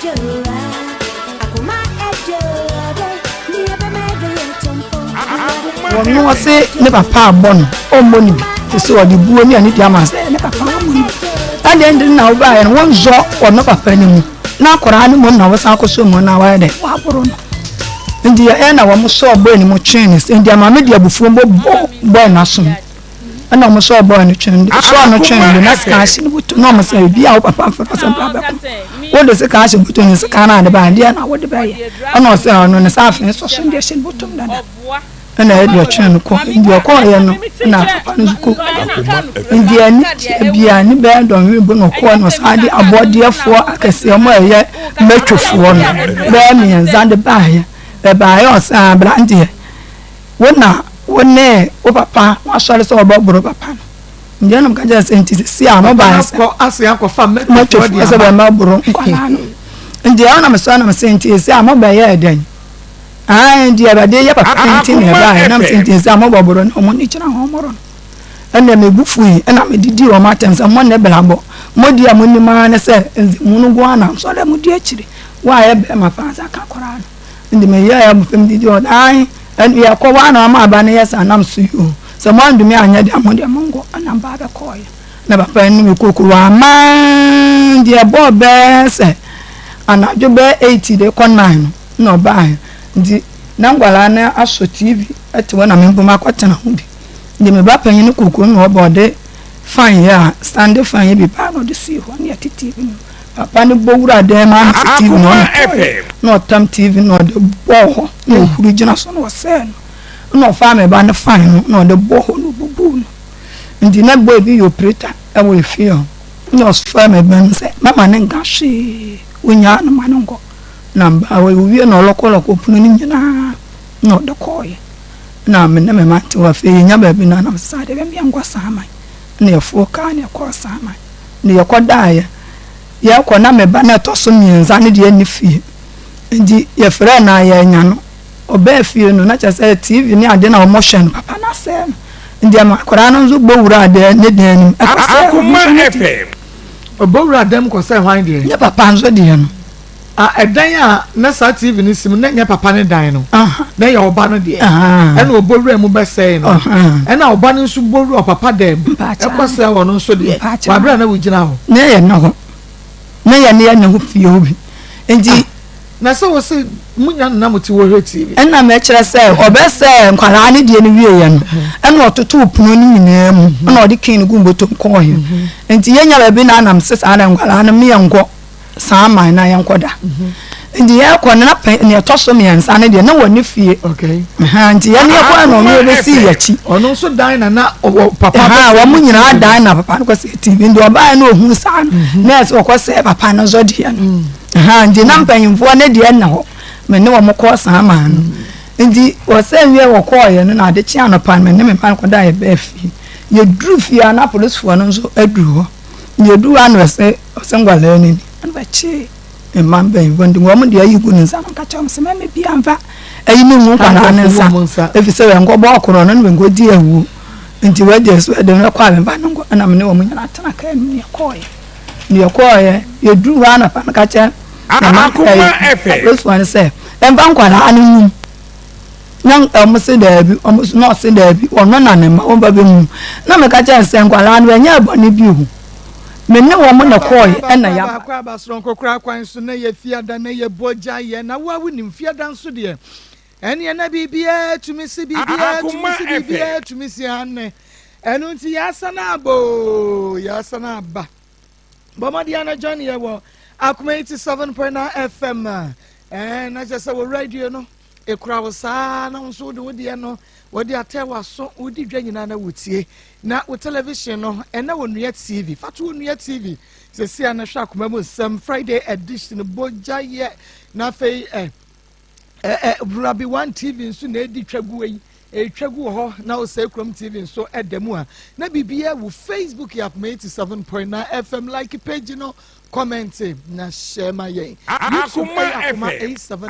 One was say never pa bon or money to so the buoni and the amas never pa money. And then now buy and one jaw or not a penny. Now Koran Mona was Uncle Summon now I in the end I almost saw burning more chains in the Mamedia before boy Nassum. And almost saw boy in the chain. Saw no chain, the next cash would no say be out of papa for some papa. What does the cash between the Canada band and I would buy? And also on the south and so soon they said bottom than and I had your chain in your corner and in the Biani band on Ribbon corn was hardly a body for I can see a more yet metro for bear me and Zander by. By us, Brandy. What now? What nay? Oh, papa, what shall I say about Papa? Then I'm just saying to see our mobile. Ask the uncle from much of us about Marlborough. And the honor, my son, I'm saying to see our mobile then. I and the other day, I'm painting a guy, and I'm saying to see our mobile and home on each and home run. And then me buffy, and I'm a deal of Martins and one nebelabo. Modia Munimana said, and Munuguana, so that would actually. Why I bear my father can't cry. In the mayor from the door, I and we are Kowana, my banners, and I'm to you. Someone do me, I had a money mongo, and I'm bad a coy. Never find me cook, man, dear Bob Bear said, and I do bear 80, they con 9, no buy. The Nangualana, I saw TV at when I'm in Bumakotana. The Mabapa in the cook, no body, fine, yeah, stand the fine, be part of the sea, 1 year TV. Papa no bowra dem TV no tam TV no the boho no original son was saying no farm ba no fine no the boho no bubu ndi na boy bi operator e we feel no farm ba say mama ne ngashi unya no manongo namba we wi no lokolo punu ni nyina no the koy na me na me mate wa fe nya ba bi na na sade be ngwa sama na efo ka na ko sama na yakodaye ya kwa na meba na to so mienza ne de ani fie ndi ye frɛ na ya nya no oba fie no na kyerɛ TV ni ade na emotion papa na sɛ ndi ama kora no nzo gbowura ade ne de anim Akoma FM obowura dem ko sɛ hwan de ya papa nzo de no edan a na sa TV ni sim na nya papa ne dan no na ya oba no de ɛna obowura mu bɛsɛ no ɛna oba no nso bowura papa dem ɛkɔsɛ wɔ no nso de wa bra na wugina ho na ya no ho na ya ne ya ne ho fie obi enti na so wose munya na moti wo TV enna me kire se obese nkwara ne de ne wie ye no enna ototo opunu ni nyina mu na odi kin ne gumboto ko he enti yenya ba bi na anam sesa na nkwara ne me yenko sama na yenkoda enti ye ko na ne toso me yansa ne de na woni fie okay enti ye ne ko na me be si yachi ono so dan na papa wa mu nyina dan na papa ko se TV ndi oba na ohun sa na se ko se papa na zo de no ndi na mpanyimfo ne de na ho me ne wo ko sama no ndi wo se wie wo ko ye no na de chi anopa me ne me pan ko da ye be fi ye dru fi ana police fo no so adru ho ye dru anu se ngwala ni an ba chi e man ben wo ndi wo mo de ayi gu ni sama ka chom se me bi anfa ayi ni mu kwa na nsa e fi se we ngo bo okoro no ne ngo di awu ndi we de so de no kwa me ba no ngo na me ne wo mo nyana tana ka ni ko ye ni ko ye ye dru ana pa ka cha Akoma FM this one say en ban kwala anu nan amse da bi no se da bi ono na ne ma ba be mu na me ka cha se kwala anu enya boni bi hu me ne wo mo na koy na ya kwa ba sron kokra kwan so na ye fiada na ye boja ye na wa woni fiada nso de ene na bibia tumi si bibia tumi si anne enu nti ya sana ba boma dia na join ye wo Akoma 87.9 FM na just say we radio no e kura wo saa na nso de wodi no wodi atewa so wodi dwa nyina na wotie na wo television no na wo nua TV fatu wo nua TV se sia na hwa Akoma mu Nsem Friday edition boja ye na fei Brabi One TV nso na edi twagu yi etwagu ho na o say krom TV so edemu a na bibia wo Facebook ya 87.9 FM like page no comment na share my yen Akoma 87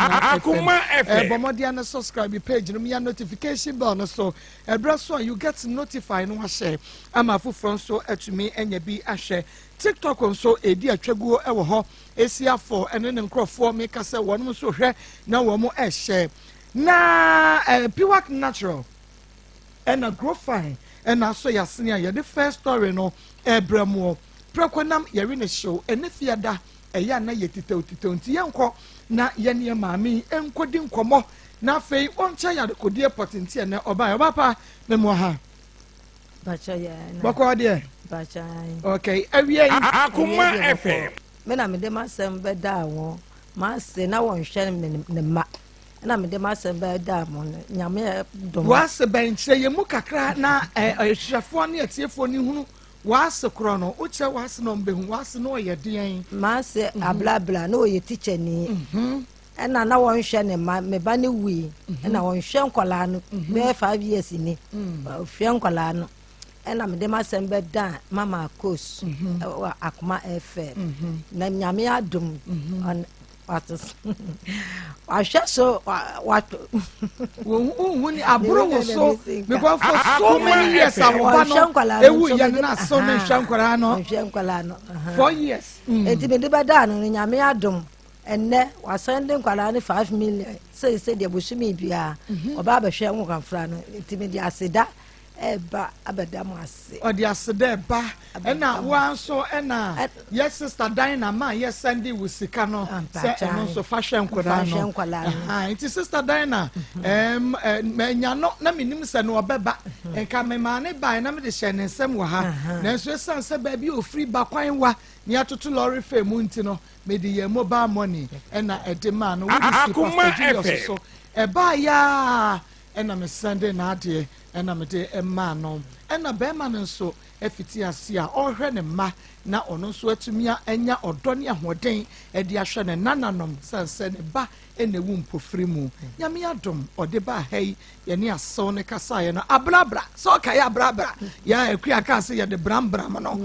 FM bomodia na subscribe page no me notification bell no so ebra so you get notified no share ama foforo so atumi enya bi ahwe TikTok nso edi atwagu ewo ho esiafo ene ne nkrofo me kase wonom so hwe na wo mo ehye na Piwak Natural and a grow fine and also ya senior the first story no ebramo prekonam yarina show and if yada a ya na yetito nti yanko na yene maami enkodi nkomo na fei oncha ya kodie potenti na oba pa na mo ha bacha ya na bako de bacha okay awie Akoma FM me na me de masem beda wo ma se na won hwe ne ma na me de masem beda mo nyame dom was benche ye mu kakra na ehwefo ne atiefo ni hunu was kro no uche was no mbehu was no ye den ma se ablabla na o ye teacher ni na won hwe ne ma me ba ne wi na won hwe nkola no be 5 years ni hwe nkola no na me de masem beda Maa Akos Akoma FM na nyame adom on Watos. Asha so what when aburo wo so because for so many years awba no ewu ye na so na hwankwara no 4 years enti me de bada no nyame adom enne wasande nkwara ne 5 million say de boshimi bia oba ba hwe nwo kanfra no enti me de aseda eba abeda mo ase odi aseda eba na wan so na yes sister Diana ma yes Sunday wusika no say eno so fashion kwara no enti sister Diana menya no na minim se no obeba enka me ma ne bai na me de hye ne nsem wo ha na so san se ba bi ofri ba kwan wa ni atoto lorry fare mu nti no me de ye mobile money na edema no we so eba ya na me Sunday na ade na me de emma no na be ma nso efiti ase a ohwe ne ma na ono nso atumia enya odo ne ahoden e de ahwe ne nananom sanse ne ba na wu mpofiri mu nyame adom ode ba hai ye ne aso ne kasa ye no abrabra so kai abrabra ya ekua ka se ye de brambram no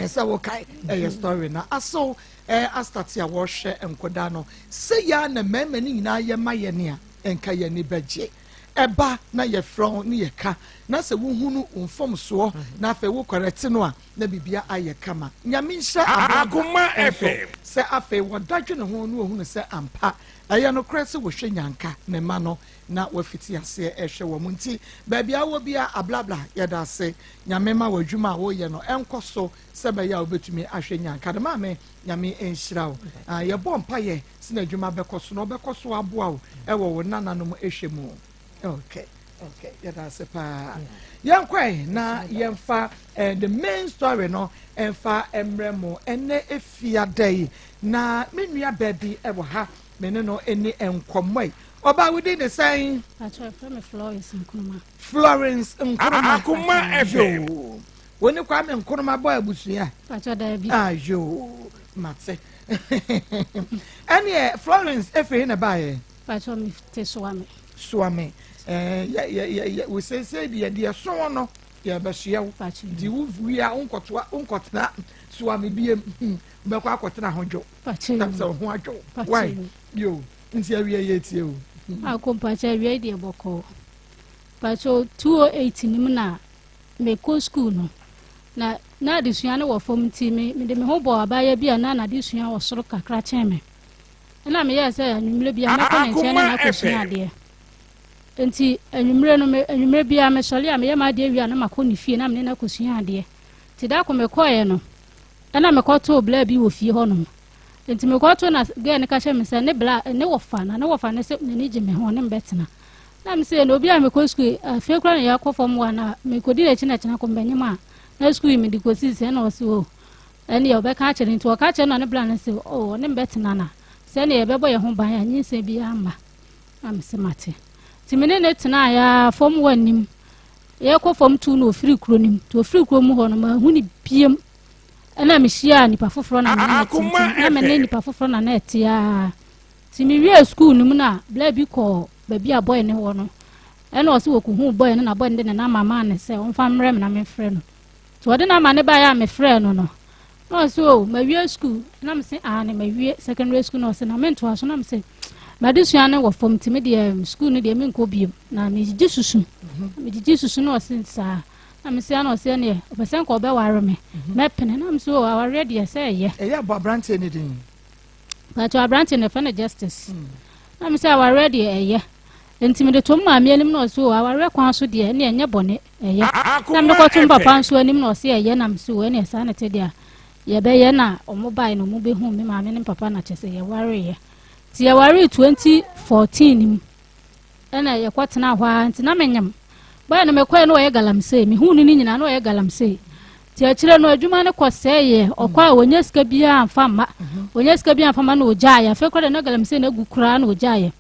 se wo kai e story na aso astati a wo hwe enkoda no se ya na mema ni nyina ye ma ye ne a enka ye ni beje eba na ye from ni ye ka na se wo hunu unfom so na afa wo correct no a na bibia aye kama nyame hye Akoma FM se afa wo dadwe ne ho no hunu se ampa aye no krese wo hwe nyanka ne ma no na wafiti ase ehwe wo munti ba bia wo bia ablabla ye da se nyame ma wadwuma wo ye no enkoso se ba ya obetumi ahwe nyanka de ma me nyame enhyira wo ye bompa ye se na adwuma bekoso no bekoso aboa wo ewo wo nananom ehwe mu. Okay. Yeah, that's a pa. Young quay na yemfa the main story no emfa emremo ene efia day na menua baby ewo ha mene no eni enkomwe oba within the saying actually from Florence Nkrumah. Florence Nkrumah Akoma FM woni kwa me Nkrumah boy abusua Actually da bi ayo mate any Florence efe na bae actually me te swame we say the so no ya ba hia wo di wo via unkotna swame biem be kwa akotna hodwo tam so ho adwo why yo nti awie ye tie o akompacha awie de boko pacho 208 nim na me ko school no na disua ne wo fom ti me de me ho bo abaya bia na disua wo soro kakra chen me na me ya say anwumle bia na ko na chen na ko sua de enti anwumre bia me sole a me yama de wi na makoni fie na me na kosua ade ti da ko me koye no na me ko to bla bi wo fie ho no enti me ko to na ge ne ka che me se ne bla ne wo fa ne se ne je me ho ne mbetena na me se no bia me ko school afie kra na ya ko fom wa na me ko di na china ko mbanyima na school me di ko si se na o se o ene ye obe ka chere nti o ka chere na ne bla na se o ne mbetena na se ne ye bebo ye ho ban ya nyinse bi ama am se mate timene ne tena ya fom wanim ye ko fom tu no free kro nim to free kro mu ho no ma huni biem na me hia nipa foforo na na me ne nipa foforo na na etia timi wie school nim na bla bi ko ba bi aboy ne ho no ɛna ɔsi woku hu boy no na boy no de na mama ne sɛ ɔmfa mrɛ me na me frɛ no so ɔde na ma ne ba ya me frɛ no no na ɔsi o ma wie school na me sɛ ne ma wie secondary school na ɔsi na me nto aso na me sɛ ma de sua ne wɔ fam ti me de school ne de me nkɔ biem na me gigi susu na ɔsi saa na me sɛ na ɔsi ne ɔpɛsɛ nkɔ ɔbɛware me mɛpene na me sɛ o aware de sɛ ɛyɛ abɔ abrante ne din but abrante ne fɛ ne justice na me sɛ aware de ɛyɛ enti me de tom ma me anim na ɔsi o aware kwan so de ne ɛnyɛ bɔne ɛyɛ na me kɔtom papa nso anim na ɔsi ɛyɛ na me sɛ o ɛne saa ne te de a yɛbɛyɛ na ɔmo bae na ɔmo bɛhu me maame ne papa na kyɛ sɛ yɛware yɛ ti yɛware 2014 nim ɛna yɛkɔtena hɔ a nti na menyam bɔyɛ na mekɔɛ na ɔyɛ galamsey mehu ne nyinaa na ɔyɛ galamsey ti akyerɛ no adwuma ne kɔsɛɛ yɛ ɔkɔ a wɔnyɛ sika biara amfa ma wɔnyɛ sika biara amfa ma na ɔgyaeɛ afei kɔdɛ na galamsey na agu koraa na ɔgyaeɛ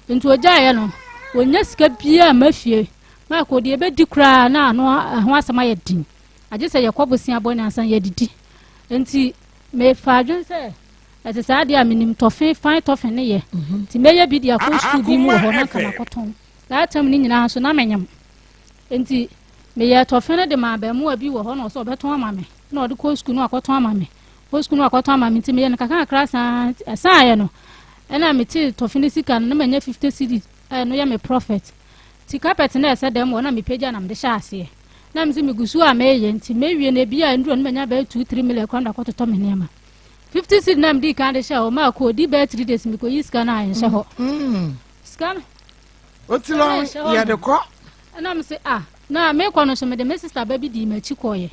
nti ɔgyaeɛ no wɔnyɛ sika biara ma fie ma kɔ deɛ ɛbɛdi koraa na ano ho asɛm ayɛ din agye sɛ yɛkɔ bosia bɔ ne ansan yɛdidi nti me fa adwen sɛ ɛte saa deɛ a menim tɔfe fan tɔfe ne yɛ nti mɛyɛ bi de akɔ school bi mu wɔ hɔ na kama kɔtɔn saa tam ne nyinaa so na menyam nti meyɛ tɔfe ne de ma abɛmoa bi wɔ hɔ na ɔsɛ ɔbɛtɔn ama me na ɔde kɔ school no akɔtɔn ama me kɔ school no akɔtɔn ama me nti meyɛ no kakra saa ɛsaayɛ no ɛna mete tɔfe ne sika no na manya 50 cedi no yɛ me profit ti carpet na ɛsɛ dɛm wɔ na mepagya na mede hyɛ aseɛ na mse megusu a meyɛ nti mewie na bi a nduro no manya bɛ 2-3 million kwanda kɔtotɔ me nneɛma 50 cedi na mde kan de hyɛ hɔ ma kɔ di bɛ 3 days mekɔyi sika na ayɛ hɔ sika no otilo yɛde kɔ na mse na me kɔ no so mede me sister ba bi di machi kɔyɛ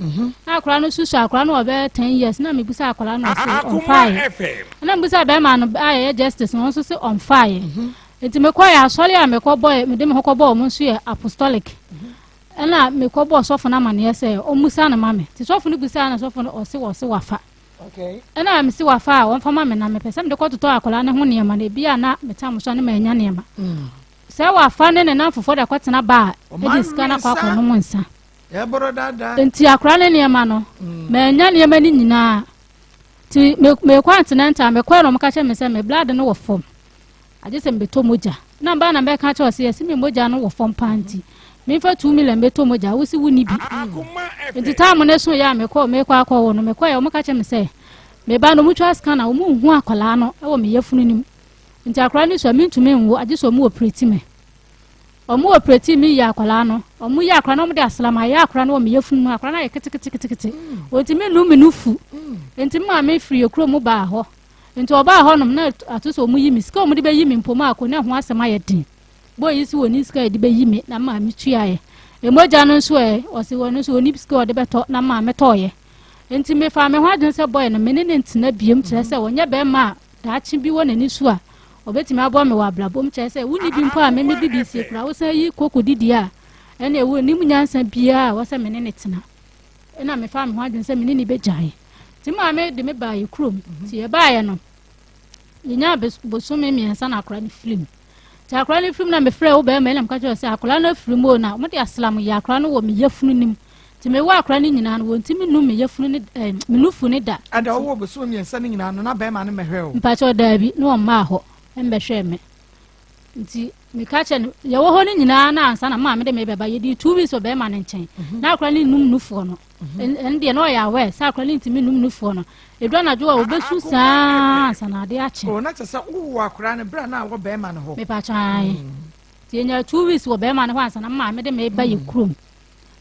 na akora no susu akora no ɔbɛ 10 years na mebusa akora no ɔse on fire na mebusa bɛ ma no ayɛ justice no nso se on fire enti me kɔ yɛ asɔre a me kɔ bɔ me de me kɔ bɔ ɔmo nso yɛ apostolic ɛna me kɔ bɔ sɔfo na maneɛ sɛ ɔmusa na mame ti sɔfo no busa na sɔfo no ɔse wafa ɛna me se wafa a wɔmfa ma me na me pɛ sɛ me de kɔtotɔ akora ne ho nneɛma na bi a na metam so ne ma anya nneɛma sɛ wafa ne ne namfofo de kɔtena ba a ɛde sika na kɔ no mo nsa enti akora ne nneɛma no ma anya nneɛma ne nyinaa ti me kɔ antenanta me kɔ no mo ka kyɛ me sɛ me blood no wɔ fam agye sɛ me betɔ mogya na ba na me ka kyɛ ɔse yɛse me mogya no wɔ fam panti me fa 2 million betɔ mogya wo si wuni bi enti time ne so ya me kɔ akɔ wɔ no me kɔ ya mo ka kyɛ me sɛ me ba no mutwa scan na wo mu hu akola no ɛwɔ me yafunu nim nti akora ni so me ntumi nwo agye so mu operate me omu operate me ya akola no omu ya akora no mo de aslama ya akora no wɔ me yafunu akora na yɛ kete oti me nu minufu enti ma me free ekuro mu ba hɔ enti oba hɔ no na atoso omu yi mi sika omu de be yi mi mpoma akɔ na ho asɛm ayɛ din boy yi si woni sika de be yi mi na ma me tuaye emoja no nso ɔse wɔ no so oni sika ɔde bɛtɔ na ma me tɔɔye enti me fa me ho adwen sɛ boy no me ne ntina biem kyerɛ sɛ wɔnyɛ bɛ ma daakye bi wɔ n'ani so a obetimi abɔ me wɔ ablabom kyerɛ sɛ woni bi mpo a me me bibi sie kura wo sɛ yi koko didi a ɛna ewu nim nyansa bia a wɔ sɛ me ne tena ɛna me fa me ho adwen sɛ me ne ni begyae ti ma me de me ba yi krom ti ye ba ye no yenya boso me miensa na akora ni film ti akora ni film na me frɛ wo ba me lam ka kyerɛ sɛ akora na film o na mo de aslam ya akora no wɔ me yafunu nim ti me wa akora ni nyina no wonti me nu me yafunu ni me nufu ni da ada wo boso miensa ni nyina no na ba ma no mehwɛ o mpa kyerɛ da bi no ma hɔ mbɛhwɛ me nti me ka kyerɛ ye wo hɔ ni nyina na ansa na ma me de me bɛba ye di 2 weeks o ba ma ne nkyɛn na akora ni num nufu no ɛndeɛ no ya wɛ sa akora ni ntimi num nufu no edwa na jo a obesu saa sanade ache o na kyesa wo akora ne bra na wo ba ma no hɔ me pa kyɛn ti enya 2 weeks wo ba ma no hɔ ansa na ma me de me ba ye krom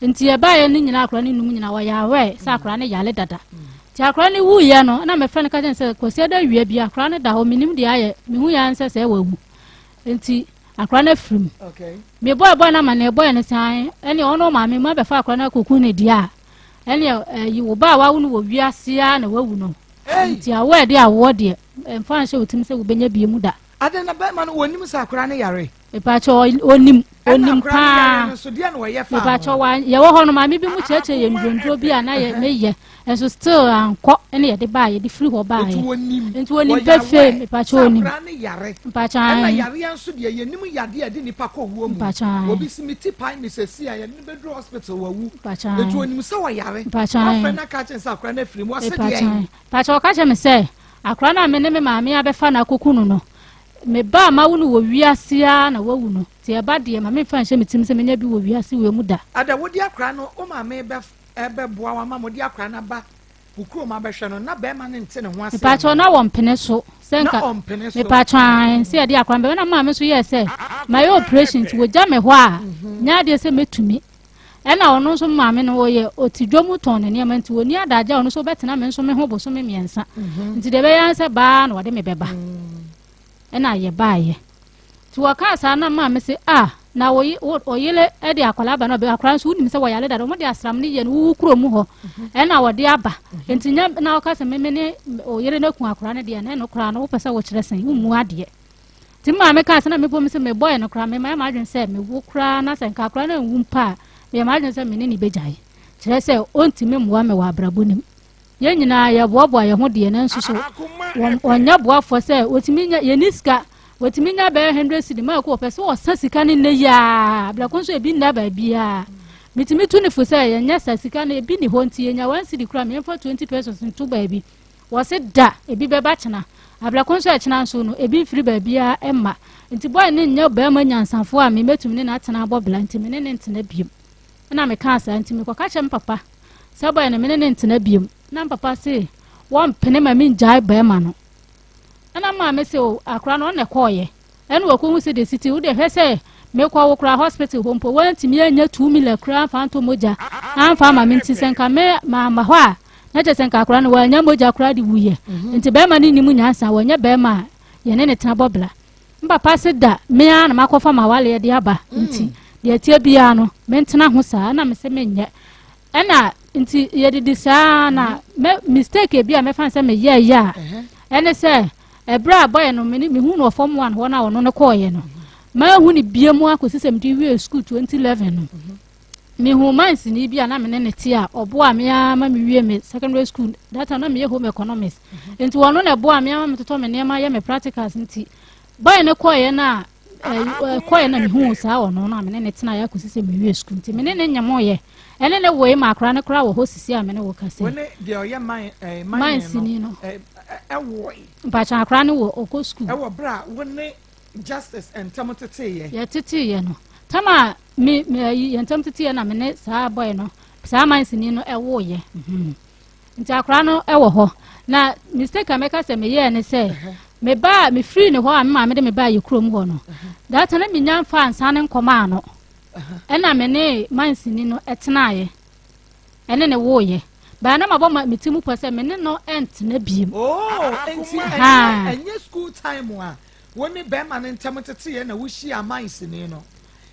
nti ye ba ye ni nyina akora ni num nyina wa ya wɛ sa akora ne yale dada ti akora ni wu ye no na me frɛ ne ka kyɛn sɛ kosi da wie bia akora ne da hɔ minim de ayɛ me hu ya nsɛ sɛ wawu nti akora na frim me boy na ma ne boy ne san ɛne ɔno ma me ma bɛ fa akora na koku ne dia ɛne yi wo ba wa wo no wo wiase a na wawu no nti awo de awo de mfa nhyɛ otim sɛ wo benya bie mu da ade na ba ma no wonim sɛ akora ne yare epacho onim pa epacho wa ye wo ho no ma me bi mu cheche ye ndwondro bi ana ye meye enso still anko ene ye de ba ye de free ho ba ye enti onim pefe epacho onim epacho na yare anso de ye nim yade ye de nipa ko wo mu obi simiti pai misesi ya ye ne bedro hospital wawu enti onim se wo yare afa na ka chen sa akra na free mu ase de ye epacho ka che me se akra na me ne me ma me abefa na kokunu no me ba ma wo no wo wiase a na wo wu no ti e ba de ma me fa nhye metim se menya bi wo wiase we mu da ada wo di akra no o ma me be boa wa ma mo di akra na ba bukuro ma be hwe no na be ma ne nte ne ho ase pa cho na wo mpene so senka me pa twan se de akra be na ma me so ye se my operation ti wo ja me ho a nya de se metumi ena ono so ma me no wo ye otidwomu ton ne ma nti woni adaja ono so betena me nso me ho bo so me miensa nti de be yan se ba na wo de me beba ena ye ba ye ti wo ka sa na ma me se na wo oyele e de akwala ba na be akra nso unim se wo yale da mo de asram ne ye no wu kuro mu ho ena wo de aba nti nya na wo ka se me ne oyele na ku akra ne de na no kra no wo pesa wo kire sen mu ade ti ma me ka sa na me bo me se me boy no kra me ma adwen se me wo kra na sen ka kra na wu mpa me ma adwen se me ni bejai kire se ontime muwa me wa abrabonim ye nyina ye boaboa ye ho de na nso so wonya boafo se otimi nya ye niska otimi nya be 100 cedi ma ko pese wo sa sika ne ya abrakon so ebi nda ba bia mitimi tu ne fo se ye nya sa sika ne ebi ni ho nti ye nya 1 cedi kura me for 20 pesos ntu ba bi wo se da ebi be ba chena abrakon so chena nso no ebi firi ba bia emma nti boy ne nya ba ma nyansafo a me metumi ne na atena abobla nti me ne ntena biem na me ka sa nti me ko ka chem papa sabo na me ne ntena biem na papa se won pene ma me njai ba ma no ana ma me se o akra no na koye ene wo ko hu se de city wo de hwese me kwa wo kra hospital ho mpo wanti me anya 2 million kra fanto moja anfa ma me nti senka me ma ho a na je senka akra no wanya moja kra di wuye nti be ma ni mu nyansa wanya be ma ye ne tena bobla papa se da me ana makofa ma wale de aba nti de tie bia no me ntena ho saa na me se me nya ena nti ye de saa na mistake bia me fan se me ye ya ene se ebra boy no me hu no form 1 ho na wono ne koye no ma hu ni bia mu akosisem di we school 2011 no me hu mansi ni bia na me ne tie a obo a me ama me wie me secondary school that na me home economics enti wono na bo a me ama me toto me ne ma ye me practicals nti boy ne koye na koye na me hu saa wono na me ne tena ya akosisem me wie school nti me ne nyamo ye ene ne wo ma akra ne kra wo ho sisi a me ne wo kase wone de oye mansi ni no ewo bacha akra ne wo oko school ewo bra wone justice and tamotete ye ya tete ye no tama me ye tamotete ye na me ne saa boy no saa mansi ni no ewo ye nti akra no ewo ho na mistake ameka se me ye ne se me ba me free ne ho a me ma me de me ba ye krom ho no that na me nya fa ansa ne nkoma no ena me ne mansi ni no etenaye ene ne wo ye ba na mabo metimu pose me ne no ent na biem enti enye school time a woni be ma ne ntamtete ye na wo hia mansi ni no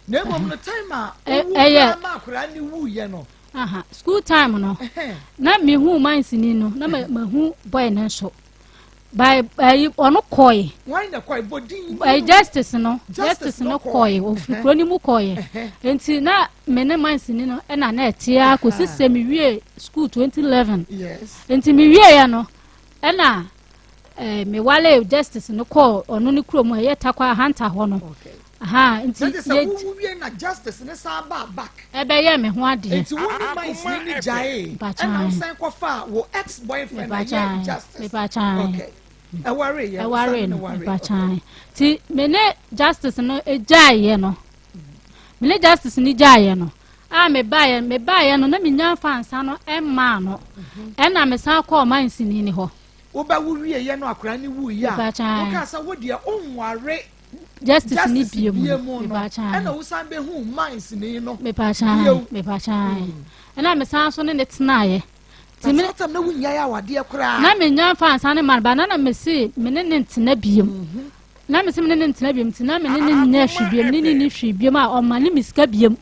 na emom no time a wo ma akura ni wu ye no school time no na me hu mansi ni no na ma hu boy na so by ono koy why na koy bodin justice no koy ofukro ni mu koy enti na me ne mansi ni no na na etia ko sise me wie school 2011 yes enti me wie ya no na me wale justice no ko ono ni kuro mu ye takwa hanta ho no enti ye wie na justice ne sa back ebe ye me ho ade enti woni mansi ni jae na sen ko fa wo ex boyfriend na ye justice okay aware no bachan ti mene justice no ejaye no mene justice ni jaye no me baye no na menya fansa no emma no na me san call mansi ni ho wo ba wo wie ye no akora ni wu ya wo ka sa wo de onware justice ni biemu bachan na wo san be hu mansi ni no me bachan na me san so ne tenaye Timinam na wunya ya wade kura na menya fa ansane man ba na me se me ne ntena biem na me se me ne ntena biem tina me ne nya hwibiem ni hwibiem a o ma ne miska biem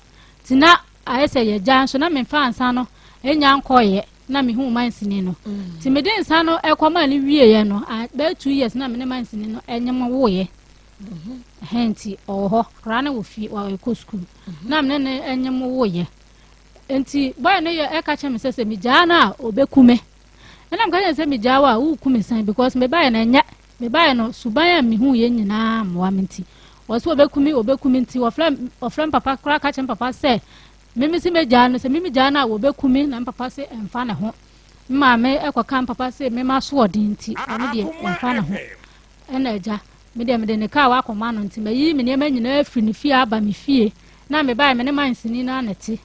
tina ayese ye jan so na me fa ansano enya nkoye na me hu mansini no ti me den sano ekoma ne wie ye no ba 2 years na me ne mansini no enyem wo ye henti oho rana wo fi wa ko school na me ne enyem wo ye enti boy no ye eka chem se mi jana obekume na mka se mi jawa wo kume san because me buy na nya me buy no suban mi hu ye nyina moa menti wo so obekume nti wo frem papa kra ka chem papa se mimi si me jana se mimi jana obekume na papa se emfa na ho ma me ekoka papa se me ma so odin nti ani de emfa na ho ena ja me de ne car wa Akoma no nti mayi me ne ma nyina afiri ne fie aba me fie na me bai me ne mansini na nete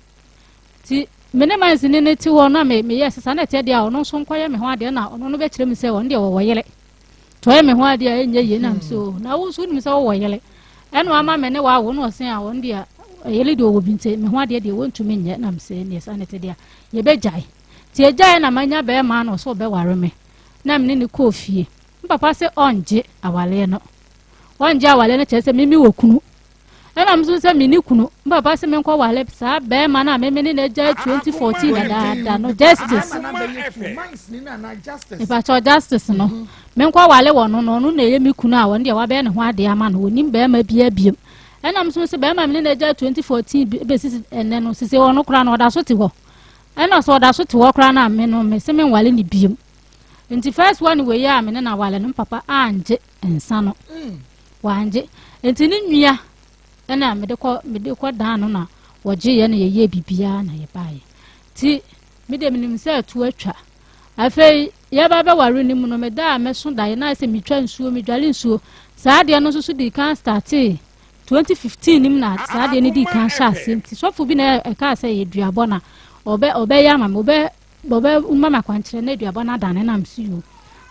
ti me ne mansini ne ti wo na me yes sa na te dia ono so nkoye me ho ade na ono no be kire me se won de wo yele to ye me ho ade a enye ye na so na wo so ni me se wo yele eno ama me ne wa wo no se a won de a yele de wo binte me ho ade de won tumi nye na me se ne sa na te dia ye be jai ti e jai na manya be ma no so be ware me na me ne ko fie papa se onje awale no onje awale no chese mimi wokunu ena mso se mini kunu papa se me ko wale sa be ma na me ne na jai 2014 da no justice e pa cho justice no me ko wale wono no na ye mi kunu a won de wa be ne ho ade ama no onim be ma bia biem ena mso se be ma me na jai 2014 be sisi ene no sisi wono kra no da so ti ho ena so da so ti ho kra na me no me se me wale ni biem nti first one we ya me na wale no papa anje ensa no wanje nti ni nwia ena me de ko dan no na woje ye na ye bibia na ye bae ti me de minim se atu atwa afei ye ba be ware ni mu no me da me so da ye na se me twa nsuo me dwale nsuo saa de no so di kan start 2015 nim na saa de ni di kan sha se nti sofo bi na e ka se ye duabo na obe ya mama obe umama kwankyere na duabo na dane na msiu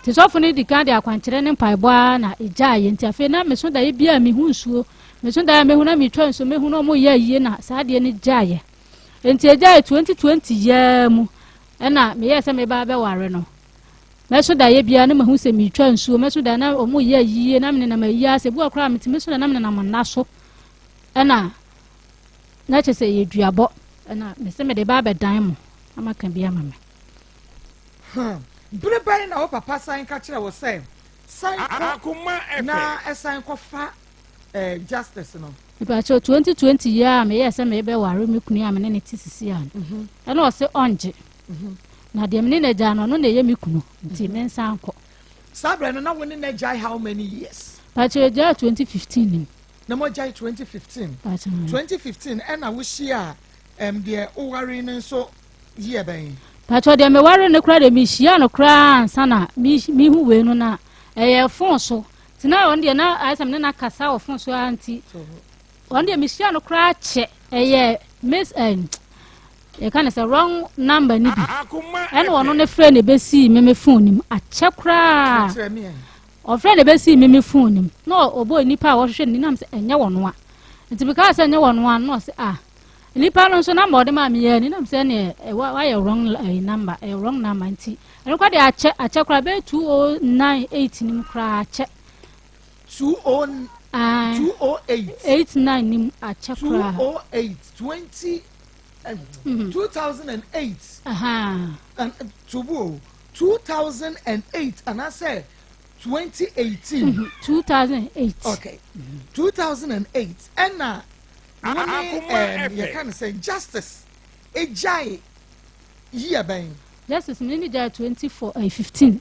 ti sofo ni di kan de akwankyere ne mpaebo na eja ye nti afei na me so da ye bia me hu nsuo me so da me hu na me twa nsuo me hu no mo ye yie na saa de ni jaye nti eja 2020 ya mu ena me ye se me ba be ware no me so da ye bia na me hu se me twa nsuo me so da na o mo ye yie na me na ma yi ase bu akra me ti me so da na me na mo na so ena na che se ye duabo ena me se me de ba be dan mo amaka bia mama Brebe na o papa sign ka kire wo say sign Akoma na sign ko fa justice no ipa cho 2020 ya me yes me be ware me kunu ya me ne tisisi ya ena o se onje na de me ne ja no no na ye me kunu nti me nsan ko sabre no na woni na jai how many years pa cho ja 2015 na mo jai 2015 2015 ena wo shia de o ware no so ye ben pacho de me ware ne kra de mi hia no kra ansa na mi hu we no na eye fon so tina on de na asem ne na kasa o fon so anti on de mi hia no kra che eye miss e kan say wrong number ni bi ene wono ne friend e be si me phone nim a che kra o friend e be si me phone nim no obo nipa wo hwehwe ni nam se enye wono a nti bi ka say enye wono a no se nipa no so na mo de ma me ye ni nam se ne why wrong number wrong number nti ene kwa de a che kra be 2098 nim kra che 208 nim a che kra 208 2008 and 2008 and I said 2018 2008 okay 2008 and now you can say justice a jai year bang justice me ni jai 15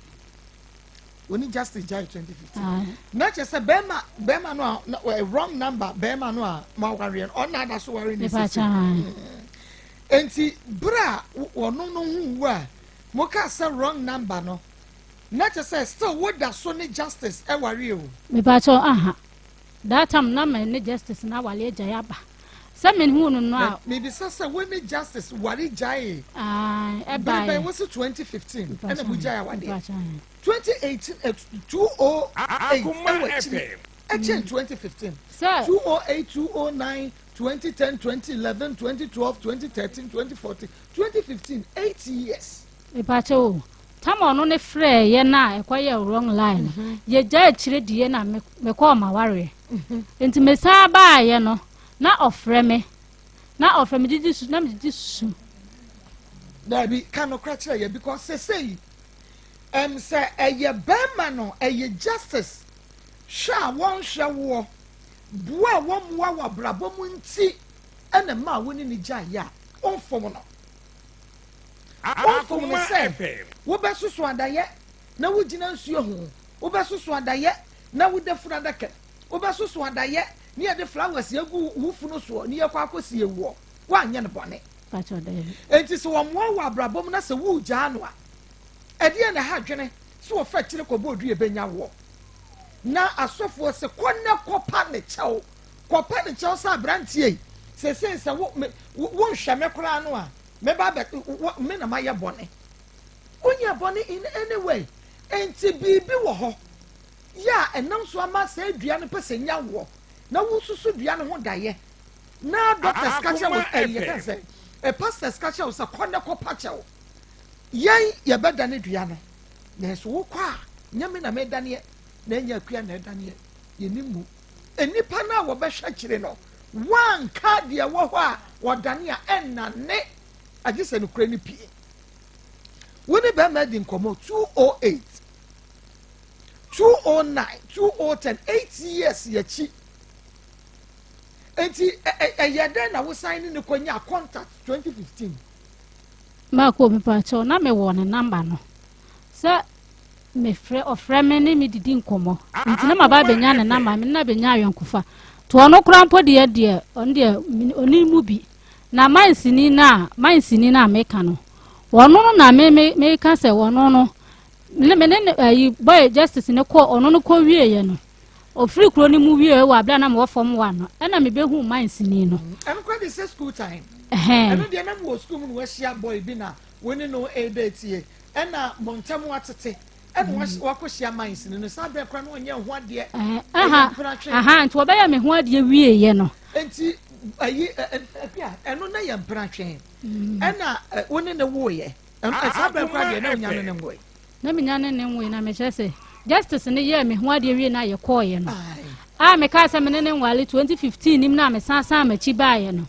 when justice jai 2015 not just a bema no a wrong number bema no ma worry on na so worry ni enti bra wono no hu wa mo ka say wrong number no not just say still what that so ni justice e worry o me ba cho that time na me ni justice na wale jaya ba se me hu no no maybe say when ni justice wale jaya e ba but was 2015 and we jaya one day 2018 2008 actually 2015 208 209 2010 2011 2012 2013 2014 2015 8 years e pa cho tama no ne frɛ ye na ekwaye wrong line ye ja chire die na me call ma ware enti me sa ba ye no na ofrɛ me didi su na me didi su that be can okra chire ye because say say eye bema no eye justice sha won hwe wo bua wo mwa wa brabo mu nti ena ma woni ni gya ya onfom no onfom no say wo be susu adaye na wo gina nsuo ho wo be susu adaye na wo defura dake wo be susu adaye ni e de flowers yagu hufu no so ni yakwa akosi ewo wa anya ne bone pacho de enti so wo mwa wa brabo mu na se wo gya no a ede na ha dwene so wo fa kire ko bodu e benya wo na asofo se kɔnɛ kɔpa ne kyɛw sa brantie se wo nhwɛ me kora no a me ba me na mayɛ bɔne onya bɔne in any way enti bibi wɔ hɔ ya ɛnam so ama sɛ adua no pɛ sɛ nya wɔ na wo susu dua no ho daeɛ na doctors ka kyerɛ wo ɛyɛ ka sɛ pastors ka kyerɛ wo sɛ kɔnɛ kɔpa kyɛw yɛn yɛbɛda ne dua no na so wo kɔ a nyame na medaneɛ na anya akua na ɛdaneɛ yɛnimu enipa na wɔbɛhwɛ kyire no wanka deɛ wɔ hɔ a wɔdane a ɛnna ne agye sɛ nokora ne pie wone bɛma di nkɔmmɔ 208 209 2010 8 years yɛkyi enti ɛyɛ dɛn na wosan ne kɔnya contact 2015 Maa Akos me pacho na me wɔ ne number no sɛ me frɛ me ne me didi nkɔmmɔ nti na maba benya ne number me na benya ayɔnkofa to ɔno kora mpo deɛ ɔno deɛ oni mu bi na mansini na meka no ɔno no na me ka sɛ ɔno no me ne ayi boy justice ne kɔ ɔno no kɔ wie no ofiri kuro ni mu wie wɔ abla na me wɔ fam wa no ɛna me behu mansini no ɛno kɔ de sɛ school time ɛno deɛ na me wɔ school mu no wɔahyia boy bi na wɔne no ɛdɛtie ɛna montam atete ɛna wakɔhyia mansini no saa bɛ kora no ɔnyɛ ho adeɛ nti wɔbɛyɛ me ho adeɛ wie yɛ no enti ayi ɛno na yɛ mpratwɛn ɛna wɔne ne woyɛ saa bɛ kora deɛ na ɔnya no ne ngoe na me nya ne ngoe na me kyerɛ sɛ justice ne yɛ me ho adeɛ wie na yɛ kɔɔyɛ no me ka sɛ me ne nwale 2015 nim na me san machi baayɛ no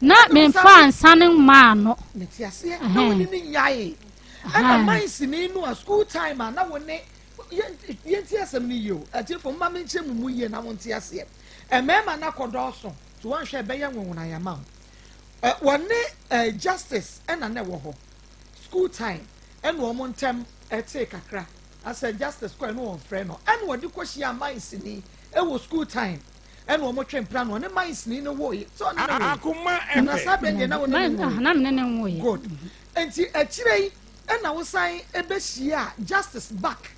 na me mfa ansa ne maa no meti ase na wɔne ne nyae ɛna mansini no a school time a na wɔne yɛnti asɛm ne yio atiefo mma me nkyɛ mu yie na wɔnti ase ɛmɛɛma na kɔdɔɔso to wɔnhwɛ bɛyɛ nwonwona yɛma wɔne justice ɛna na ɛwɔ hɔ school time ɛna wɔn ntɛm ɛte kakra asɛ justice kɔ ɛna wɔn frɛ no ɛna wɔde kɔhyia mansini ɛwɔ school time ɛna wɔn twɛn mpira no ɔne mansini no wɔyɛ so ɔne ne wɔyɛ na saa bɛn deɛ na wɔne ne wɔyɛ good nti akyire yi ɛna wosan ɛbɛhyia justice back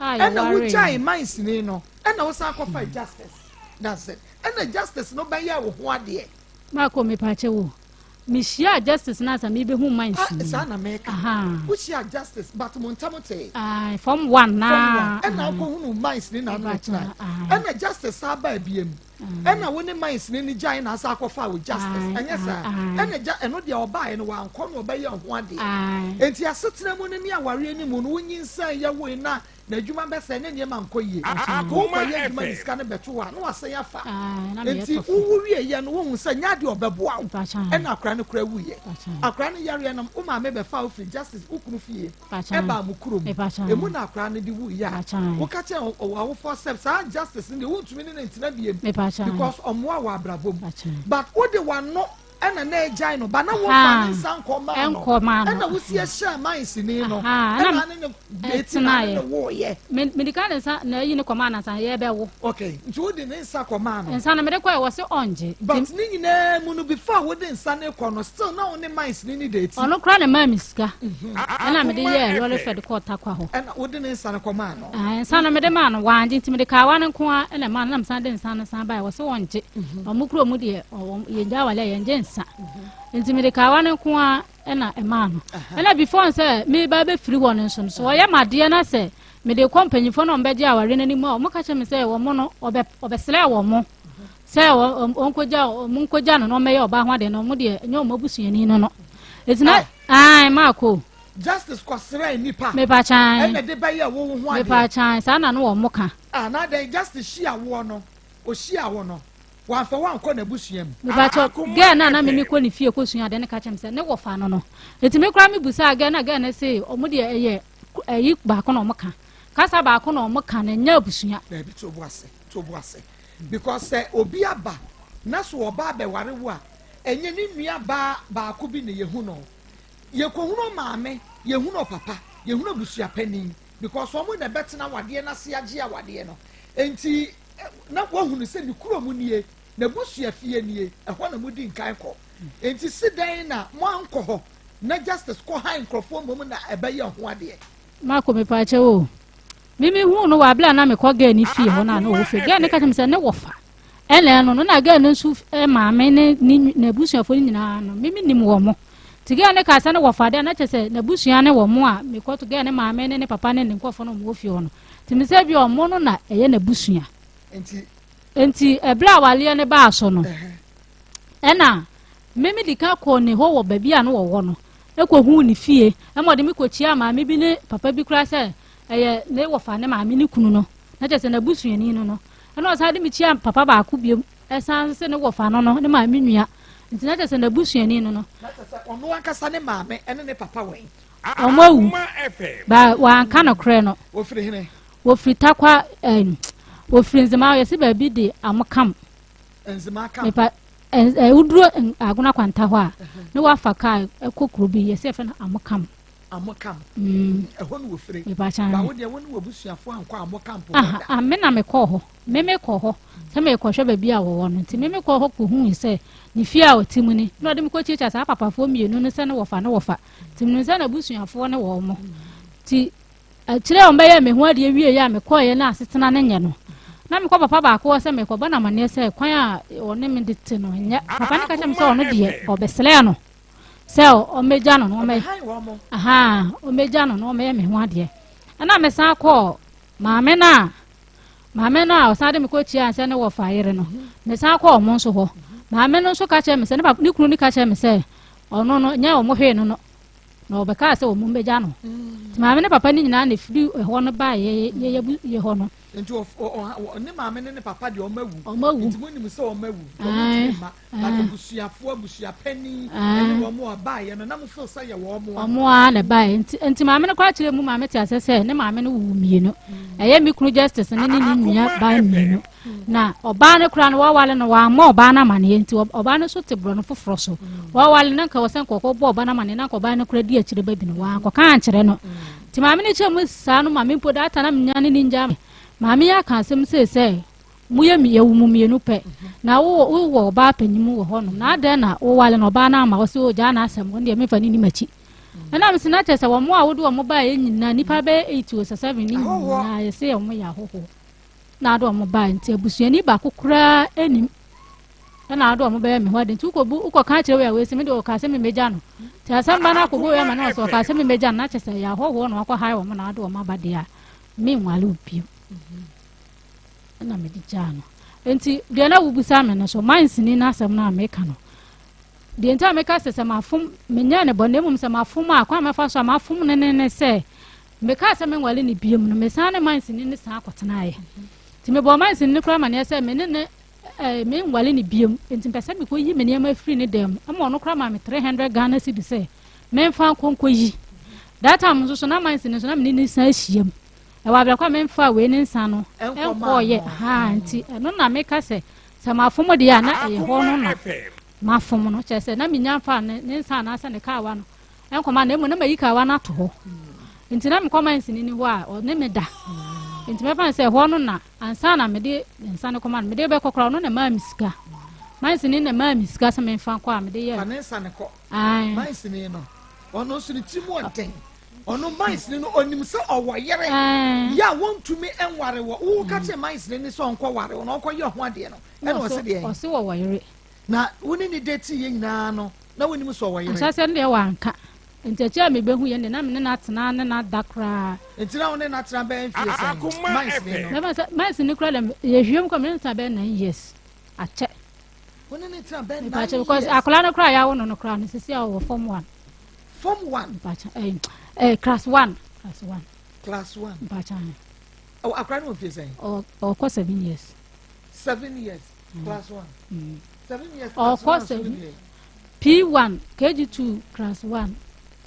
ɛna wogyae mansini no ɛna wosan akɔfa justice that's it ɛna justice no bɛyɛ wo ho adeɛ Maa Akos me pakyɛ wo mishia justice na sa me be hu mansini saa na meka wohyia justice but montamote from one na ɛna akɔ hunu mansini na no tena ɛna justice saa ba biem ɛna wone mansini ni gyae na asa akɔfa wo justice ɛnyɛ saa ɛna ɛno deɛ ɔbaaɛ no wankɔ no ɔbɛyɛ ho adeɛ enti asetena mu no ne aware ni mu no wonyinsa yɛ wo na adwuma bɛsɛ ne nneɛma nkɔ yie wokɔyɛ adwuma ne sika no bɛto wa na wasɛn afa enti wowo wie yɛ no wohu sɛ nya de ɔbɛboa wo ɛna akora no kora wuyɛ akora no yareɛ no wo maame bɛfa wo firi justice wokunu fie ɛbaa mu kurom ɛmu na akora no de wuyɛ a woka kyɛ awofoɔ sɛ saa justice no deɛ wontumi ne ne ntena biem because ɔmmoa wɔ abrabɔ mu but wode wano ɛna na ɛgyae no ba na wɔfa ne nsa nkɔma no ɛna wosi ɛhyɛ mansini no ɛna ne bɛtina ne wɔyɛ medika ne nsa na ayi ne kɔma na nsa yɛbɛwo okay nti wode ne nsa kɔma no nsa na mede kɔɛ wɔ se ɔngye but ne nyinaa mu no before wode nsa ne kɔ no still na wo ne mansini ne dati ɔno kora ne maa me sika ɛna mede yɛ lɔre fɛde kɔ ɔtakwa hɔ ɛna wode ne nsa ne kɔma no nsa na mede maa no wangye nti mede kawa ne nko a ɛna maa no nam san de nsa no san baɛ wɔ se ɔngye ɔmo kuro mu deɛ yɛgya wale yɛngye nti me de kawa ne nko a ɛna ɛma no ɛna before sɛ me ba be firi hɔ no nso so ɔyɛ madeɛ na sɛ me de kɔmpanyifo no mbɛgye aware no anim a ɔmo ka kyɛ me sɛ wɔ mo no ɔbɛsrɛ wɔ mo sɛ ɔnkɔgya no na ɔmɛyɛ ɔba ho ade no ɔmo deɛ ɛnyɛ ɔmo abusuani no ɛti na Maa Akos justice kɔsrɛ nipa me pa kyan ɛna de bɛyɛ wo ho ade me pa kyan saa na no wɔ mo ka na de justice hyia wo no ohyia wo no wanfa wankɔ na busua mu mebacho gɛ na me kɔ ne fie kɔ sua de ne ka kyɛm sɛ ne wɔfa no enti me kora me busa gɛ na sɛ ɔmo de ɛyɛ ayi baako na ɔmo ka kasa baako na ɔmo ka na nya busua na bi to bu ase because sɛ obi aba na so ɔba abɛware wo a ɛnyɛ ne nua baako bi ne yehu no yɛkɔhunu maame yehu papa yehu busua panin because ɔmo na bɛtena wadeɛ na se agye awadeɛ no enti na wohunu sɛ ne kuro mu nie na busua fie nie ɛhɔ na mudi nkan kɔ enti sidan na mo ankɔ hɔ na justice kɔ ha nkrɔfoɔ mmom na ɛbɛyɛ ho adeɛ Maa Akos me pa kyɛ wo mimi hu no wa bla na me ko ga ni fie ho na no wo fe ga ne ka tem se ne wo fa ele no na ga no su maame ne na busuafo nyina no mimi nim wo mo ti ga ne ka se ne wo fa de na che se na busua ne wo mo a me ko to ga ne maame ne papa ne nkofo no mo fie ho no ti me se bi o mo no na eye na busua enti ebla wale ne ba so no ena mimi dika ko ne ho wo ba bia no wo no e ko hu ni fie e mo de mi ko chia maame bi ne papa bi kura se eye ne wo fa ne maame ne kunu no na che se na busua ni no ena o sa de mi chia papa ba ku biem e san se ne wo fa no ne maame nua nti na che se na busua ni no na che se ono akasa ne maame ene ne papa wen omawu ba wa kan no kre no wo firi hene wo firi takwa wo firi nzema ye se ba bi de amkam nzema kam uduro aguna kwanta ho a ne wa fa kai ekokuru bi ye se fe na amkam ehon wo firi ba wo de won wo busuafo anko amkam po me na me ko ho me ko ho se me ko hwe ba bi a wo no nti me ko ho ko hu se ni fie a otimu ni no de me ko chicha sa papa fo mienu no se ne wo fa ti me se na busuafo ne wo mo ti kire o mbe ye me hu ade wie ya me ko ye na asetena ne nye no na me ko papa ba ko se me ko bana mane se kwan a one me de te no nya papa ne ka se me se ono de obesele no se o meja no no me o meja no me me hu ade na me san ko maame na o sa de me ko chia se ne wo fa yire no me san ko mo nso ho maame no nso ka che me se ne papa ni kunu ni ka che me se ono no nya o mo hwe no no be ka se o mo meja no maame ne papa ni nyina na firi ho no ba ye ho no nti ne maame ne papa de omawu nti mo nim se omawu na busuafo busuapani ene wo mo ba ye no na mo feel say ye wo mo a na ba nti maame ne kwa kire mu maame ti asese ne maame ne wu mienu eye mi kunu justice ne nua ba mienu na oba ne kura no wawale no wa ma oba na mane nti oba ne so te bro no foforo so wawale na nka wosen kokko bo oba na mane na nka oba ne kura di akire ba bi no wa nka kan kire no nti maame ne chemu sa no maame mpo data na mnya ne ninja maame ya kan sem se muye mi yewu mu mienu pe na wo ba panyimu wo ho no na ada na wo wale no ba na ma wo se o ja na asem wonde me fani ni machi na me sina che se wo mo a wo do mo ba ye nyina nipa be 8 o 7 ni na ye se wo ya ho na do mo ba nti abusuani ba kokura enim na do mo ba me ho de nti uko kan kire we se me de o ka se me meja no ti asem ba na ko bo ya ma na so ka se me meja na che se ya ho no akọ hai wo mo na do mo ba de a me nwale obi na me di jano enti de na wubusa me no so mansini na asem na me ka no de enti me ka se mafum me nya ne bonne mum se mafum akwa me fa so mafum ne se me ka se me nwale ni biem no me san ne mansini ne san akotena ye ti me bo mansini kura ma ne se me ne me nwale ni biem enti pese me ko yi me ne ma free ne dem ama no kura ma me 300 Ghana cedi se me fa konko yi that time so na mansini so na me ni san hiem e wa bla kwa me mfa we ne nsa no enko ye nti no na me ka se mafom de ya na e ho no na mafom no che se na minya mfa ne nsa na asa ne ka wa no enko ma na emu na mayi ka wa na to ho nti na me kwa man sini ni ho a o ne me da nti me fa se ho no na ansa na me de nsa ne kwa me de be kokora no na ma misika man sini na ma misika se me mfa kwa me de ye fa ne nsa ne ko man sini no ono so ni timu onten ono mais ni no onim se owoyere ya wontumi enware wo ka che mais ni so onko ware no onko ye ho ade no ene o se de o se woyere na woni ni date ye nyina no na wonim so owoyere asase ne wa anka ntecha me behu ye ne na me na tena ne na dakra entina woni na tena be enfie se mais ni no mais ni kura ye hwem ko me nta be 9 years ache woni ni tena be 9 years because akola no kura ya wo no kura no sisi a wo form 1 bacha class 1 bacha oh akra no fie say o ko 7 years class 1 7 years o ko 7 P1 KG2 class 1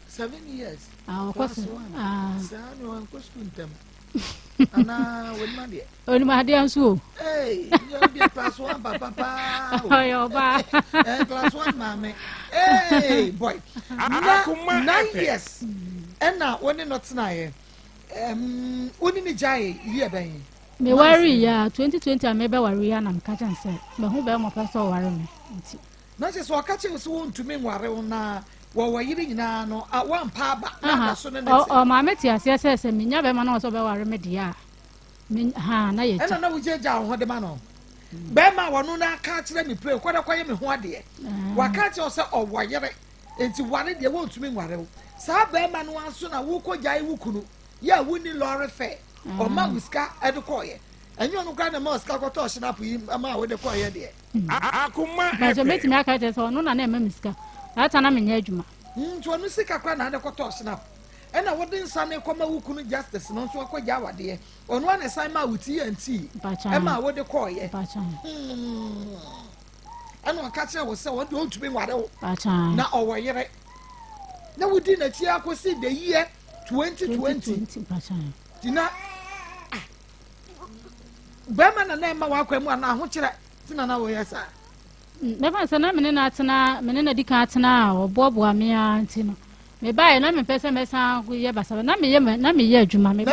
7 years o ko sa no an ko school tem ana woni ma de anso you be class 1 papa yo ba class 1 mama boy 9 years ena woni not na ye woni ni jai year ben me worry ya 2020 am be worry ya na mka chan say me hu be mo person worry me nti na se so aka che so wontumi nware na wo yiri nyina no wan pa ba na so ne o ma meti ase se me nya be ma na so be worry me dia ha na ye ena na wo je ja ho de ma no be ma wono na aka kire me pray kwada kwaye me ho ade wa ka che o se owoyere enti ware de wo ntumi nware wo sa be ma no aso na wo ko jai wo kunu ya wo ni lorry fe o ma wiska e de koye enyo no kwa na ma wiska ko to snap yi ma wo de koye de Akoma ba je meti me aka che so no na na ma miska ata na me nya adwuma nto no sika kwa na de ko to snap ena wo de nsa ne koma wo kunu justice no so ko ja wade ono na san ma wuti anti e ma wo de koye ena ka che wo se wo de ontumi nware wo na owoyere na wudi na chi akosi the year 2020 tina bema na ma wa kwa mu na ho kire tina na wo yesa me ba se na me na atena me na dika atena obobo ame anti no me ba na me pese me san ye basa na me ye adwuma me ba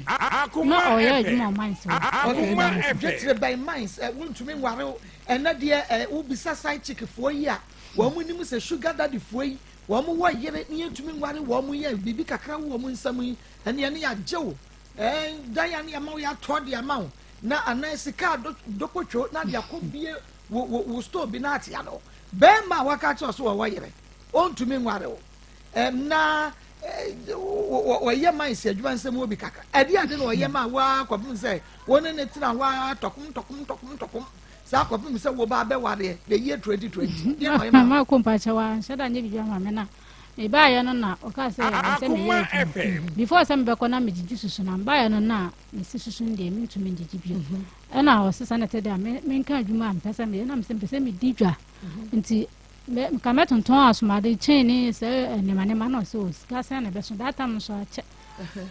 Akoma na ye adwuma mines okay get by mines wontumi nware ena de wo bisa side chick fo yi a wo mu nim se sugar daddy fo yi wo mu wo yere ne yentumi nware wo mu ye bibi kakra wo mu nsam yi ene ne ya jewo dan ya ne ya ma ya to de ama wo na anasika dokotwo na de akobie wo store bi na atia no be ma waka che so wo yere ontumi nware wo na wo ye man se adwuma nsem obi kaka ade ade no ye ma wa kwapim se woni ne tina wa tokum sa kwapim se wo ba be ware the year 2020 ye no ye ma ko mpacha wa sheda nye bibia ma me na e ba ye no na o ka se se me ye before se me be ko na me jiji susu na ba ye no na me susu ndie me ntumi jiji bi e na o se sa na te da me nka adwuma am pesa me na me se me didwa nti kama tonton asomade cheni se ne ma so sika se na be so data mo so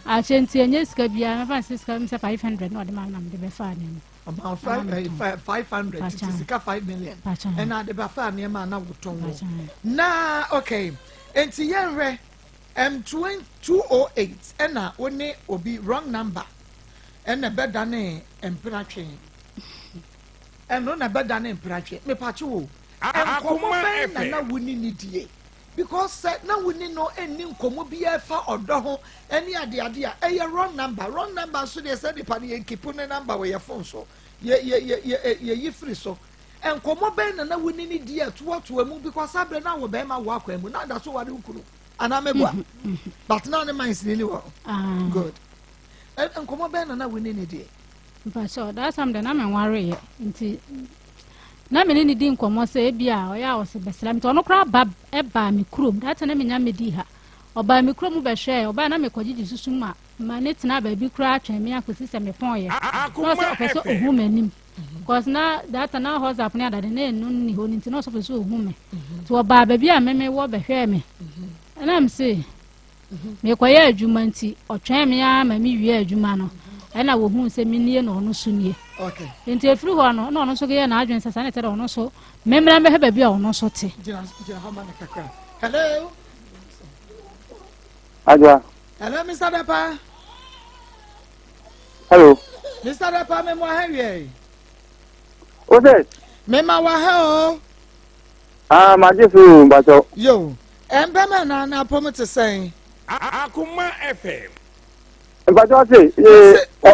ache nti enye sika bia me fa sika me se 500 no de ma na me de be fa ne about 500 sika 5 million and na de be fa ne ma na woton na okay enti yenre M208 ena one obi wrong number ena be dane empratwe eno na be dane empratwe me pache wo Akoma na wuni ni die because na wuni no eni nkomo bia fa odo ho eni ade a wrong number so dey say the pan ye keep no number we your phone so ye free so enkomo ben na wuni ni die to mu because abre na wo be ma wo akwa mu na da so wade ukuru ana mebua but now the minds really well good enkomo ben na wuni ni die but so that's something na me worry nti na me ni di nkomo se bia o ya o se beslam to no kra ba e ba me krom that na me nya me di ha o ba me krom be hwe o ba na me kogiji susu ma ne tena ba bi kra atwen me akosi se me pon ye no so pese ohu manim because na that na house up na da na enu ni ho nti no so pese ohu me to o ba bi a me wo be hwe me na am se me koye adwuma nti o twen me a ma me wie adwuma no ena wo hu se minie no no so nie okay enti efiri ho no no so ge na adwen sasa na tere no so memra me heba bia no so te jira ha ma kaka hello Aja. Hello Mr. Dapa. Hello. Mr. Dapa me mo ha wie What's that? me ma wa ha o Ma jesu mbacho. yo embema na promote say Akoma FM. Mbacho say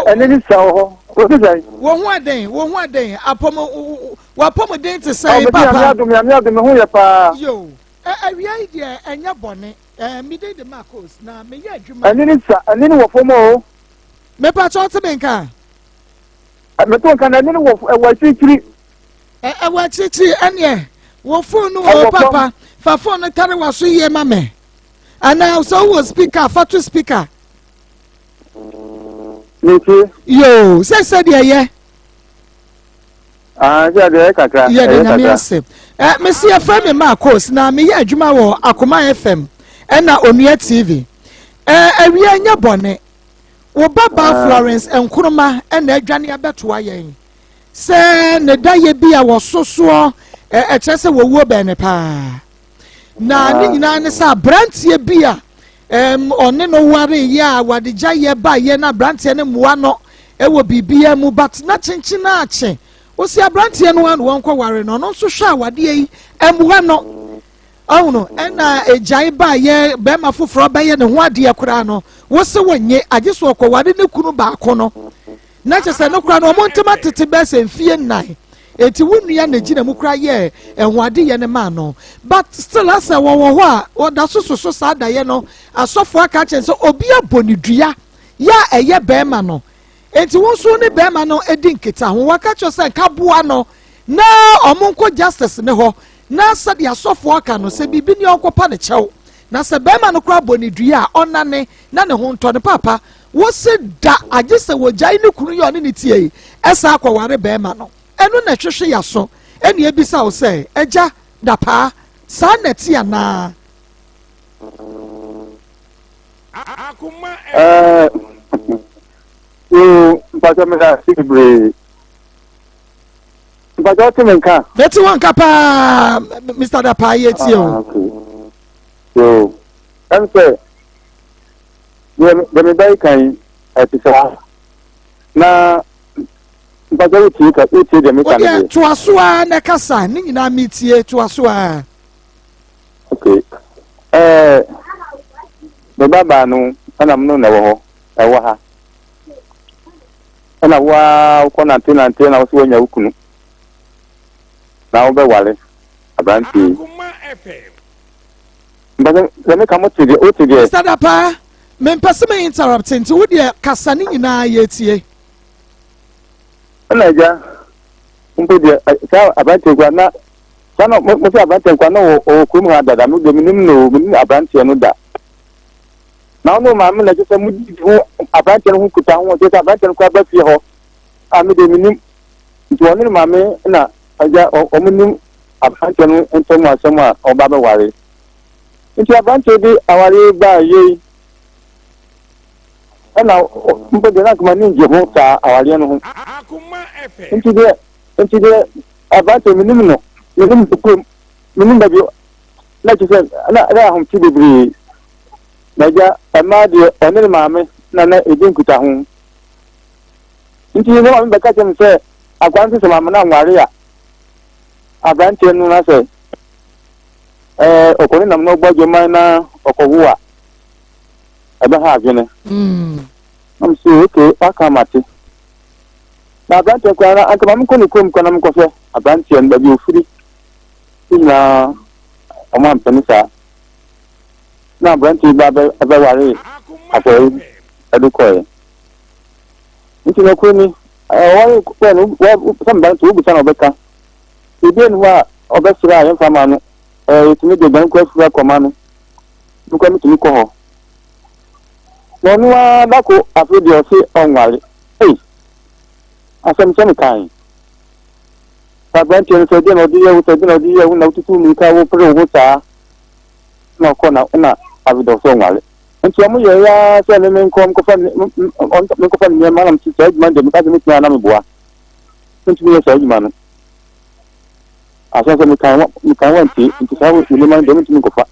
eneni sa ho. What's that? wo hu aden apomo wa pomo den to say papa. Me hu ya pa. Yo awia ide enya bone me dey the Maa Akos na me ye adwuma eneni wo fomo. Me pa cho te benka Me to kan eneni wo chichiri. Wa chichi ene wo phone wo papa fa phone carry wa so ye ma me ana so wo speaker fa to speaker yo say de ye ja de kakra ye de na me ase me see a friend me Maa Akos na me ye adwuma wo Akoma FM na Onua TV awia nya bone wo baba Florence enkuruma na adwane abeto ayen se ne da ye bia wo soso chese wo wuo be ne pa na ni nyina ne sa brantie bia one no ware ya wade gya ye ba ye na brantie ne moa no wo bibia mu but na chinchi na ache wo si brantie no wan won kwa ware no no so hwa wade yi moa no awuno na ejai ba ye be ma foforo ba ye ne ho ade akura no wo se wonye ageso kwa wade ne kunu ba ko no na kyese no kura no omontema tete bese mfie nnan enti wunua na gina mu kura ye enwade ye ne ma no but still asa wo ho a oda sososo sa da ye no asofo aka kyese obi abonidua ya eye bema no enti wonso ne bema no edi nketa ho waka kyese kaboa no na omonko justice ne ho na sadi asofo aka no se bibi ni okopa ne kyew na se bema no kura bonidua onane na ne ho nto ne papa wo se da agese wo jai ne kunu yo ne tie esa akwaware bema no enu na hwehwe yaso eni ebisa wo se eja da pa sa na ti ana Akoma mpaka mega sibre mpaka tumenka beti wanka pa Mr. da pa yeti o so am say me dai kan atisa na mpaka uti de me kan de to asoa na kasa ni nyina metie to asoa okay the baba no ana mno na wo ha ana wa ko na nante na wo so nya ukunu na wo be wale abranti Akoma FM. mbaka me kamo tidi o tidi Mr. Dapa me mpese me interrupt nti wo de kasa ni nyina yetie ana ja mpo de sa abranti kwa na sana mo se abranti kwa na o kumu ha dada mo de minim no minim abranti no da na no ma me na je mu di ho abranti no kuta ho je abranti kwa ba fi ho a me de minim nti woni ma me na aja o minim abranti no ntem asem a o ba be ware nti abranti de aware ba ye ana mpo de na kuma ni je ho ta aware no ho Akoma FM. nti de abranti minim no minim tukum minim ba bi na je se na hom ti bebre na ja ama de onere maame na edin kuta ho nti no ma be ka chen se akwanti se mama na nware ya abranti no na se okoni nam no gbajo man na okowu a ebe ha agene am so okay aka mate na abranti kwa na aka mam ko ni kom ko na m ko fe abranti en ba bi ofuri ina o ma mpenisa na abranti ba be ware apo edukoye nti na ko ni wari ko no sam ba to buta na obeka ebe ni wa obesira yen fama no etimi de ban ko afura koma no duko mi timi ko ho no ni wa dako afudi o se onware asem sem kan abranti no se de no di ye na tutu mi ka wo pro wo ta na ko na avido so nwale nti amu ye ya se ne men ko fa me ko fa ni ma nam ti se man de mi ka mi tna na mi boa nti mi ye se adwuma no asa se mi kan wanti nti sa wo ni man de mi ko fa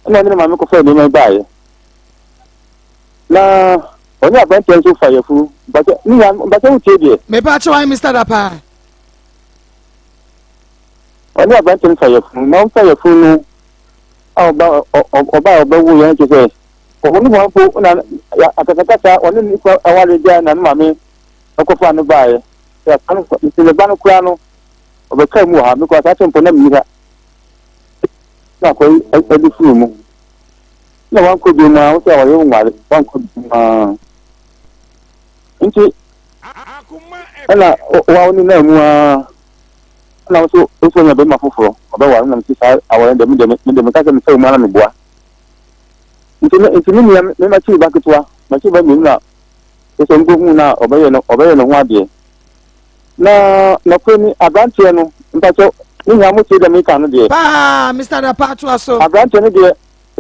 na ni ma mi ko fa ni ma ba ye na oni abranti so fa ye fu but ni ya but wo tie die me pa chawa Mr. Dapa oni abranti so fa ye fu na fa ye fu no ọba wo yẹn ti sẹ ọhún wọn kó na akakakata ọní nípa awari díẹ̀ na maame ọkọfọ àná báyẹ ẹ kàn ìṣẹ̀lẹ̀ bá ní kúrá no ọbẹ ká mu ha mi kọ àtàtì mpọ náà mi yíra ní àkọ ẹbí fúru mu ní wọn kó di mu a wọn sọ àwọn yóò nwàre wọn kó di mu a nti ẹnna wọn ní náà mu a na so nya be ma foforo oba wa na mti sa awon dem ka se mi se mo na mi boa nti ni me ma chi ba kitwa ma chi ba mi na so ngo hu na oba ye no ho ade na ko ni abrantie no mpacho ni nya mo chi da mi ka no de pa Mr. Dapa to aso abrantie no de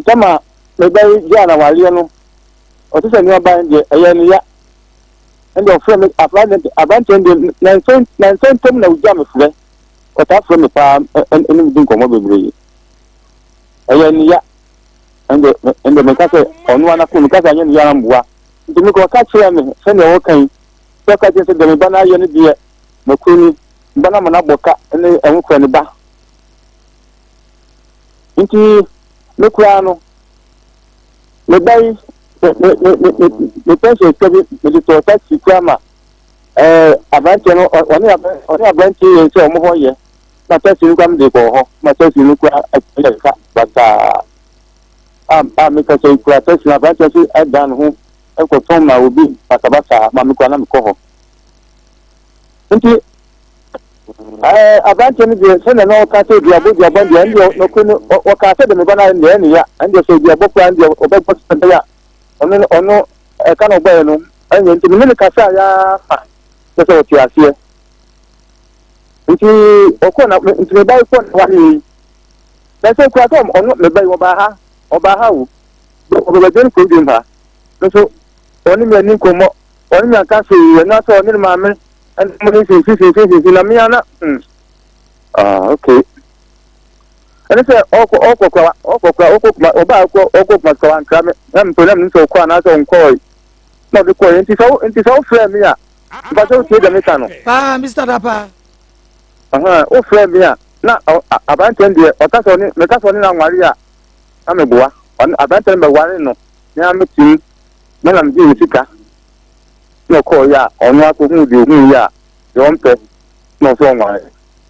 tama me ba ya na wale no o ti se ni oba de eye ni ya and your friend abrantie de na sen tem na uja me fre kota from the farm and anything come over bebre ni ya and the mekase onu ana ku mekase anya ni ya mboa ntimi ko ka kire me se ne wo kan so ka je se de me bana ye ne de makuni bana mana boka ne enwo kwa ne ba nti me kura no me bai me pension kebi me to taxi kwama abante no oni abante ye se omo ho ye na taxi ni kwam de ko ho na taxi ni kwa ka bata me ka se kwa taxi na abante se adan ho e ko ton na obi bata ma me kwa na me ko ho nti abante ni de se na no ka se dia bo dia bande ndi no ko no ka se de me bana ndi eni ya ndi se dia bo kwa ndi obebo se ya ono ka no gba enu enye nti me ka sa ya fa se o ti asie nti okona nti me bai ko na ni na se kwa to ono me bai oba ha wo o be den ko din ha so oni me ni ko mo oni me ka se na so oni ma me and mo ni se na mi ana okay and say okokwa oba okokwa kwa nkrame na mpolam ni so kwa na so nkoi no de ko nti so frame ya ba so tie de meka no Mr. Dapa o frame ya na abante ndie ota so ni meka so ni na nware ya na meboa abante me ware no na metim na mdi sika no ko ya onu akogun de ogun ya yompe no so nware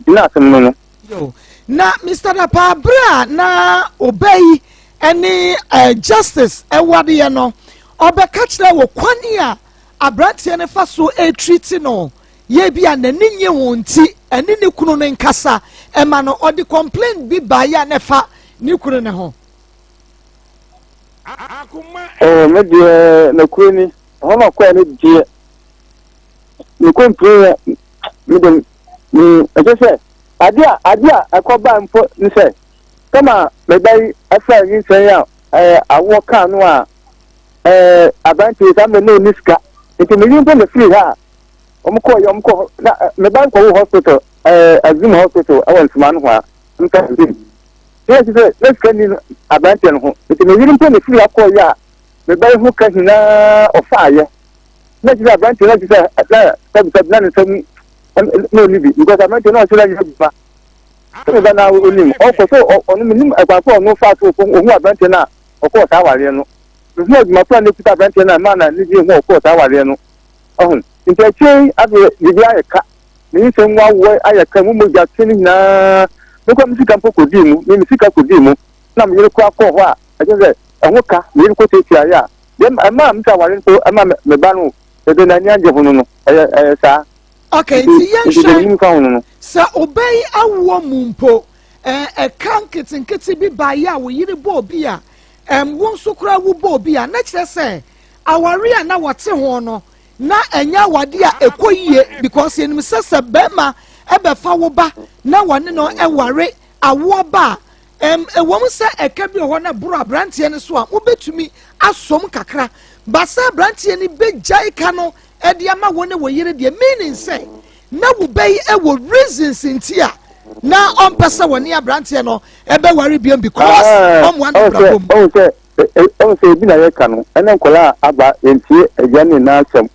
ina asem no yo na Mr. Dapa bra na obey any justice ewade ye no obeka kire wo kwani a abrantie ne fa so treat no ye bia na ninye wonti eni ne kunu ne nkasa ema no odi complaint bi ba ya ne fa ni kunu ne ho me de na kunu ho ma kwa ne die ni complaint me de ni ese adia akoba mpo ni se kama me dai afa yin sen ya awo kan no a abanti sa me no niska nti me yin pe free ha omko na me ban ko hospital azim hospital awan suman ho nka zim yes let's get in abanti no nti me yin pe free akọ ya me ban ho ka hina ofaye na ji abanti na ji sa na ne sam no libi because abanti no so la ji ba so na onim ọkọ so onu minim agbapo no fa so ohun abanti na ọkọ ta ware no no ma plan put abanti na ma na ni ji ohun ọkọ ta ware no ohun nti achi ade bibi ayeka ni se nwa wo ayeka mu moja tini na no ko misika mpoko di mu ni misika ko di mu na me yere ko akọ ho a aje ehun ka me yere ko teti aya dem ama mta ware so ama me ba no ebe na nya je hunu no sa okay ti yen sa obey awo mumpo kan kitinkiti bi ba ya wo yiri bo bi a won so kura wo bo bi a na kire se aware a na wote ho no na enya wade a ekoyie because enim sese bema ebe fa wo ba na wane no eware awo ba ewom se eka bi ho na bro abrantie ne so a obetumi asom kakra ba sa abrantie ne bejai ka no edi ama wone wo yire de meaning say na wo bay ewo reasons intia na on pesa woni abrantie no ebe ware biam because on one problem say bi na ye ka no ene nkola aba entie ejane na asem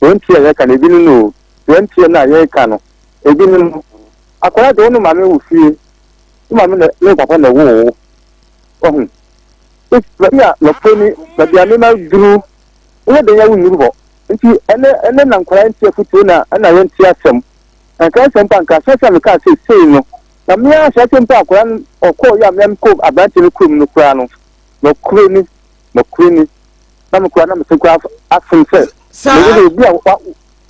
entie ye ka na bi no entie na ye ka no ebi no akola de onu mame wo fie mame ne papa na wo ohun ya no poni na bia me na duru wo de ya wo nyuru nti ene na nkwara ntie futu na ana ye ntie asem anka asem panka sesa ka sei no na me a sesa mpa akwara okọ ya me ko abante ne krum no kura no no kroni na me kura na me se kura afun se me bi a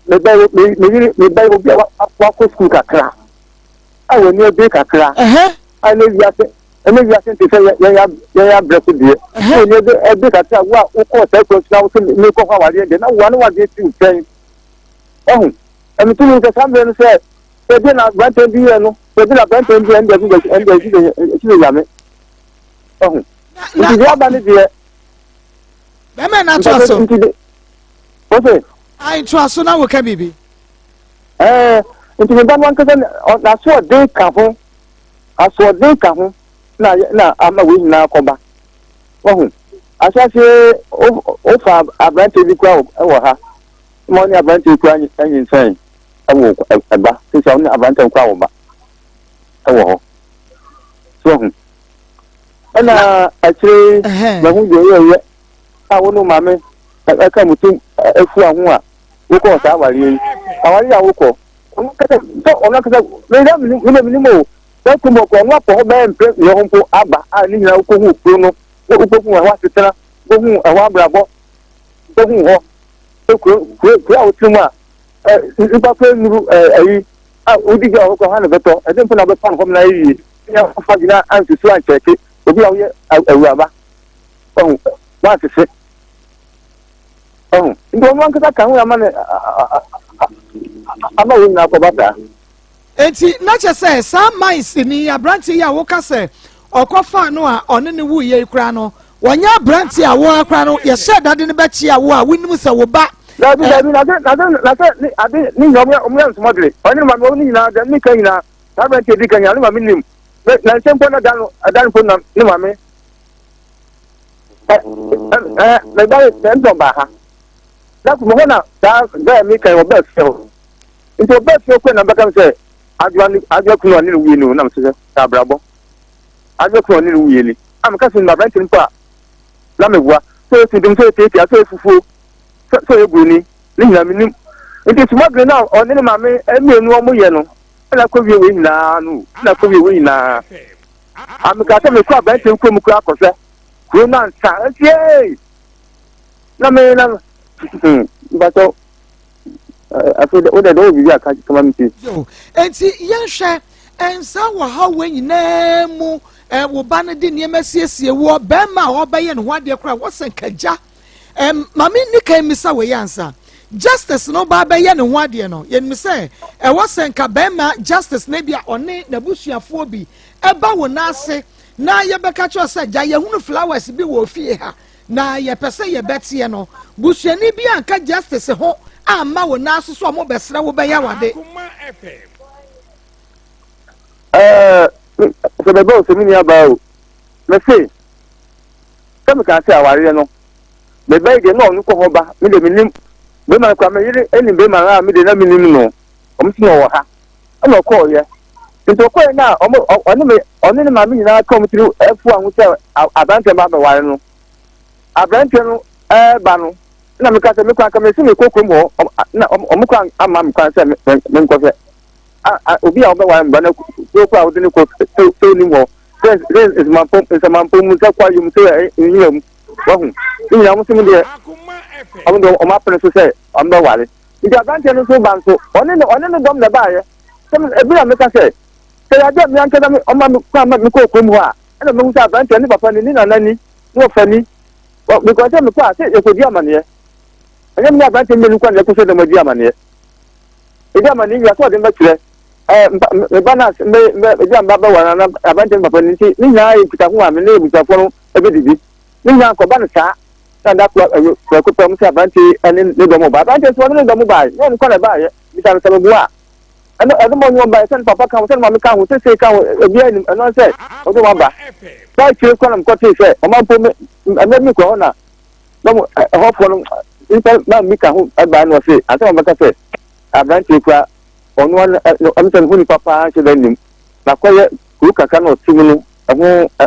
me bai obi a wa ko school kakra awo ni obi kakra ane ya se te ya break die ni obi kakra wa ko se ko na wo me ko wale de na wa no wa de ti pen emi tu ni se sambe no se e na grant bi no e na grant bi ende ya me na ya ba ni de be me na to aso okay ai to aso na wo ka bibi nti me ba wan ka na so de ka ho aso de ka ho na ama we na akoba asase o fa abante bi kwa wo ha mo ni abante kwa anyin san awo eba se ni abante kwa wo ba awo so ana achire ba hu yo a wo no mame aka mutum afu ahu a wo ko sa awari awari a wo ko ono kasa me da me mo so tumo ko no apo ho be mpre ye ho mpo aba a ni nyina ko hu pro no wo ko hu wa tetera wo hu wa abrabo wo hu ho ko a wo tumu a ipa ko nuru ayi a odi ga ko ha na beto e dem na be pan ko na yi ya fa gina an su an cheke obi a wo ye awuraba wa tese ndo mo nkata kan wa mane ama wo na ko bata enti na che say sa mice ni abranti ya wo ka say okofa no a one ne wu ye kura no wonya abranti a wo akura no ye sha dade ne ba chi a wo a winim se wo ba na ni nyom ya omya nsmodre oni ma mo ni na da ni kan na abranti di kan ya ni ma minim na nsem po na dan po na ni ma me na da den do ba ha da ko mo na da mi kan wo ba fio into ba fio ko na ba kan say adwa kuno ni wi no na mse ta brabo adwa kuno ni wi ni am ka sin na bantin pa la mewa so ti dum so ti so fufu so eguni ni nya minim into smogre na oni ni mame emi enu omo ye no na ko wi we na no na ko wi we na am ka ta me ko bantin ko mu ko akose ko na nsa tie na me na ba so afi de do bi aka kama mti yo enti yenhwe ensa wo ha we nyina mu wo ba ne de niam asiesie wo be ma wo be ye ne ho ade kra wo senkaja mami ni kan mi sa we yansa justice no ba be ye ne ho ade no ye mi say wo senka be ma justice na bia one na busuafo bi e ba wo na ase na ye be ka cho say ja ye hunu flowers bi wo fie ha na ye pese ye betie no busuani bi anka justice ho ama wo na so so mo besra wo be ya wade so be bo so mi ni aba o me say come ka say aware no be be de no ko ho ba mi de minim be ma kwa me yiri eni be ma ha mi de na minim no o mi no wo ha no ko ye nto ko na oni ni ma mi na come through efu anwu say abante ma be ware no abante no ba no na me ka se me kwa ka me si me kokko mo na o me kwa ama me kwa se me nko se obi a obewa mba na ko kwa odini ko so ni mo this is my pom mu se kwa yum se nyam wa hu ni na mo se mu de am do o ma pene so se am ba wale ndi abante no so ban so one no dom na ba ye se ebi na me ka se ya de mi anke da me o ma me kwa ma me kokko mu ha na me hu se abante ni papa ni na nani no fani because me kwa se e ko di amane anya mi abante me ni kwa na ko se da ma di amane e di amane ya so de ba kire me bana me jam baba wana na abante papa ni ni nya yi kuta hu ame na ebuta fo ebe didi ni nya ko bana sa na ko pam sa abante ani ne do mo ba abante so ne do mo ba ni ko na ba ye mi ta sa bu a ano mo nyo ba sen papa kan sen ma mi kan hu se kan ebi ani ano se o do ma ba ba chi ko na ko ti se o ma po me mi ko na no mo ho fo no na mi kan hu ba no se asa ma ka se abante kwa onu am san huni papa che danim na koye ku kaka no timu no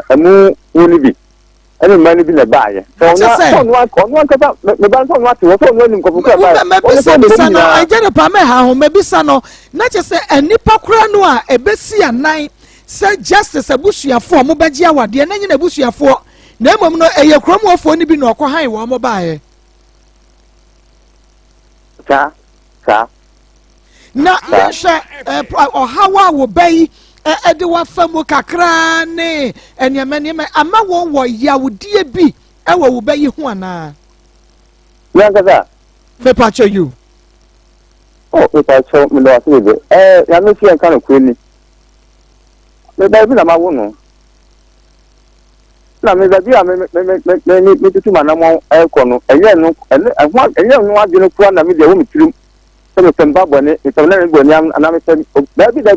amu woni bi ene mani bi na baaye so onu kata me ban so onu ati wo so onu nim ko ku baaye me bi sa no ajere pa me ha ho me bi sa no na che se enipa kura no a ebesi anan se justice abusuafo mo beji awade na nyina abusuafo na emom no eye kromofo ni bi na okọ han wo mo baaye sa na yesha ohawa wo bai ede wa famu kakra ne enyamane ama won wo yawdie bi e wo bai hu ana ya gaza me pacho you me pacho me lo asebe ya me fi enkan ko ni me bai bi na ma wo no na me zabi a me tutu mana mo e ko no eye no adwene ko na me de wo me tirim so temba bone so na ngo nyam ana me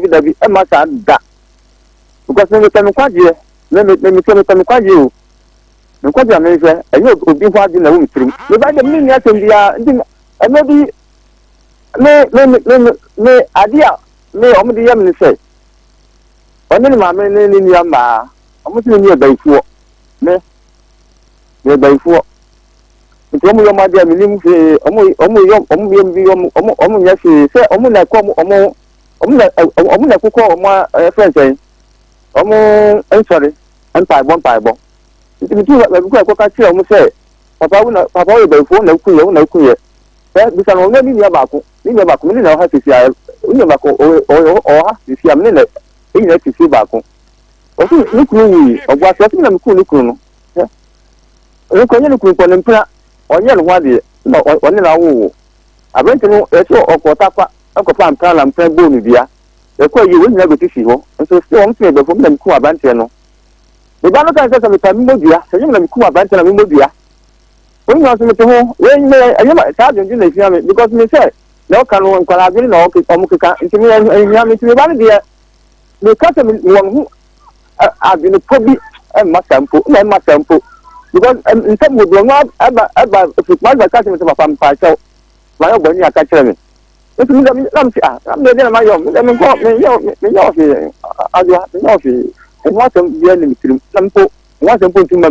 dabi e ma sa da because me tem kwaje me tem kwaje o me kwaje me fe enye obi ho ade na wo mtrim me ba de me ni atem bia ndi e bi me adia me o me de yam ni se oni ni ma me ni ama o mo ti ni e baifuo me baifuo Omo yo ma dia minim fe omo nya fe se omo na ko omo na kokọ omo friends en omo sorry empa bon nti mitu la ko ka che omo se papa wo be fo na ku ye bisa no na ni ya ba ko ni na ha fifia ni ba ko o ha fifia me na e ni fifia ba ko o su ni ku wi ogwa se na mi ku ni ku no e ko ni ku ko ni mpra onye no wade no onye na wo abenti no e so okota kwa akofa mpra la mpra bo ni bia e ko yi wo nyina go tifi ho so se won se be fo na mi ku abante no e ba no kan se me pa mi modua se nyina mi ku abante na mi modua when you ask me to when I am charging you because me say no can one can agree no okay into me and me to one there because me one who I've been probably my sample because in some would not about if my customer to my parcel my own when you catch me if you I'm there my own let me go me I do have and what some sample what sample to my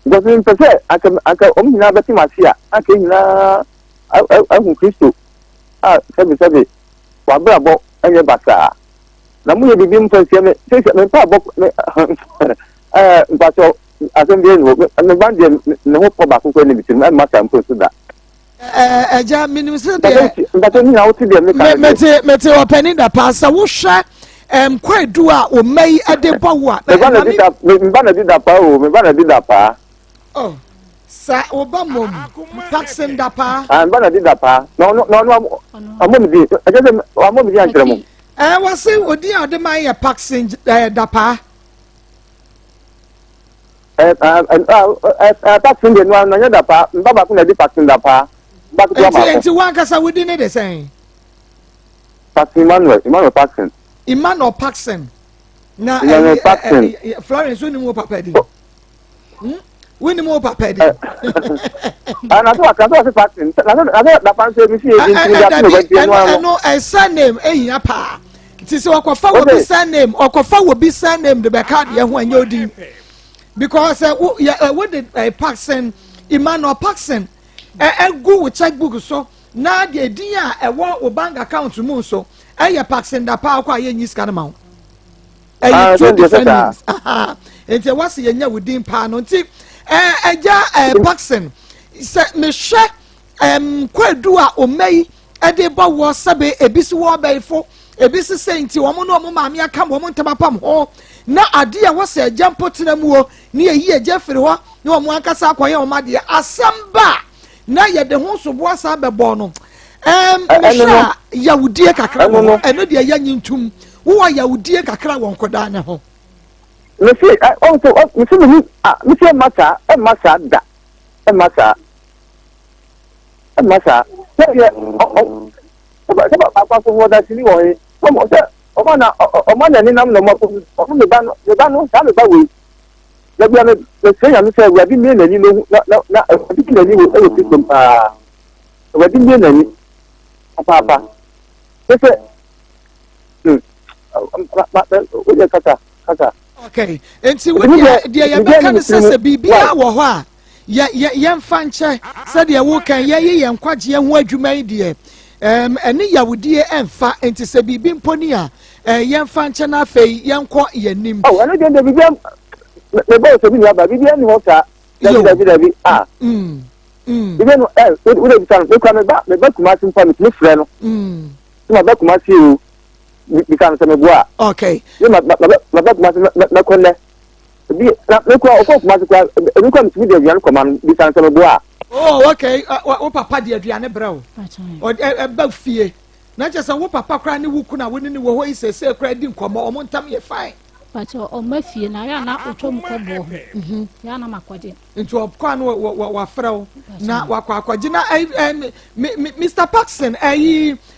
because in per se aka omina beti masia aka ina ahu Kristo sabi wa brabo anye basa na mu ye bibi mfansia me se pa bo baso asembie no me bande ne ho ba ko ni bitim ma masa mposo da eja minim se de ndato ni na wo ti de mete openi da pasa wo hwa kwadu a o mai ade bowo a me bana di da pa oh sa obamom vaccine da pa bana di da pa no amom di aje amom di antremo wase odi ade mai ya vaccine da pa vaccine de no anya da pa mbaba ku na di vaccine da pa ba ku ma enti wan kasa wodi ne de sen vaccine Emmanuel vaccine vaccine na Florence uni mo papa di wini mo papa di ana to aka to vaccine na da pan se mi si no surname ehia pa ti se okofa wo bi surname de be card ye ho anya odi because what did vaccine Emmanuel vaccine go with checkbook so na de din a wo bank account mu so vaccine da pa kwa ye nyi scan ma two different names enti wase ye nya wodin pa no nti eja vaccine se me hwe kwadu a omei ede bo wo sabe ebisi wo baifo ebisi senti wo mo no mo maame aka mo ntamapam ho na ade a wose eja mpotena mu o ne eyi eja firi ho ne wo mo akasa akwaye wo ma de asamba na ye de ho so bo asa bebo no mesha yawudie kakra wo eno de ya nyintum wo yawudie kakra wo nkoda ne ho me see also me see masa da masa yeah papa ko da sini wo e o mo na ni nam no mo o me ba no sa me ba we la bia me se ya me se wa di me na ni no na di na ni wo e ti ko pa wa di me na ni papa se o je kaka okay enti we dia ya beka ne sese bibia wo ho a ye mfa nche se dia wo kan ye nkwaje ho adwuma yi de ene yawudie emfa enti se bibi mponi a ye mfa nche na afei ye nkọ ye nim ene de bibia me bo so bi ya ba bibia ni ho ta dabi bibia no we de bitan we kwa me ba kuma sin fa me frɛ no ma ba kuma si o bitan se me boa okay ye ma ba kuma na konne bi na me kwa o kuma si kwa e kwa mi de yan command bitan se me boa oh okay o papa de aduane brɛ o ba fie na che se wo papa kra ne wuku na woni ne wo ho isese kra di nkomo o montam ye fine pacho o mafie na ya na otwom kobo ya na makwaje nti o kwa no wa frɛ na wakwaje na Mr. Paxson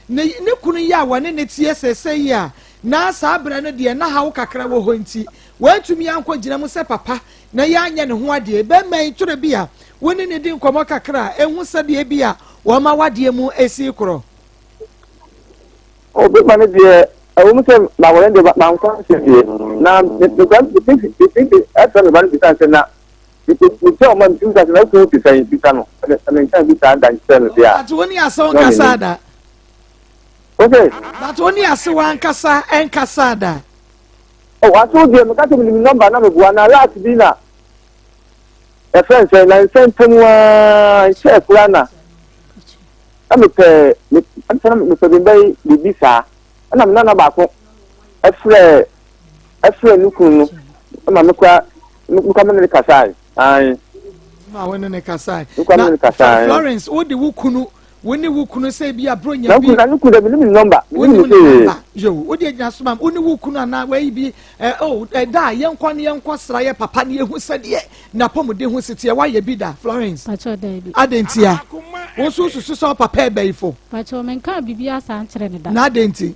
ne kunu ya wone ne tie sese ya na sabra no de na hawo kakra wo ho nti wantumi ankogina mu se papa na ya anya ne ho ade be man tore bia woni ne di nkomo kakra ehu sade bia wo ma wade mu esi kro o be man de I will say, my one day, my unconscious, now the think after the one because now tell man things that I go to say Pitano. I mean, can be done than sell there. That's only a song casada. Okay. That's only a song casa and casada. Oh, I told you, I'm cutting number number one. I last dinner. A friend said, I sent him chef runner. I'm a Mr. the visa, and I'm none about a friend looking. I'm a Mukamani Kasai. I went in a Kasai. Kasai. Florence, what the Wukunu, when the Wukunu say be a brilliant number. Yo, what did you say? Only Wukuna now, where be die, young Quasraya, Papa, who said, yeah, Napomo de who sits here, why you be that, Florence? But your David. I didn't see her. Also, so Papa Bay for. But your man can't be as answering that. Not dainty.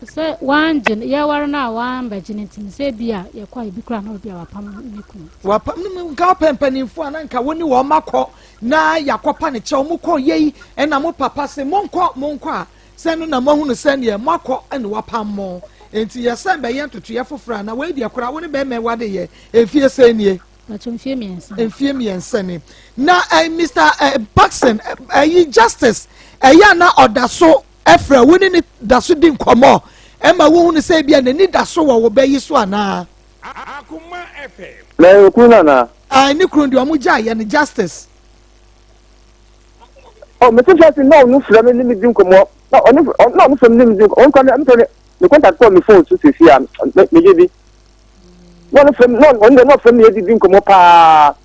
Say one gen, ya were now one by Genetine, say beer, you're quite big crown of your pam. Wapam Garpen for an anchor when you are Mako, na Yakopani Chomuko ye, and Amo Papa say Monqua, send on a moon to send ye Mako and Wapam more. And to your son by Yan to Triafo Fran, away the crowd wouldn't be me what ye, if you're saying ye. But you fear me and send him. Now, Mr. Buxton, ye justice, a yana or da so. Efra winning it that so didn't come on. Emma won't say be and need that so will obey you swana. Akoma FM. No, Kunana. I knew Amuja and justice. Oh, Mr. Jackson, no, from any drink come up. Not from them. The contact for me phone to see here. Maybe one from not from the drink come up.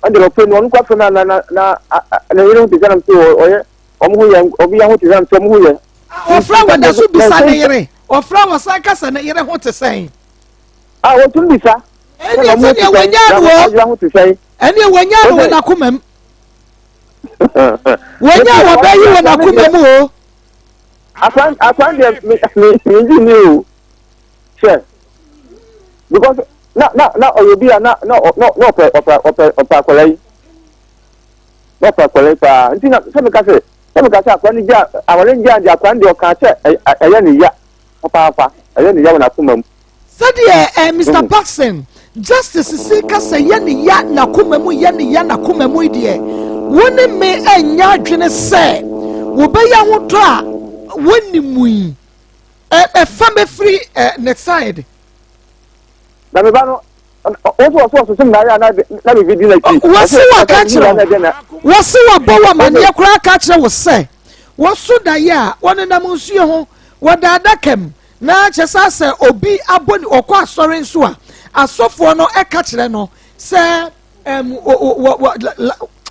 And the open one quite from and you don't be done to obi ya hote zan temu ye o fra wada so bisa na yere o fra wasa kasa na yere hote sen o tun bisa eni eni wanya no na kumam wanya wo bayi wo na kumam o afan de me ni o sure because na oyobi na opa kwalai no pa kwalai pa ntina se me ka se akwani ja awale ja akwani de oka che eye ni ya papa eye ni ya na kumam said Mr. Buxton justice see ka se ye ni ya na kumam ye ni ya na kumam de woni me anya adwene se wo be ya ho to a woni mu fam free next side na me ba no so sim na ya na be video na ti wasi wa ka kire wasi wa bo wa mane kura ka kire wo se wasu da ya woni na munsuye ho wadada kem na chesa se obi aboni okwa asore nso a asofo no e ka kire no se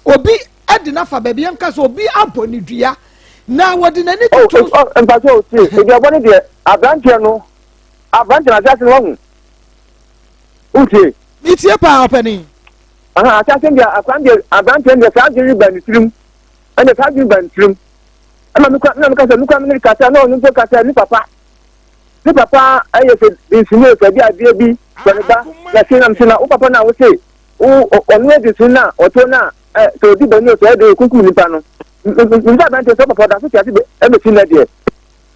obi adina fa baabi enka so obi aboni dua na wodi na ni tutu mpacho ti ebi aboni de abrantie na jase wo uche itie pa openi atase ndia akwande abrantie ndia sa jiri banitrim ene sa jiri banitrim ama me ka se nuka me ka sa no nso ka sa ni papa aye se insinu se dia bi kwaniba na sinam sina o papa na wo se onu e disina oto na so di bani o so de kuku nipa no nza bantie so papa da so tiati be e be sinna de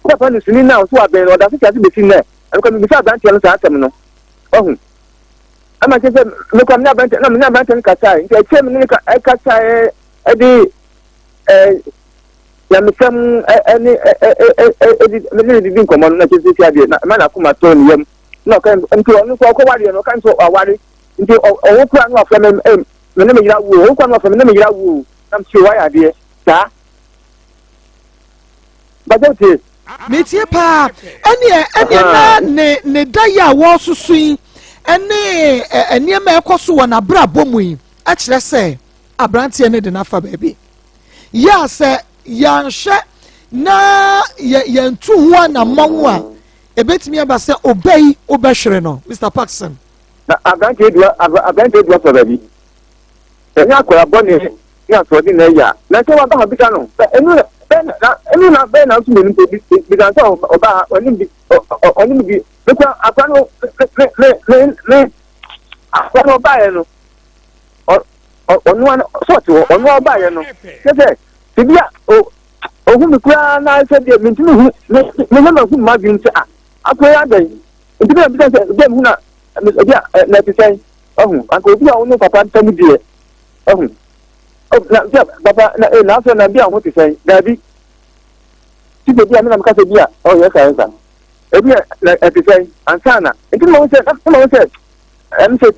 papa ni sini na so aben o da so tiati be sinna e ko mi bisa bantie no sa atem no ohun ama se me ko na bantie ka sa nti e chem ni ka sa e di ya misam me di nkomo na che se ade na na kuma to ni yam no kan nti onu ko wari no kan so awari nti o kura no afem me na me yira wo o kura no afem na me yira wo nam chi wa ade ta bajote me tie pa ene na ne daya wo susui ene ma ekoso wo na bra bomu yi a kire se abrantie ne de na fa baabi ya se yanhwe na yantu ho na mawo a ebetimi aba se obey obehwere no Mr. Paxson na abrantie dua for baby enya akora boni ya so di na ya na se wa ba bi ka no enu na so me bi kan so oba oni bi because akwano akwano ba ye no onu onu ba ye no se tibia ohu mi kura na se de mi ntimi hu me na hu ma bi nti akoya dan ntimi bi se dem hu na bia na ti sai Uncle Bia only papa tell me dear. Papa na so na bia what to say. Daddy. See the bia me na mka bia. Oh yes I answer. Ebi na to say ansana. Enti mo say em say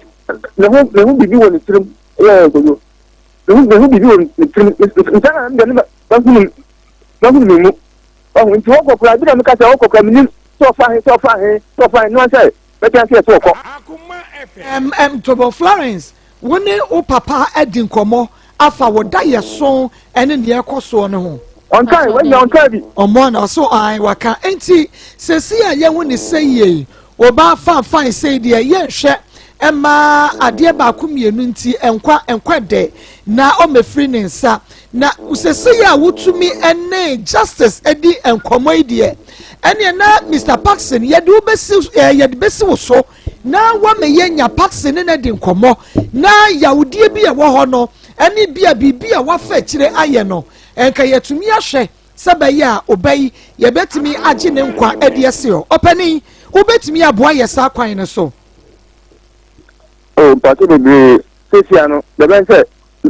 na hu bibi woni tirim. Yeah go. Na hu bibi woni tirim. Ansana na ba hu mu. Oh nti wo kokra bi na mka say wo kokra mi so far no say. Better say so ko. Tobo Florence, when o papa edin komo afa wo da ye so ene ne ekoso ne ho. On time when you on time. Omo na so ai waka enti sesi a ye hu ne say ye oba fine say de ye hwe ema ade ba ko mienu nti enkwa de na o mefri ne nsa na usesi ya wutumi ene justice edi enkomo ide ene na Mr. Paxson ye de besi wo so na wa me yenya Paxson ne de nkomo na yawudie bi e wo ho no ene bia bibia wa fa kire aye no enka yetumi ahwe sebe ya obai ye betimi age ne nkwa ede ese o opani ubetimi aboa ye sa kwan ne so. Oh, party be Sesiano, the man said,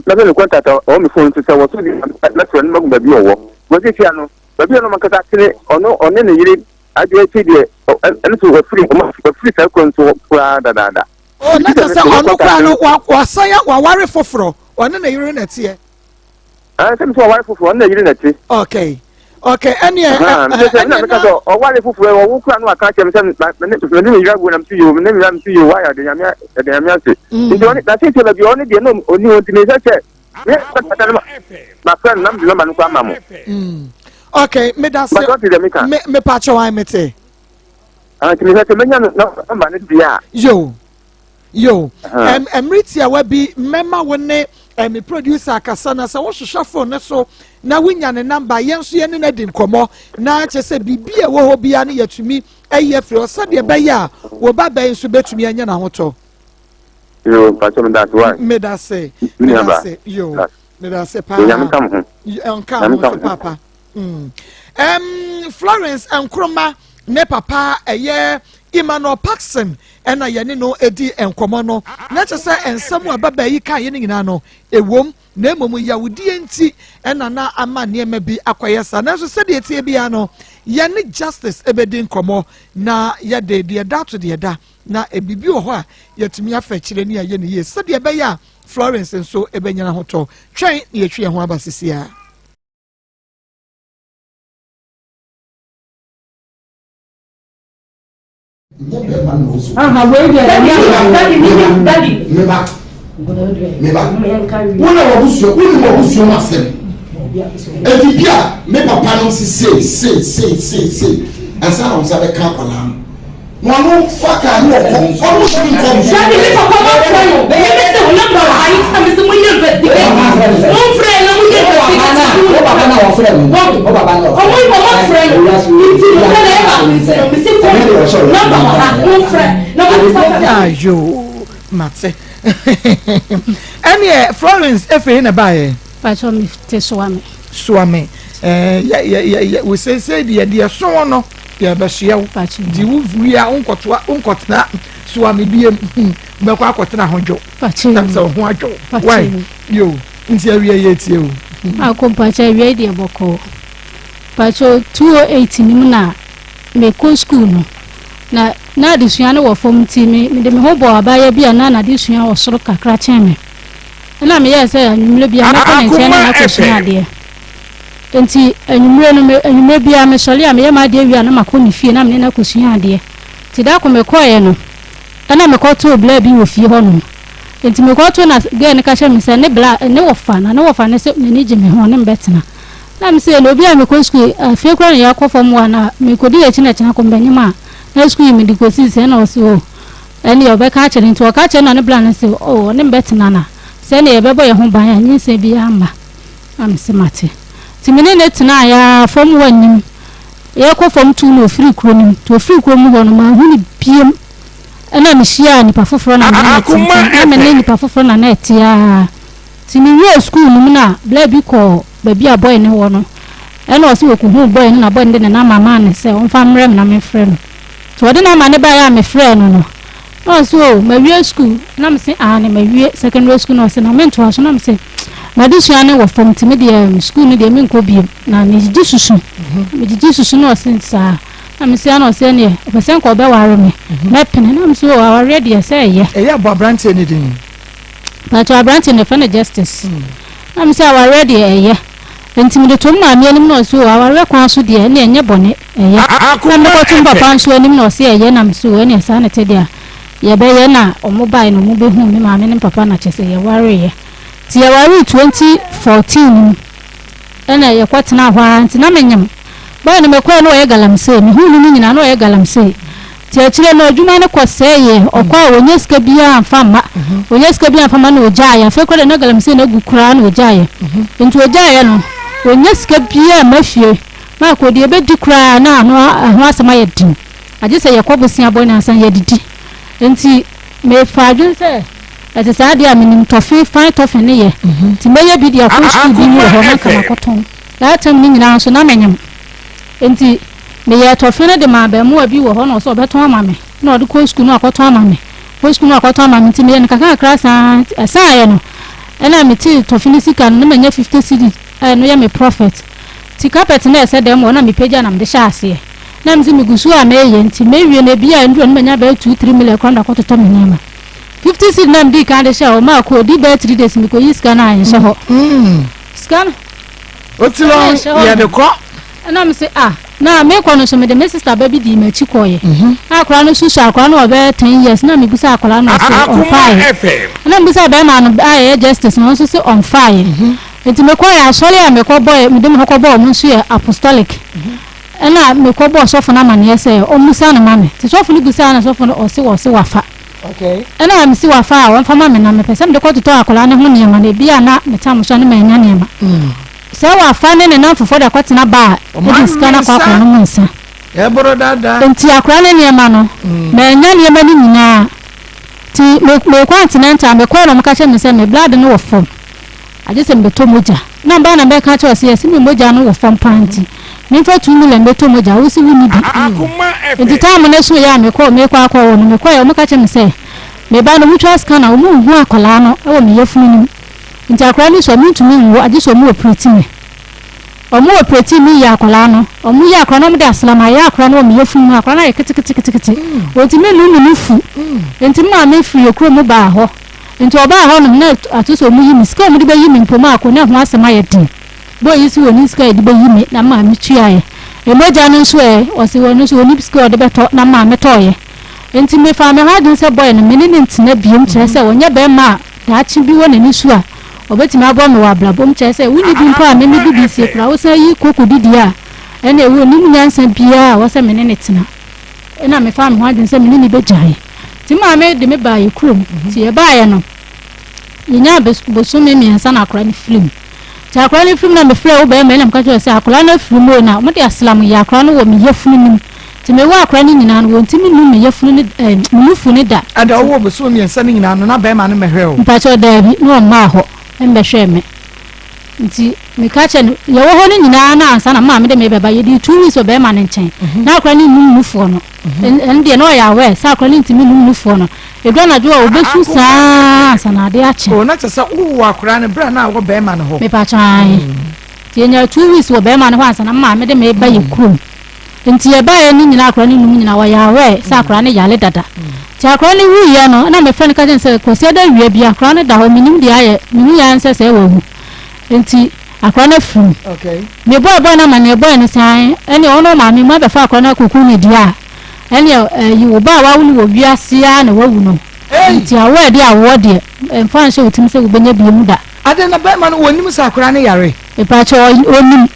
"Never contact all my phone to say what to do. Let's run back baby or what is Sesiano, but you know, Macatacine or no, on any year, I do a CD and to a free circle to Prada. Oh, not as a say, or worry for fro, or none of your units here. I think so, wife for one unity. Okay, any or what if we were walking on catch them when I'm to you, when I'm to you, why are they? That's it, you only know only to me. My friend, I'm the man who okay, me that's me pacho I mete. Yo, Ritia will be member when me producer Kasana, so what should phone so now we yan a number, yes, yen and Edim Como. Now I say, be a wo be an ear to me, a year for Sunday Baya, or Baba is to bet to me and Yanahoto. You, but that's why. Made I say, yo, made I say, Papa, Papa. Florence and Kroma, ne Papa, a year, Emmanuel Paxson. And I no edi enkomono na che say ensem ababa yi ka ye nyina no ewom na emom yawudi enti ena na ama ne ma bi akoyesa na so se de tie bia no ye ne justice ebedi nkomo na ye de da to de da na ebibi wo ho a yetumi afa kire ne ye ne ye se de be ya Florence nso ebenyana hoto twen ye twe ho abasisia. Daddy. When I was your master, every year, me papa no say, and some of the couple. No fuck, I know. Almost come. Daddy, me papa no friend. Baby, say we not know. I am Mr. William investigate. No friend, no we investigate. No papa no friend. No papa no. Oh, we papa friend. It's you never. Mr. Friend. No papa, no friend. No. Yo, Matse. Any Florence, if in a buy. Pacho me te swame. Swame. Yeah. We say the so no. Yeah, but she we are unkotna swami biem mekwa akotna honjo that's so honjo why yo nti awie yeti o akompacha awie de boko pacho 208 nim na me ko school no na adesua no wo fom ti me de me ho bo abaya bia na adesua wo soro kakra chen me na me yes anwumle bia na ko chen na ko sua de enti anwumre bia me sole a me yema de wi na makoni fie na me na kosua ade ti da ko me koye no ana me ko to bla bi wo fie ho no enti me ko to na ge ne ka hye me se ne bla ne wo fa ne se ne je me ho ne mbetena na me se lo bia me ko school fie ko ya ko fom wa na me ko di echi na chana ko mbanyima na school me di ko si se na o se o eni obe ka chere nti o ka chere na ne bla ne se o ne mbetena na se ne ye bebo ye ho ban ya nyi se bia amba am se mate timene netina ya fom wanim ye ko fom tu no free kronim to free krom ho no ma hu ni biem ena me hia ni pa foforo na me ni pa foforo na net ya timi we school no na bla bi ko ba bi aboy ne wo no ena o se wo ko hu boy na boy ne na mama ne se on fa mrem na me frɛ no to de na ma ne ba ya me frɛ no Oh so my real school na me say ah na my real secondary school no say na me to aso na me say na disua ne wo from timide school ne de me nko biem na me di susu me di susu no since na me say na say ne person ko be ware me na pene na me say o already say ye ya bo brante ne din na to brante ne fene justice na me say already ye entimide to ma me anim no so aware kwa so de ne enye bone ye na me ko tum papa so anim no say ye na me so we ne sa na te de ye be ye na omobai no mo be hu me ma me ne papa na chese ye ware ye ti ye ware 2014 ena ye kwatena hwa nti na menyam ba ne me kwa no ye galamse me hu ni nyina no ye galamse ti akire no adwuma ne kwose ye okwa wonye sika bia amfama wonye sika bia amfama no ojaye afa kwa na galamse na gukura na ojaye nti ojaye no wonye sika bia mafie ma ko de be dikura na no asema ye din agese ye kwabosia boy na asan ye didi nti me faadun se ati sa dia minim tofi fan tofi ne ye ti meye bi dia ko school bi ni ho na kama koton da tam ni nyina so na menyam nti me ye tofi ne de ma ba mu abi wo ho no so beton ama me na odi ko school no akoton ama me ko school no akoton ama me ti me ye nkaka class asa ye no ena me ti tofi ni sika no menye 50 cedi no ye me profit ti carpet na ese dem wo na me page na me de sha ase na mzi migusu a meye nti mewie na bia ndu no menya ba 2-3 million kwanda ko toto menyama 50 cedi na mdi kan de sha o ma ko di ba 3 days mi ko yi scan na yin ho scan otilo ya de ko na me say na me ko no so me de me sister baby di ma chi ko ye akora no susu akora no be 10 years na me gusa akora no so on fire na me gusa ba ma no justice no so say on fire nti me ko ya sori a me ko boy me de me ko boy mo so ye apostolic ena me ko bo sofo na mane ese o musa na mame ti sofo ni gusa na sofo no o se wafa okay ena me si wafa a won fa mame na me pese me de ko to akola ne ho ne ma na bia na me tam so ne ma nya ne ma se wafa ne na fofo da kwatena ba e diska na kwa kwa no nsa e boro dada enti akola ne ma no ma nya ne ma ni nyina ti me kwantena me ko no me ka che me se me blood no wo fom aje se me to moja na ba na be ka che o se me moja no wo fom panti nifa 2 million beto moja wo si wini bi enti time na so ya me kwa akwa wo no me kwa ya mo ka che me se me ba no mutual scanner wo mu hu akola no e wo me yefunu ni enti akwa ni so mi tumi wo age so mu operate me o mu operate me ya akola no o mu ya akwa no me da aslama ya akwa no me yefunu akwa na ye kiti wo ti me nu fu enti ma me free okro mu ba ho enti oba ho no na atoso mu yi mi ska mu de ba yi mi mpoma akwa na ho asema ye din boy isi woni ska e de be yime na ma me tuaye e moja no so e o se woni so woni ska de beto na ma me toye enti me fa me hadin se boy no me ni ntina biem kire se wonye be ma da chi bi woni ni so a obetimi abo me wa blabom kire se woni bi mpa me me bi se kra wo se yi koko didi a ene wo ni nyansa bia wo se me ni tina ena me fa me hadin se me ni be jaye ti ma me de me ba ye krom ti e ba ye no yinya boso me miensa na akra ni film akora ni film na me frɛ wo ba me na me ka kyerɛ sɛ akora na film mo na mo de aslam ya akora no wo me yefunu nim ti me wa akora ni nyina no wo ntimi nu me yefunu ni mufu ni da ada wo bo so me nsa ni nyina no na ba ma no me hwɛ wo mpa kyerɛ da bi no ma ho embe hwɛ me nti me ka kyerɛ no ye wo ho ni nyina na ansa na ma me de me beba ye di 2 weeks o ba ma ne nkyɛn na akora ni nu mufu no en de no ya we sa akora ni ntimi nu mufu no edwa na jo obesu saa sanade ache o na tsa wo akora ne bra na wo ba ma no ho me pa chan ti nya 2 weeks wo ba ma no ho ansa na ma me de me ba ye krum nti ye ba ye ni nyina akora ni num nyina wa ya we sa akora ne yale dada ti akora ni wu ye no na me friend ka jen se ko se da wie bia akora ne da ho minim dia ye minim ya nse se wo hu nti akora na fru okay me boy na ma ne boy ne san ene ono ma me ma be fa akora na koku ne dia ene yi wo ba wa wuni wo wiase a na wawu no nti awo de awo de emfa nse otim se wo benya bi mu da ade na ba ma no wonim sa akora ne yare e pa cho onim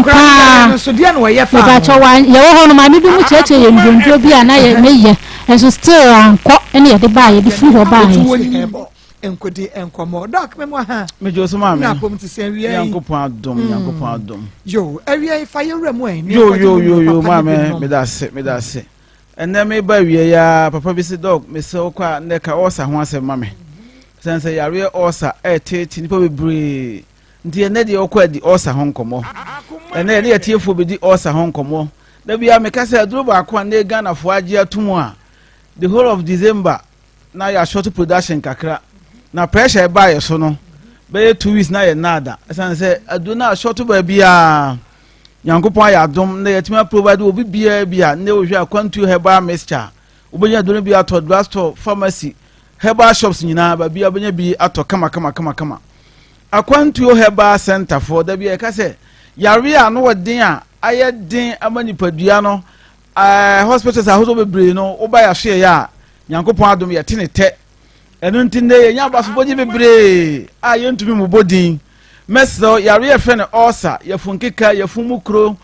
pa so dia no ye fa e pa cho wa ye wo ho no ma me bi mu cheche ye ndondro bi ana ye meye enso still anko ene ye de ba ye de firi ho ba ye enkodi enkomo doc me mo ha me jo so ma me na kom ti se wi yankopon adom yo wi fa ye wura mu en yo ma me da se enne me ba wi ya papa bi se dog me se okwa ne ka osa ho asem ma me sense yare osa tete nipa bebre ndi enne de okwa di osa ho nkomo enne ne yetiefo be di osa ho nkomo da bia me ka se aduro ba akwa ne Ghana fo age atumu a the whole of December na ya short production kakra na pressure e ba ye so no be 2 weeks na ye nada esan say adu na short ba bia Yankopon ya dom na yetima provide obi bia na wo hwa kwantu herbal mixture obenya do no bia to drugstore pharmacy herbal shops nyina ba bia obenya bi ato kama akwantu herbal center for da bia ka say yare a no wodin a aye din amani padua no hospitals ahozo bebre no oba ya hwe ya Yankopon adom ye tenete enu ntinde ye nya basoboji bebre a ye ntumi mu bodin mesro yare ye fe ne ulcer ye funkika ye fumukro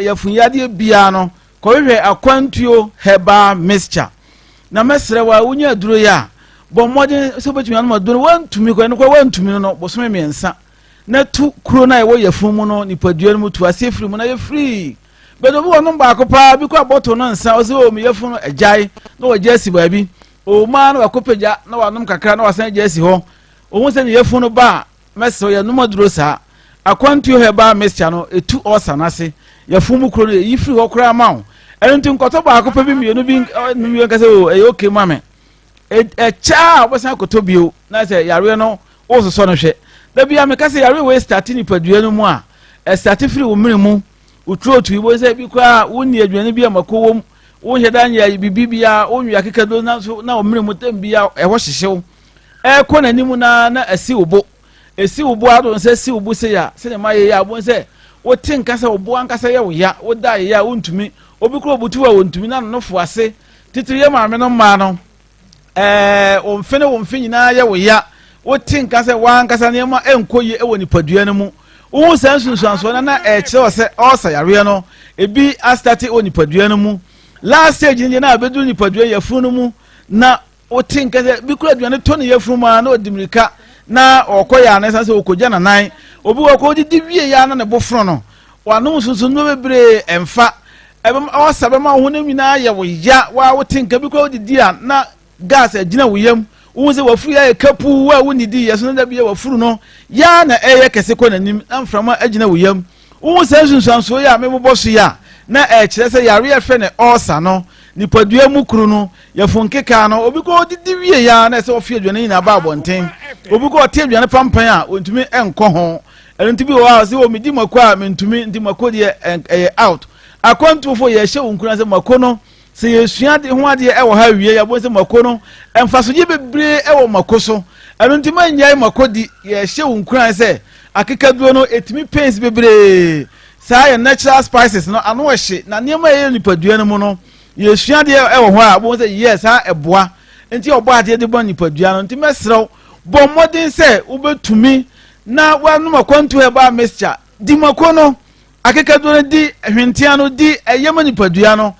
ye funyade bia no ko hwe akwantuo herbal mixture na mesre wa unya aduro ya bo modin so betumi anu aduro wantumi ko ne ko wantumi no bo so miensa na tu kro na ye wo ye fumu no nipadua no mutu asefri mu na ye free bedo bo no ba ko pa bi ko aboto no nsa o se o mi ye funu ajai na wo jesi baabi o ma na wakopeja na wanom kakra na wasan jesi ho o hu se ne ye funu ba meso ye no maduro sa akwantu herbal mixture no etu osa na se ye fumu kro no yi free ho kra ma ho enti nkoto ba ko pa bi mienu bi numi ka se o e okay mame cha obosan koto bio na se yare no o so no hwe da bia me ka se yare we start ni padua no mu a start free wo mire mu utrotu ibo se bi kwa woni aduane bi amakowo wo heda nya bibibia onwi akekado na so na o mire mu tambia e ho hyehyew ko nanimu na asi obo ado se si obo se ya se ne maye ya abo se wo tinka se obo ankasa ye wo ya wo da ye ya wontumi obi kro obutu wa wontumi na no fo ase titiri ye maame no ma no o mfe nyina ye wo ya wo tinka se wa ankasa ne ma enkoye e woni padua no mu wo san sunsuanso na kire se osa yare no ebi astati oni padua no mu last stage ni na abedu ni padua ya funu mu na o tinka se bi kura aduane to ne ya funu ma na odimirika na okoya na san se okoja na nan obi wo di wie ya na ne bofro no wanu sunsun no bebre emfa ebem osa be ma ho na nyina ya wo ya wa wo tinka bi kura di a na gas agina wo yam wo se wafuru ya kapu wa woni di ya so na bia wafuru no ya na eye kese ko nanim amframa agina wo yam wo se sunsuanso ya membo so ya na kire se yare ya fe ne osa no nipadua mu kru no ya funkeka no obi ko didi wie ya na se ofie aduane na ba abonten obi ko tie aduane pampan a ontumi enko ho enti wa se o midi makwa mentumi ndi makodi out akwantufo ya hye unkuna se makono se yesua de ho ade e wo ha wie ya bo se makono emfaso je bebre e wo makoso enti manyai makodi ya hye unkuna se akekaduo no etimi pains bebre sa ya natural spices no ano hye na niam ye nipadua no mu no yesua de e wo ho a bo se yes ha eboa enti obo ade de bo nipadua no enti mesrew bo modern se ubetumi na wanu makwantu heba mixture di makono akekaduo no di hwentia no di eyema nipadua no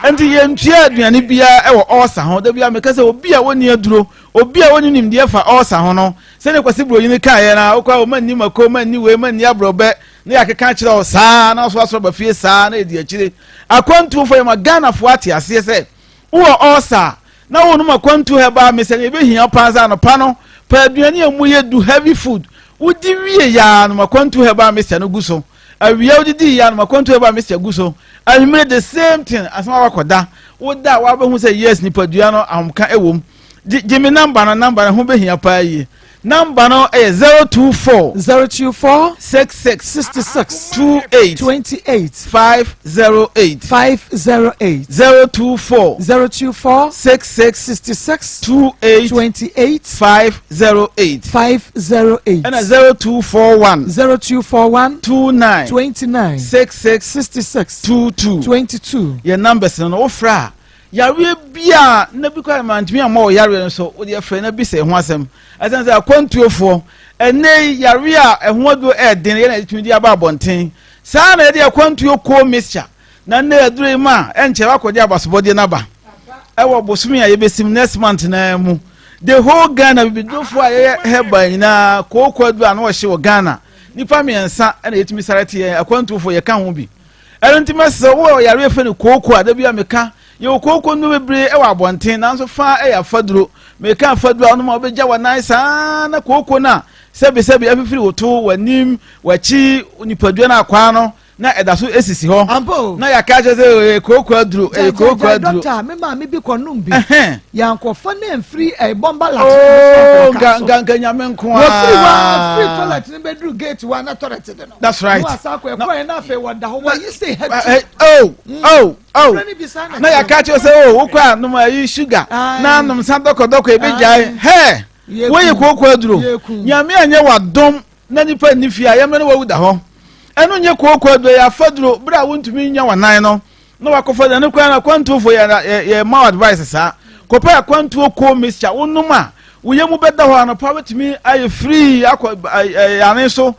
enti ye ntua aduane bia e wo osa ho da bia meka se obi a woni aduro obi a woni nim de fa osa ho no se ne kwasi bro yin ka ye na okwa o manni mako manni we manni abrobe ne akeka kire o saa na so ba fie saa na edi akire akwantu fo ye magana fo ate ase se wo osa na wonu makwantu heba me se ne be hia panza no pa no pa aduane amu ye do heavy food udi wie ya no makwantu heba me se no guso awia udi ya no makwantu heba me se guso I made the same thing as my wakoda. Would that who say yes, Nipaduano, can a womb. Jimmy number who be here pay. Number no is 024 66 28 508 024 66 28 508 and a 0241 29 66 22 your numbers no ofra yare bia na bi kwa mantimi ama o yare so wo de afra na bi se ho asem asan se akwantuofo ene yare a eho ado den ye na tumi di aba abonten sa na de akwantuo ko mixture na na adure ma enche wakodi abasobode na ba ewo bosumi ya yebesim next month na mu the whole Ghana bidofo a heba nyina ko adu an wo hye wo Ghana nipa miensa na yetumi sarati akwantuofo ye ka ho bi enti mese wo yare fe ne koko ada bia meka ye koko no bebre e wa abonten nanso fa e ya faduro meka afaduro no ma obeja wa nice na koko na sebi afifiri woto wanim wachi nipadua na akwa no na ɛda so esisi hɔ ampo na yaka kyerɛ sɛ kooko aduro kooko aduro doctor me ma me bi kɔnum bi yankɔfa na mfiri bomba la gangan nyame nko a free toilet ne bedru gate wa na toilet de no that's right no asakɔ ɛkɔ na afɛ wada hɔ wa yi say head na yaka kyerɛ sɛ wokɔ anom ayi sugar na anom sa dɔkɔdɔkɔ ebegyae he woyɛ kooko aduro nyame anyɛ wadom na nipa ni fia yɛmɛ ne wawu da hɔ ɛno nye kooko aduro yɛ afaduro bra wontumi nya wanan no na wakɔfa da ne kwan na kwantuofo yɛ ma advice saa kɔpɛ akwantuo ko mixture wonum a woyɛ mu bɛda hɔ anɔpa wetumi ayɛ free akɔ ane so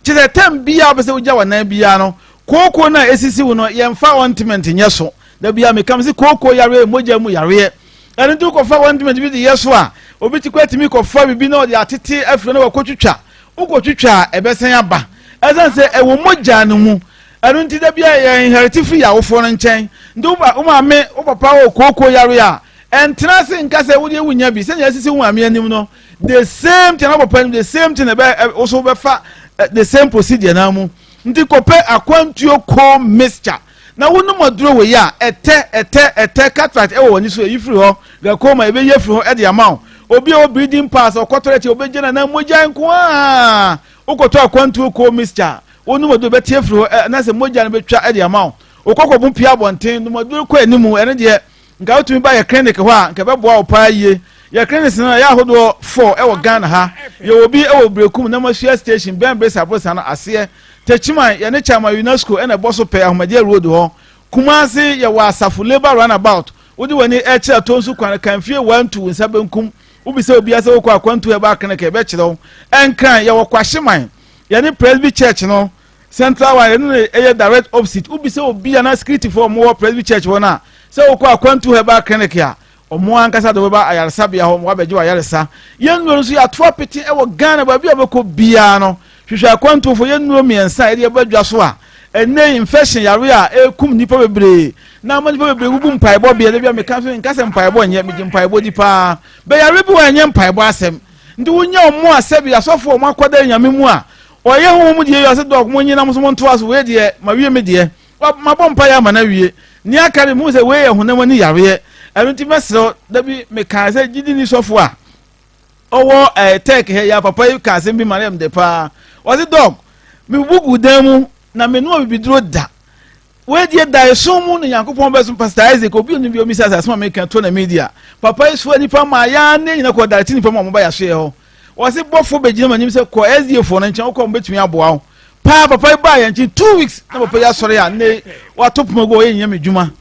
kyerɛ tem bia bɛsɛ wogya wanan bia no kooko na esisi wo no yɛmfa ointment nyɛ so da bia mekam sɛ kooko yare mogya mu yare ɛno nti kɔfa ointment bi de yɛ so a obi ti kwatimi kɔfa bibi na ɔde atete afro na wakɔtwitwa wokɔtwitwa ɛbɛsɛn aba ɛsan sɛ ɛwɔ mogya no mu ɛno nti da bia yɛ inherit free awofo no nkyɛn nti wo maame wo papa wo kooko yare a ɛntena se nka sɛ wode wunya bi sɛnea asisi wo maame anim no the same thing na papa the same thing ɛbɛ also bɛfa the same procedure na mu nti kɔpɛ akwantuo ko mixture na wonum aduro wɔ yi a ɛtɛ cataract ɛwɔ wani so eyi firi hɔ Akoma ebe ye firi hɔ ɛde ama obi o breeding pass ɔkɔtɔrɛti obegyina na mogya nko a okɔtɔ akwantuo ko mixture wonum aduro bɛtie firi hɔ na sɛ mogya no betwa ɛde ama okɔkɔ bu pia bɔnten no aduro kɔ animu ɛne deɛ nka wotumi ba yɛ clinic hɔ a nka bɛboa wo paa yie yɛ clinic no yɛ ahodoɔ 4 ɛwɔ Ghana ha yɛ obi ɛwɔ Brekum na Masua station Bembe Saposa no aseɛ Techima yɛ ne chama UNESCO ɛna ɛbɔ so pɛ Ahomadiya road hɔ Kumasi yɛ wɔ Asafo labor runabout wodi wani ɛkyerɛ tonso kwan kan fie 1 2 nsa benkum ubi sɛ obi asɛ wokɔ akwantu ɛ ba clinic ɛ bɛkyerɛ wo ɛnkran yɛ wɔ Kwahyeman yɛ ne Presby Church no Central one yɛ ne ɛyɛ direct opposite ubi sɛ obi ana security for mo wɔ Presby Church wɔ na sɛ wokɔ akwantu ɛ ba clinic a omo ankasa do ba ayaresa bia ho mo abegye wa yaresa yennuo nso ya to apeti e wo Ghana ba bia beko bia no hwehwe akwanto fo yennuo miensa e de badwa so a ene infection yare a ekum nipa bebre na ma nipa bebre gugu mpaebo bia de bia meka so nkase mpaebo nye megye mpaebo di pa be yare bi wa nye mpaebo asem ndi wonya omo asabi asofo omo akoda nyame mu a oye ho mu die yose dog mo nyina mo so mo nto aso we de ma wie me de ma bom pa ya ma na wie ni akare mu se we ye honam ni yare ɛnti mesro da bi me kan sɛ gidi ni sofo a ɔwɔ tech he ya papa yi kan sɛ bi mariam de pa wɔse dog me bugu dan mu na me no bibidro da we die da so mu ne Yakobon beso Pastor Isaac obi no bi omi sasa so me kan to na media papa yi so ni pa ma ya ne nyina ko da tin pa ma mo ba ya so ye ho wɔse bɔfo begina manim sɛ ko SDA fo no nkyɛn ko mbetumi aboa wo pa papa yi ba ya nkyɛn 2 weeks na papa ya sɔre a ne watopomago ye nyame dwuma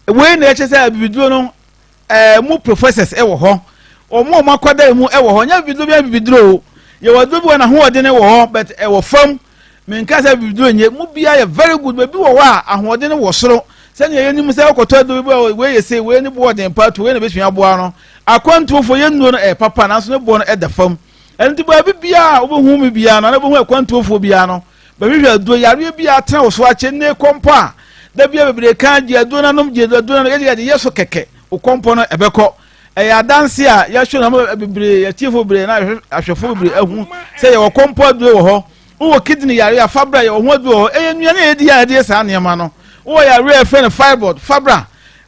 we na eche say bibiduro no mu professors e wo ho omo makwada mu e wo ho nya bibiduro ye wadu bi na ho ode ne wo ho but e wo fam me nka say bibiduro nye mu bia ye very good baby wo wa ahode ne wo soro se ne ye nim say okoto do bi we ye say we ne bo ode part we na betumi aboa no akwantu fo ye nuo no papa na so ne bo no e da fam enti ba bibia obohu mi bia no na bohu akwantu fo bia no ba bi hwa do yare bia tena wo so ache ne kompo a da bia bebre kan je adona nom je adona no ye yeso keke o kompo no ebekọ adanse a ya hwe na bebre ya tiefo bebre na ahwefo bebre ahu se ye wo kompo adu wo ho wo kidney yare ya fabra ye wo ho adu wo enua na edi ya de sa ne ma no wo yare friend fibroid fabra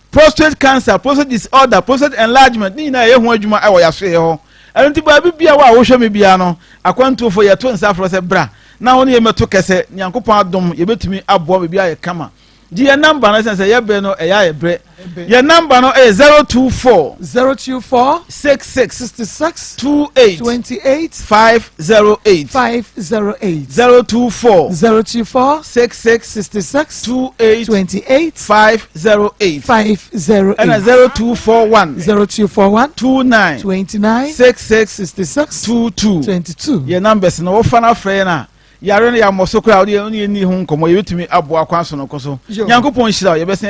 prostate cancer prostate disorder prostate enlargement ni na ye ho adwuma e wo ya so ye ho enti ba bibia wa wo hwe me bia no akwantu fo ye to nsa afro se bra na ho ne ye meto kese Nyankopon adom ye betumi aboa bibia ye kama your number no say ya be no e ya bre your number no is 024 66 28 508 024 66 28 508 and 0241 29 66 22 your numbers no ofana frɛ na yare ne ya mosokra odi ni hu nkomo yetumi aboa kwanso no koso Nyankopon hyira ye besan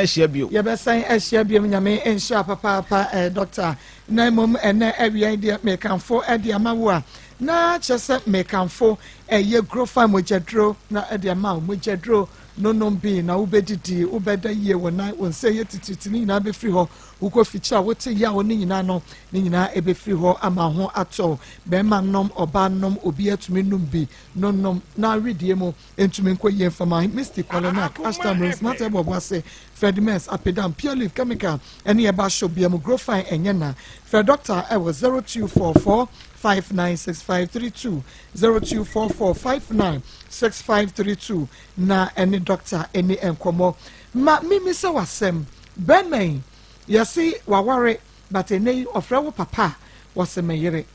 ahia bio nyame enhyia papa doctor na mom ene awia dia mekanfo e dia mawo na chese mekanfo eye grofa mojadro na e dia ma mojadro no bi na ubedidi ubeda ye wona wonse ye tititini na be free ho uko ficha wote ya woni nyina no ni nyina e be free ho ama ho ato be ma nom oba nom obi atumi num bi nom na redie mo entumi nko ye fama Mr. Colonel Ashton smart ebo boase Fredmens apedam pure leaf chemical ene e ba show bia mo grow fine enye na Fred doctor e was 0244 596532 0244596532 na any doctor any enkomo ma mimi se wasem benmen yesi waware but ene ofre wo papa wasem yere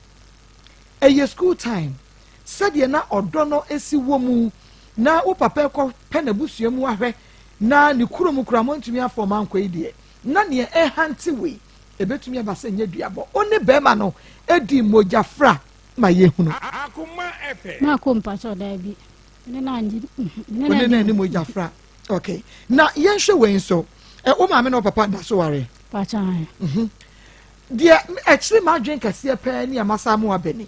eye school time said ye na odono esi wo mu na wo papa ko penabusu mu ahwe na ni kurom kuramo ntumi afọ manko idie na ne e hanti we ebetumi abase nye duabo oni bema no edi mojafra ma yehunu Akoma FM ma ko mpacho da bi ne na anji oni na ni mojafra okay na yenhwe we nso o ma me no papa da so ware pacha dia actually ma dwen kase pa ni amasa mo abeni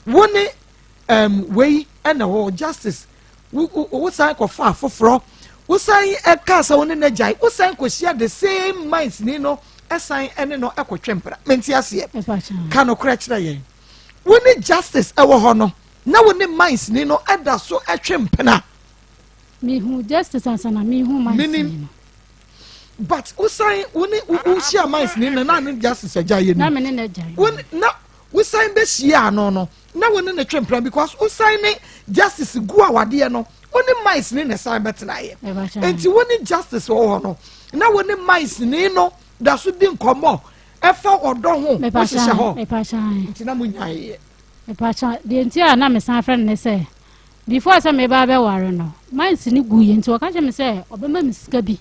woni we na ho justice wo sai ko fa foforo wo sai e ka sa woni na jai wo sai ko share the same minds ni no esan ene no ekotwempra menti ase ka no kra kira ye woni justice e wo ho no na woni minds ni no eda so etwempna mi hu justice ansana mi hu minds ni but usain woni share minds ni na no justice ajaye ni na me ne jai woni na usain be share no na woni na twempra because usain ni justice gu awade no woni minds ni na san betna ye enti woni justice wo ho no na woni minds ni no da so di nkomo efa odo ho me pasha ntina munyaye me pasha de ntia na me san friend ne say before say me ba be ware no minds ni guye nti waka me say obema me sika bi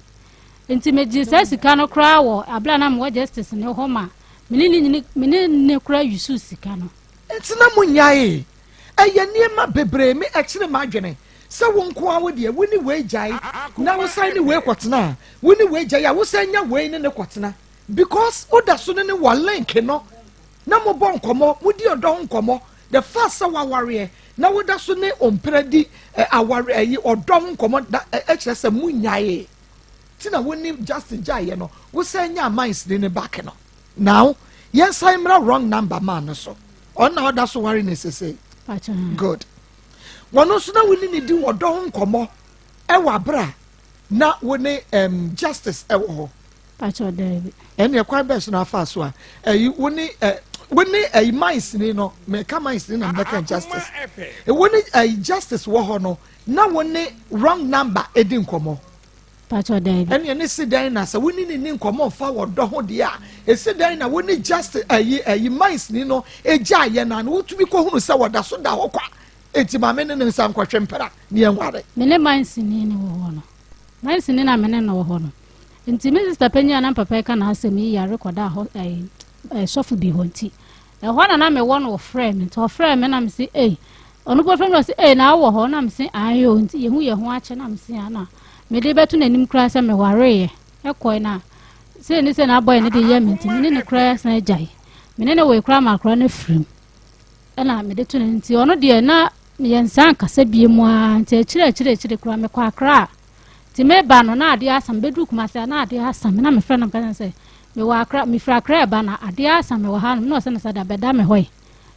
nti me ji say sika no kra wo abla na me justice ne ho ma me ne kra yusu sika no ntina munyaye eye niema bebre me actually ma dwene se wonko awo de woni we jai na wo sai ni we kwotena woni we jai ya wo sai nya we ni ne kwotena because oda so ne wa link no na mo bon komo mo di odo nkomo the first wa warrior na wo da so ne ompredi aware ayi odo nkomo da ekire se munyae ti na woni just jai no wo sai nya minds ni ne back no now yes sai mra wrong number man so on na oda so worry necessary good wono so na woni ni di wodo nkomo e wa bra na woni justice e wo ho pacho David ene kwa be so na fa so a woni minds ni no me ka minds ni na make justice woni justice wo ho no na woni wrong number e di nkomo pacho David ene si dan na sa woni ni nkomo fa wodo ho de a e si dan na woni justice minds ni no e ja ye na no wotumi ko hunu sa woda so da ho kwa eti ma me ne nsam kwatwempera ne enware me ne minds ni wo ho no minds ni na me ne no wo ho no nti me sister penya na papa ka na asem yi ya record ho sofu bi ho nti e ho na me won wo friend to friend me na me say onu ko friend no say na wo ho na me say ayo nti ye hu ache na me say ana me de betu nanim kra say me ware ye e koi na say ni say na boy ne de ye me nti me ne kra say jai me ne we kra ma kra na frim e na me de tu nti onu de na me yensan kasa bi mu a nti chire kra me kwa kra ti me ba no na ade asam bedu kuma se na ade asam na me friend am kan say me wa kra me fra kra ba na ade asam me wa ha no se na sada beda me hoy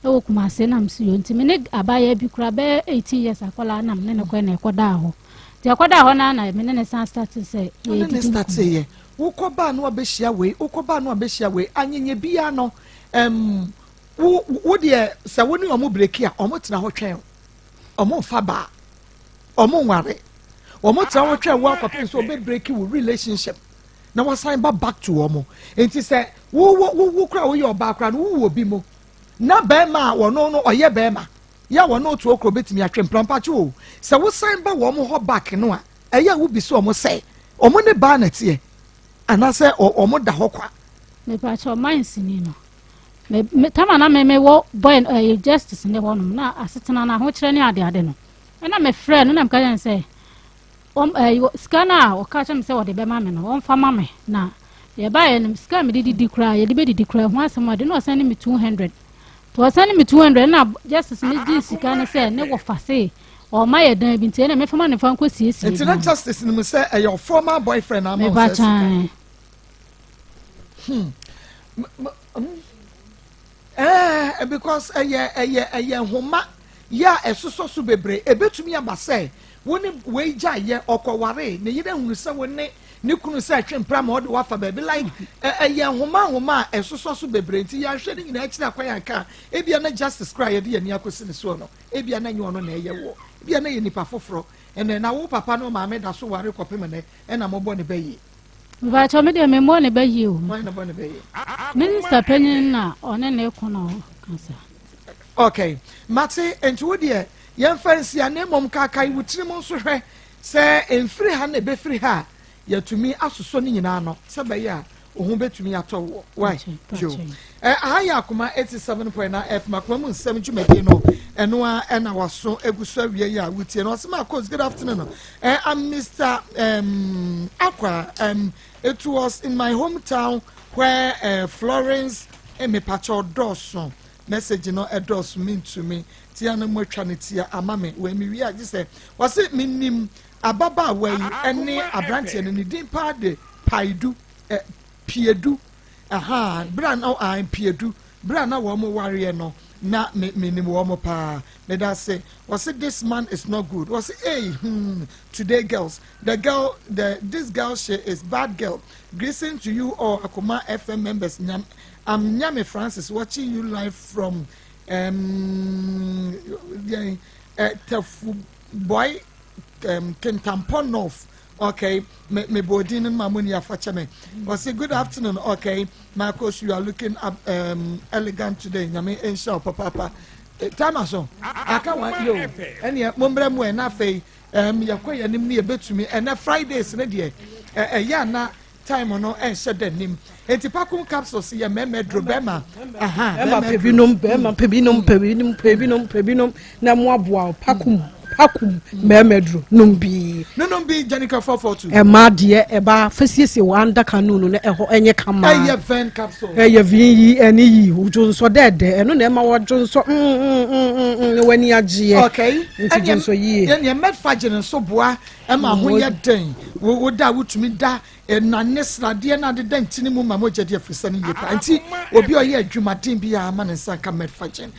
e wo kuma se na msi yo nti me ne abaya bi kra be 18 years akola na me ne ko na ekoda ho ti akoda ho na me ne san start say ye ne start say ye wo ko ba no abehia we anyenye bia no wo de se woni omo breki a omo tena ho twen omo fa ba omo nware omo tena ho twen wo akopin so be breki wo relationship na wo sign back to omo enti se wo kra wo ye oba kra no wo bi mo na be ma wo no oye be ma ya wo no to okro betimi atwempra mpache o se wo sign ba wo mo ho back no a eya wo bi so omo se omo ne ba na tie ana se omo da ho kwa me pa cho minds ni no me tama na me wo boy justice ne wo no na asetena na ho kire ne ade no na me friend na me ka say scanner o ka cha me say wo de be ma me no won fa ma me na ye ba ye nim ska me di kra ye de be di kra ho asem ade no send me 200 to send me 200 na justice me di sika na say ne wo fa say o ma ye dan bi ntie na me fama ne fa nko siesie it's not justice ni me say your former boyfriend am on say because homa ya esoso so bebre ebetumi aba say woni we gya ye okoware ne yede hunu se woni ne kunu se atwempra ma ode wafa baby like homa esoso so bebre nti ya hwe ni nyina akira kwaya ka ebia na justice cry ye de ni akosi ne so no ebia na nyi ono na eye wo ebia na ye nipa foforo ene na wo papa no ma me da so ware kopem ne ena mobo ne bayi ba cho me de me mo ne bayi o mo ne bo ne bayi minister penyin na one na ekono kansa okay mate enti wo de ye fancy anemom kakai wutiri mo so hwe se enfiri ha na be firi ha yatumi asoso ni nyina no se bayi a ohun betumi ato why jo ahaya Akoma 87.9 F makoma mu nsem dwumadi no eno a ena waso eguso awie ya wutie no Maa Akos good afternoon I'm Mr Aqua it was in my hometown where Florence Emepacho Dawson message no address mean to me tia no mwatwa ne tia amame we mi wi agi se was it minim ababa we ene abrante ne ni din pa de paidu piedu aha bra na an piedu bra na wo mo ware no na minim wo mo pa me da say was it this man is not good was it hey today girls this girl she is bad girl greeting to you all Akoma FM members I'm Nyame Francis watching you live from Tefu boy Kentampon North. Okay, me bodin and mamuni afachame. Was it good afternoon? Okay, Maa Akos, you are looking up elegant today. Nyame ensha papa. Tamaso. Aka wa yo. Eni mombre mu na fe yakoya nim ne betumi ena Fridays ne de ya na time no ensha denim. Enti pakum capsules ye memedro bema. Aha. Pebinom na mo aboa pakum memedro numbi Janica 442 e ma de e ba fasiesie wanda kanunu na eho enye kama eye ven capsule eye vin yi eni yi ujonso dede eno na ma wojonso wani agye okay ujonso yi ye medfagin so boa e ma ho ye den wo da wutumi da na nesna de na de dan tini mu ma mo gye de afrisa ne yepa anti obi oye adwumaden bia ama ne nsa ka medfagin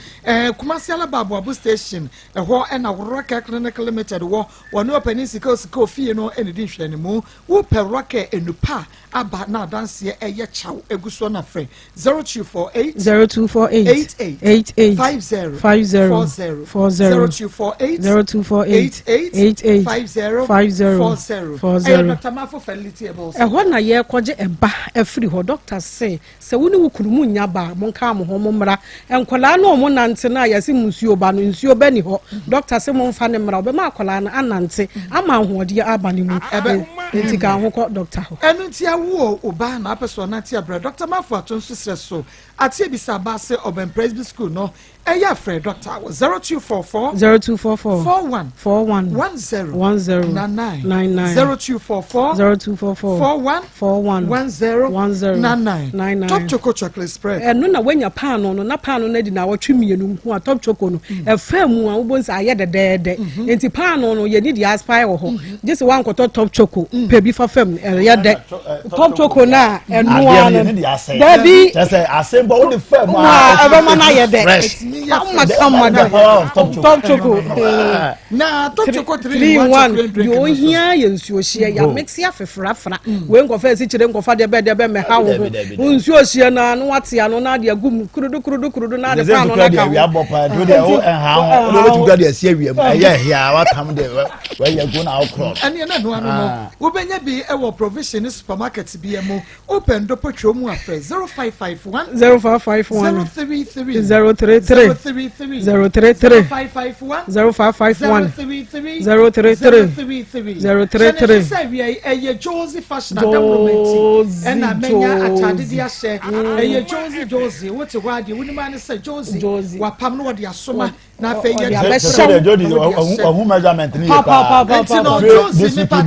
Kumasi Alababo Abu station ho e na Rocket Clinical Limited wo no opani sika fie no ene di hwene mu wo pe Rocket enupa aba na danse eye chaw eguso na frɛ 0248 88 50 Ehɔ na ye kɔgye eba afiri hɔ doctor say se woni wukurumu nya ba monka mo ho momra enkola na omo nante na yase munsuo ba no nsuo ba ni hɔ doctor say mo mfa ne mra obema akola na anante ama hoɔde aba ne mu enti ka ho kɔ doctor ho enu ntia wo oba na apeso na tia bra doctor Mafo aton so sre so atie bi sa ba se Oben Presby School no eya frɛ doctor 0244 41 10 99 0244 41 10 top chocolate chocolate spread eno na wanya paano no na paano na di na wotwe mienu hu a top choco no efa mu a wobonsa aye dedede enti paano no ye ni di aspire wo ho just one koto top choco pe bi fa fam ye de top choco na eno ano dabi just asembo wo the fam aba na ye de top choco na top choco 3-in-1 yo hia ye nsuo hia ya mix ya fefrafra we nkofa si kire nkofa de be me ha wo nsuo hia na no wate ano na de agum kurudu na de pan no na ka we abopa do de o ha no let go de asia wiam eye hia watam de we ye go na okro ene na no ano no wo benya bi e wo provision supermarket bi e mo open do potwo mu afre 0551 033 033 033 0551 033 033 say we Josie fashion Josie and I menya atade dia share Josie what to why you wouldn't mind say Josie wa pam no de asoma na fe ye who measurement ni pa Josie me pa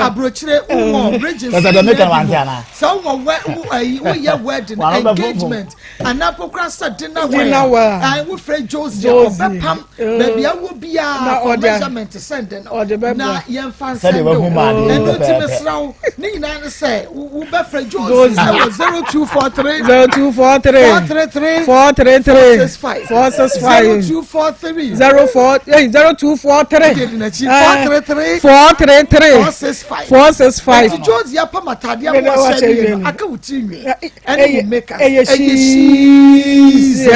abrochire bridges so we ye wedding engagement and apokrasa dinner I will friend Josie pam baby I will be a measurement sending na yen fan send and no timesraw ni na say we be friend Josie 0243 433 465 0243 465 Josie apa matade am aka utinwe and make us she's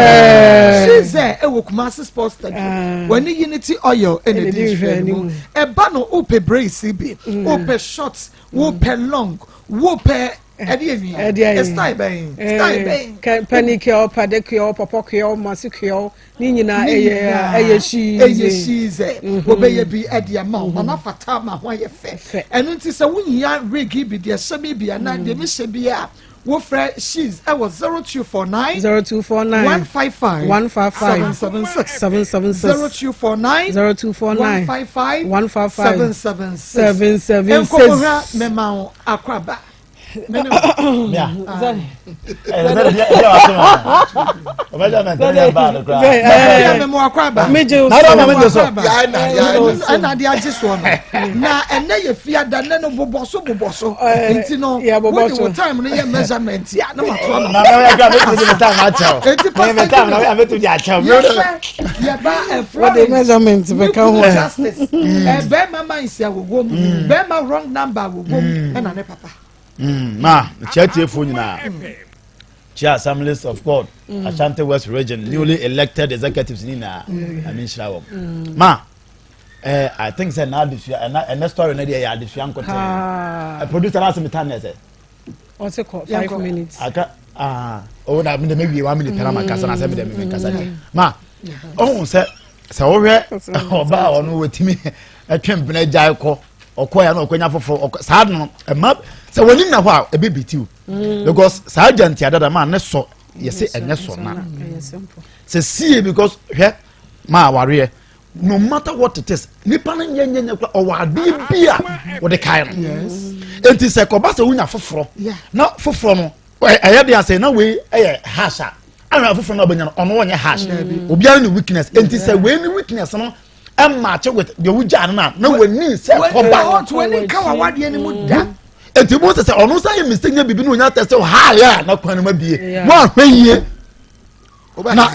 e wo Kumasi sports stadium when unity oil and the different e ba no ope brace bi ope shorts ope long ope style bang panic or padek or popok or masik ni nyina she's obey be at the amount na fata ma ho ye fe enu nti se wunya regi bi de semi bi na de mi se bi a wo frɛ she's I was 0249 155 776 0249 155 776 mema akraba Ma, church nyina. Chair Assemblies of God, Ashanti West Region, newly elected executives nina. I mean Shawom. Ma, I think say now this year and next story na dey this young content. I produce an answer time say. What's it called? 5 minutes. Aka oh na me maybe 1 minute na makasa na say me dem kasa. Ma, oh say wo hwe oba onu wetimi atwem na jai ko okoya na okonya fofo sad no ema se woni na ho a ebibitiw because sergeant adada man ne so yesi enye so na se see because hwe ma ware no matter what it is nipa na nyenye kwa owade bia wo de kai no enti se ko ba se wunya foforo na foforo no eye de ase na we eye hasha ana foforo na obanya no ono wonye hash obiara ni weakness enti se we ni weakness no match with the wujan na wani say koba to when ka wade ani mu da enti mo say ono say mistake na bibi no nya test ha ya na kwan ma bie mo ahweye na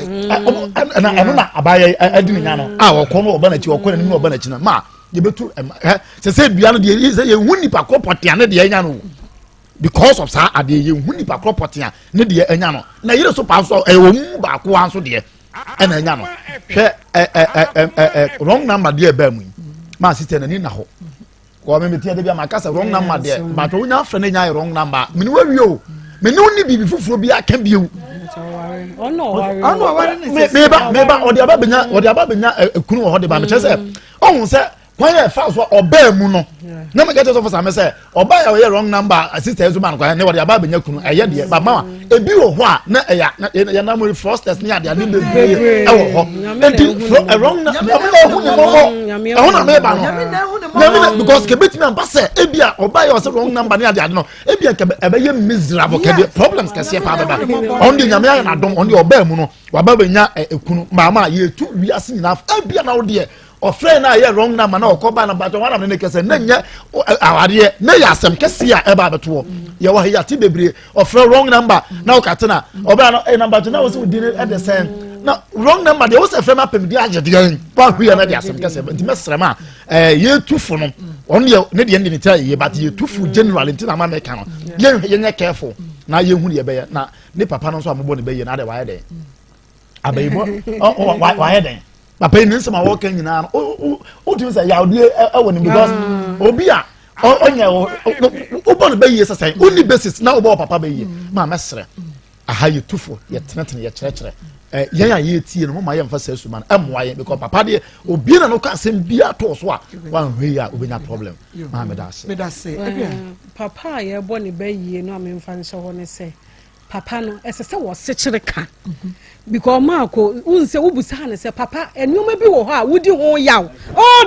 na abaye adini nya no wo ko no oba na chi wo ko na ni oba na chi na ma ye betu say bia no de say ye huni pa kopotia na de nya no because of sa ade ye huni pa kopotia na de nya no na yire so pa so e wo mu ba ko anso de ena nya no hwe wrong number de ba mu ma sister na ni na ho ko me metia de bia makasa wrong number de but wo nya afra na nya wrong number me ni wawie o me ni oni bibi fufuro bia kan biu ono wari me ba odi aba benya ekunu wo ho de ba me chese ohun se kwan ye fa so oba mu no na me get so for some say oba ya wrong number sister ezu man kwan ne wodi aba benya kunu eye de ba ma ebi wo ho a na ya na mo first test ni ade ade be e wo ho enti wrong number ho na me ba no because ke betimi am pass ebi a oba ya so wrong number ni ade ade no ebi a ke ebe ye miserable ke problems ke se pa ba on de nyame ya na dom on de oba mu no wa ba benya ekunu ma ye tu wi ase nyina ebi na wo de ofre na ye wrong number na okoba na bato wana ne kese na nya awade na ya asem kese a eba beto ye wo ya ti bebre ofre wrong number na okate na oba na number to na wo se di at the same na wrong number de wo se frema pem di age de yan kwa hwe na de asem kese nti mesrema ye tufu no on ye ne de ndi ta ye but ye tufu general nti na ma make no ye nya careful na ye hu ye be na ne papa no so ambo ne be ye na de wa ye de abayibo wa ye de papa ni nsema wo kan nyina no o tun say ya odi e woni because obi a onya o bon be yi sesai only basis na o bo papa be yi ma mesre aha ye tufo ye tenetene ye kyerɛkyerɛ yɛn a yɛtie no mo ma yɛmfa sɛ suma no ɛmmoa yɛn because papa deɛ obi na no ka asɛm bia to so a wanhwɛ yi a obɛnya problem ma meda ase papa a yɛbɔ ne bɛyie no a memfa nhyɛ hɔ ne sɛ papa no ɛsɛ sɛ wɔsekyere ka because maako unse wubusa ne sɛ papa enwoma bi wɔ hɔ a wodi ho yaw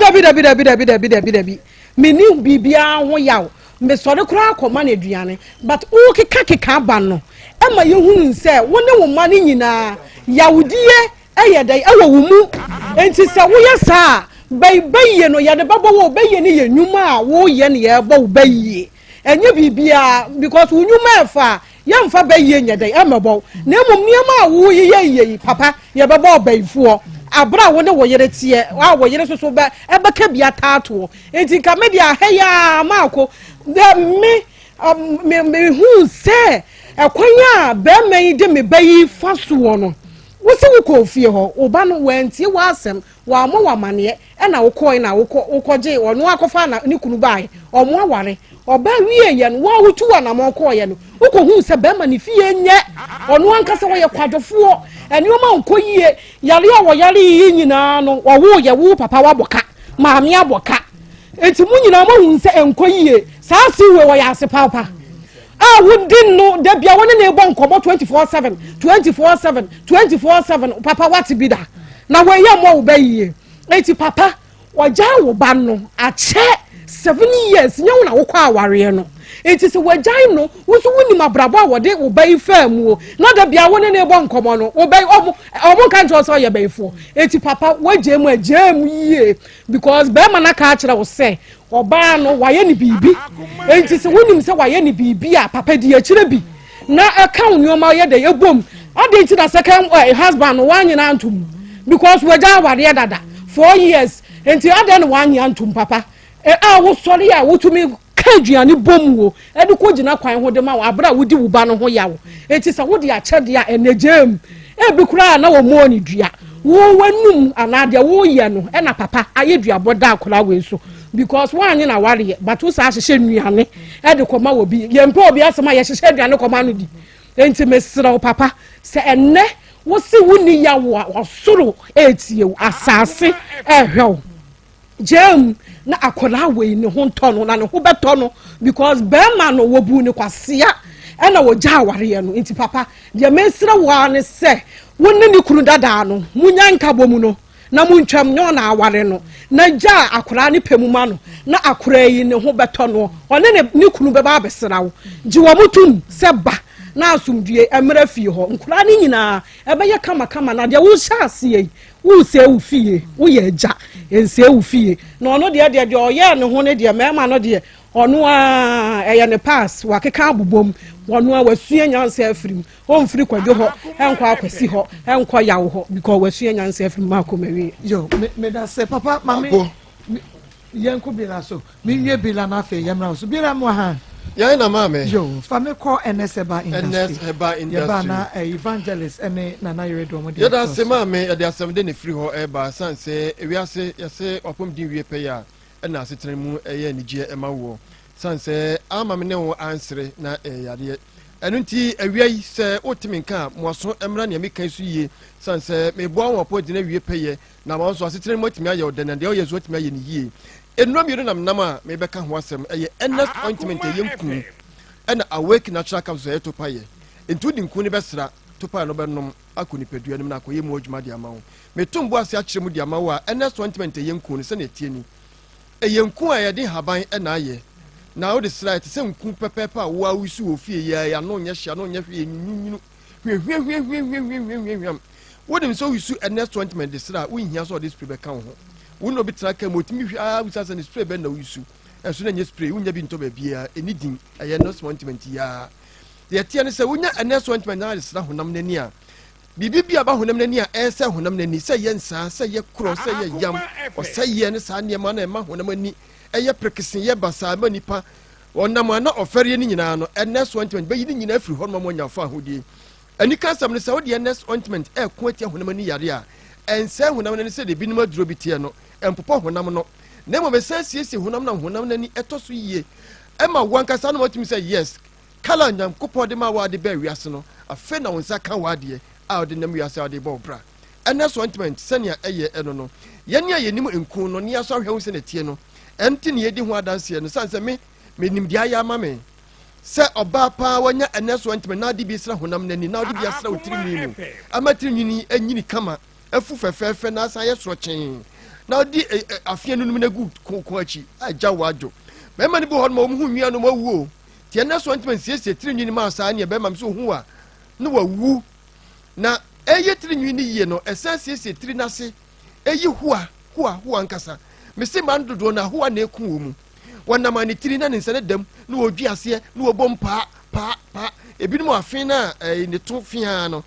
dabi meni bibia ho yaw me sɔre kora akɔma na aduane but wo keka ba no ɛma yɛhunu sɛ wo ne wo ma ne nyinaa yawdie ɛyɛ dɛ ɛwɔ wo mu enti sɛ woyɛ saa bɛyie no yɛde bɛbɔ wo bɛyie ne yɛ nnwuma a woyɛ ne yɛbɔ wo bɛyie ɛnyɛ bibia because wo nnwuma ɛfa yɛmfa bɛyie nyɛ dɛ ɛmɛbɔ na mmom nneɛma a woyɛ papa yɛbɛbɔ ɔbɛyifoɔ abra wo ne wo yere tie wa wo yere soso ba ɛbɛka bia taato enti nka me dia hɛya maako me hu sɛ ɛkwanya bɛma yi de me bayi fa soɔ no wo se wo kɔ fie hɔ oba no wantie wa asɛm wa mo wa maneɛ ɛna wo kɔe na wo kɔgye ɔno akɔfa na ne kunu bae ɔmo aware ọba wie yɛ no wa wotu wa na mo kɔ yɛ no wokɔ hu sɛ bɛma ne fie nyɛ ɔno ankasa wɔyɛ kwadwofoɔ ɛnoma nkɔ yie yare a wɔyare yi nyinaa no wɔwo yɛ wo papa wabɔka maame abɔka enti mu nyinaa mo hu sɛ nkɔ yie saa si we wɔyɛ ase papa a wodin no da bia wɔne ne bɔ nkɔbɔ 24/7 papa wate bi da na wɔyɛ mo wo ba yie enti papa wɔgya wo ba no akyɛ 7 years nyawo na wokɔ aware no enti se wagyan no wo so woni mabrabo a wode wo bai faamu o na da bia woni ne bɔ nkɔmɔ no wo bai omo kan jo so ye baifo enti papa wagye mu yie because be ma na ka akere wo se oba no waye ne bibi enti se wonim se waye ne bibi a papa di akire bi na aka wonioma ye de ebom ade enti na second husband no wanyina antum because wagya aware dada 4 years enti ade no wanyina antum papa a wo sori a wotumi kaduane bom wo ede ko gina kwan ho de ma wo abra wodi wo ba no ho yawo enti sa wodi akyede a enegem bi kura na wo mo ni dua wo wanum anade wo ye no na papa aye dua boda akora we so because wan na ware but wo sa hyehye nuane ede ko ma wo bi yempe obi asema ye hyehye duane ko ma no di enti mesira wo papa se enne wo si woni yawo osoro etie asase ehwew jam na akola we ne ho ntono na ne ho betono because bema no wobu ne kwasea na wo gya aware no enti papa de mesira wa ne se wonne ne kunu dada no munya nka bomu no na muntwam nyo na aware no na gya akora ne pemuma no na akora yi ne ho betono one ne kunu beba abesira wo gi wo mutum se ba na asumdue emra fie ho nkura ne nyina ebeye kama na de wo hya ase wo se wo fie wo ye agya ense wo fie na ono de oye ne ho ne de mema no de ono a eye ne pass wakeka abobom ono a wasua nyansa afirim o mfiri kwadwo ho enko akwasi ho enko yawo ho because wasua nyansa afirim makomawi yo me da se papa mami yenko bila so mi wie bila na fe yemra so bila mo ha ya na mama yo fami ko NSeba industry ya na evangelist ene na na yere do mo de ya da se mama ya de asem de ne free ho eba sanse ewiase ya se opom din wie pe ya na asetene mu eye anigye ema wo sanse ama me ne wo ansere na yade enu nti ewiai se otimi nka moaso emra ne me kan su yie sanse me bo awon po de na wie pe ye na ma so asetene mu otimi aye odene de o yesu otimi aye ne yie enum yiri nam a me beka ho asem eye endless ointment yenku ena awake natural capsule ye topaye entu di nku ne besra topaye no benom akoni pedua nim na akoye mu adwuma de amawo me tumbo ase akire mu de amawo a endless ointment yenku ne se na tie ni yenku a ye de haban ena aye na o de slight se nku pepepa wo awusu ofie ya no nya hia no nya hwe nyunyunu hwe wo de so wisu endless ointment de sra wo nhia so de spray beka ho wo no bitra ka motimi hwe a wisa se ne spray be na wisu eso na nya spray wo nya bi nto ba bia enidin aye no ointment ya de tie ne se wo nya endless ointment na de sra honam nani a bibi bia ba honam nani a ese honam nani se ye nsa se ye kro se ye yam o se ye ne sa ne ma na ma honam ani eye prekisen ye basa ma nipa onam ana ofere ni nyina no endless ointment be yi ni nyina afiri honam mo nya fa hodie ani kansam ne se wo de endless ointment ko atia honam ani yare a ense honam nani se de binuma duro bitie no empopo honam no na mo mesansie honam na honam nani etoso yie ema wankasa no motimi say yes kala nyam kopo de ma wa de ba wiase no afe na wonsa ka wa de a ɔde nam wiase a ɔde bɔ bra ɛnɛ so ointment sɛnea ɛyɛ ɛno no yɛne a yɛnim nku no ne yɛsɔ hwɛ wo sɛ ne tie no ɛnti ne yɛdi ho adanseɛ no sane sɛ menim deɛ ayɛ ama me sɛ ɔbaa paa wanya ɛnɛ so ointment na ade bi sra honam n'ani na ɔde bi asra wo tirinwi mu ama tirinwi anyini kama afu fɛfɛɛfɛ na asan yɛ sorɔkyee na ɔde afea no nom no agu ko akyi agya wo adwo bɛrima no bi hɔ no ma ɔmu ho nwia no ma awu o nti ɛnɛ so ointment siesie tirinwi no ma saa neɛ bɛrima m sɛ ɔhu a na wawu na ɛyɛ tirinwi no yie no ɛsan siesie tiri n'ase ɛyi hoa nkasa mesi ma no dodoɔ na hoa na ɛku wɔ mu wɔnam ne tiri na ne nsa ne dam na wɔdwi aseɛ na wɔbɔ paa ebinom afe na ne to fia no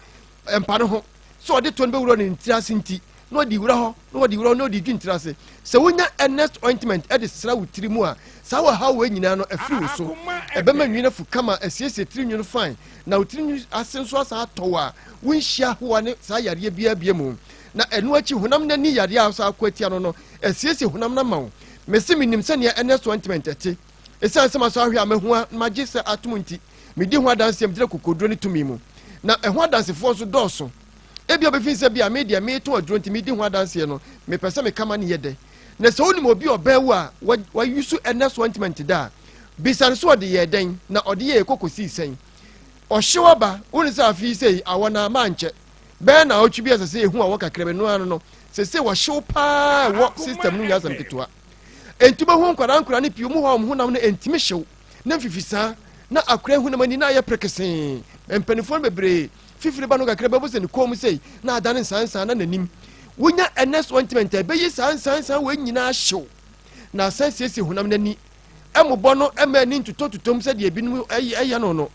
mpa no ho so ɔde to no bɛwura ne ntiri ase nti na ɔde wura hɔ na ɔde dwi ntiri ase sɛ wonya earnest ointment ɛde sra wo tiri mu a saa wɔ ha wɔ nyinaa no afiri wo so ɛbɛma nwi no fu kama asiesie tiri nwi no fine na wo tiri nwi ase nso asa atɔ a wonhyia hoa ne saa yareɛ bia mu na ɛno akyi honam n'ani yareɛ a saa akɔ atia no asiesie honam no ma wo mesi menim sɛnea earnest ointment ɛte ɛsiane sɛ maso ahwɛ a mahu a magye sɛ atom nti medi ho adanseɛ megyina kokoduro ne tumi mu na ɛho adansefoɔ nso dɔɔso ebi obɛfin sɛ bia media meto aduro nti medi ho adanseɛ no mepɛ sɛ mekama ne yɛ dɛ na sɛ wonim obi ɔbɛwo a wayusu earnest ointment da a bisane so ɔde yɛ dɛn na ɔde yɛ kɔkɔsii sɛn ɔhyew aba wone sɛ afei sei awɔ na ama nkyɛ bɛɛ na ɔtwi bi asɛ sɛ ɛhu a wɔkakra bɛnoa no sɛ sɛ wɔhyew paa wɔ system no nyasɛm ketewa enti bɛhu nkwadaa ne pii mu hɔ ɔmo honam no ɛntimi hyew na mfifisaa na akora hunam ani na ayɛ prekesee mpanimfoɔ no bebree fifiri ba no kakra bɛbɔ sɛ ne kɔn mu sei na adane nsansan na n'anim wonya earnest ointment ɛbɛyi sansansan wɔ nyinaa hyew na asan siesie honam n'ani ɛmobɔ no ɛma ani ntotototom sɛdeɛ ebinom ɛyɛ no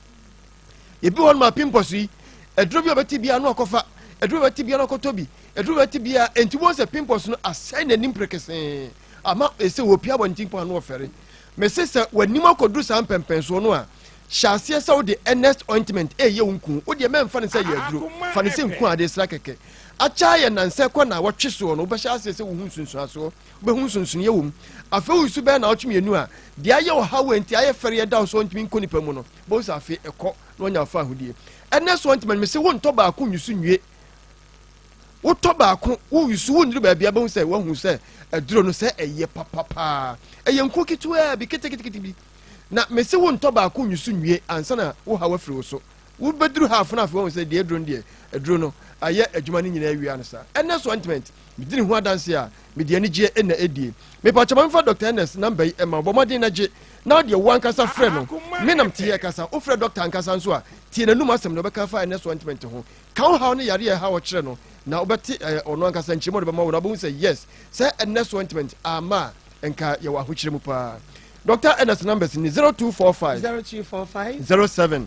ebi hɔ no ma pimpɔs yi aduro bi a ɔbɛte bia no akɔfa aduro bi a ɔbɛte bia no akɔtɔ bi aduro bi a ɔbɛte bia enti wɔn sɛ pimpɔs no asɛn n'anim prekesee ama ɛsɛ wɔpia abɔnten pɔn ano ɔfɛre mɛsɛ sɛ w'anim akɔduru saa mpɛmpɛnsoɔ no a hyɛ aseɛ sɛ wode earnest ointment ɛyɛ wo nku wodeɛ mɛmfa ne sɛ yɛ aduro fa ne sɛ nku ade sra kɛkɛ akyɛ yɛ nansɛ kɔ na wɔtwe soɔ no wobɛhyɛ aseɛ sɛ wohu nsunsuasoɔ wobɛhu nsunsuyɛ wɔ mu afei wo su bɛɛ na wɔtwe mmienu a deɛ ayɛ wɔ ha wɔ nti ayɛ fɛre yɛda wo so ntumi nkɔ nipa mu no bɛwo sɛ afei ɛkɔ na wɔnya fa ahodie earnest ointment mesɛ wontɔ baako nwusu nwie wotɔ baako wowisu wonduru baabi abɛhu sɛ wahu sɛ aduro no sɛ ɛyɛ papapaa ɛyɛ nko ketewaa bi ketekete bi na mesi wontɔ baako nwusu nwie ansa na wo ha wafiri wo so wobɛduru half no afei wahu sɛ deɛ aduro no deɛ aduro no ayɛ adwuma no nyinaa awia no saa earnest ointment medini ho adanse a mede ani gye ɛna ɛdie mepakyɛma mfa dr ns namba yi ɛma bɔ mmɔden no gye na wodeɛ wo ankasa frɛ no menam teɛ kasa wofrɛ dr ankasa nso a tie n'anum asɛm na wobɛka fa earnest ointment ho ka wo haw no yare a ɛha wɔkyerɛ no na wobɛte ɔno ankasa nkyerɛmu de bɛma wo na wobɛhu sɛ yes sɛ earnest ointment ama nka yɛwɔ ahokyerɛ mu paa Dr. Ernest numbers ni 0245 07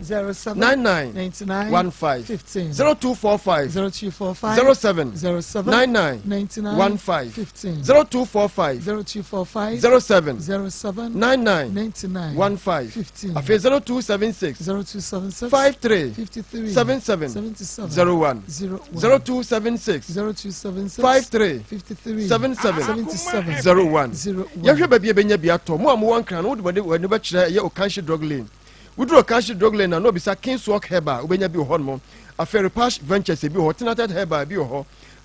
99 15 0245 07 99 15 0245 07 99 15 afei 0276 53 77 01 0276 53 77 01 yɛhwɛ baabi ɛbɛnya bi atɔ mo a mowɔ nkra no wode w'ani bɛkyerɛ ɛyɛ Okanshi drug lane woduru Okanshi drug lane na na obisa King's Walk Herbal wobɛnya bi wɔ hɔ nom afei Repash Ventures bi wɔ hɔ Tinated Herbal bi wɔ hɔ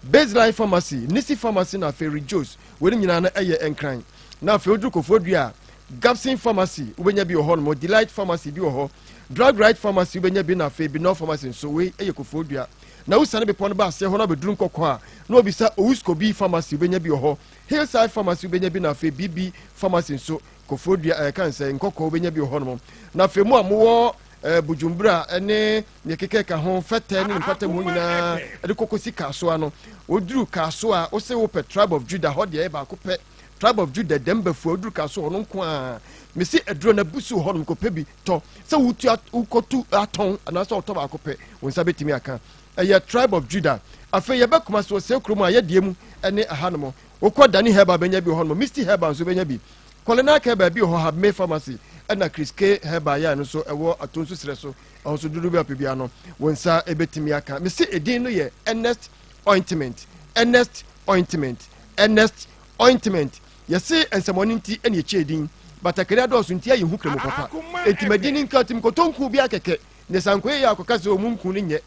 Baseline Pharmacy Nisi Pharmacy na afei Rejoice wɔne nyinaa na ɛyɛ nkran na afei woduru Kofodua Gapsin Pharmacy wobɛnya bi wɔ hɔ nom Delight Pharmacy bi wɔ hɔ Drug Right Pharmacy wobɛnya bi na afei Binor Pharmacy nso wei ɛyɛ Kofodua na wosane bepɔ no ba aseɛ hɔ no abɛduru nkɔkɔ a na obisa Owusko bi Pharmacy wobɛnya bi wɔ hɔ Hillside Pharmacy wobɛnya bi na afei BB Pharmacy nso Kofodua kan sɛ nkɔkɔ wobɛnya bi wɔ hɔ nom na afei mu a mowɔ Bujumbura ɛne ne keke ka ho fɛtɛ ne mpata mu nyinaa ɛde kɔkɔsi Kasoa no woduru Kasoa wo sɛ wo pɛ Tribe of Judah hɔ deɛ baako pɛ Tribe of Judah dɛmbafu woduru Kasoa no nko a mesi aduro na busu hɔ nom kɔpɛ bi tɔ sɛ wokɔtu atɔn anaasɛ wotɔ baako pɛ wo nsa bɛtumi aka ɛyɛ Tribe of Judah afei yɛbɛkoma so sɛ kurom a yɛdeɛ mu ɛne aha no mo wokɔ Dani Herbal bɛnya bi wɔ hɔ nom Misty Herbal nso bɛnya bi Kolena Herbal bi wɔ hɔ Habme Pharmacy ɛna Chris K Herbal yɛ no so ɛwɔ atonso srɛ so ɔno so duru bi apebia no wo nsa ɛbɛtumi aka mesi edin no yɛ Earnest Ointment Earnest Ointment Earnest Ointment yɛse nsɛmɔne nti ɛne yɛkyɛ edin batakari adɔɔso nti ayɛ hu kremo papa etimadini nka tim kotonku bi akɛkɛ ne sankoye yɛ akɔka sɛ ɔmu nku ne nyɛ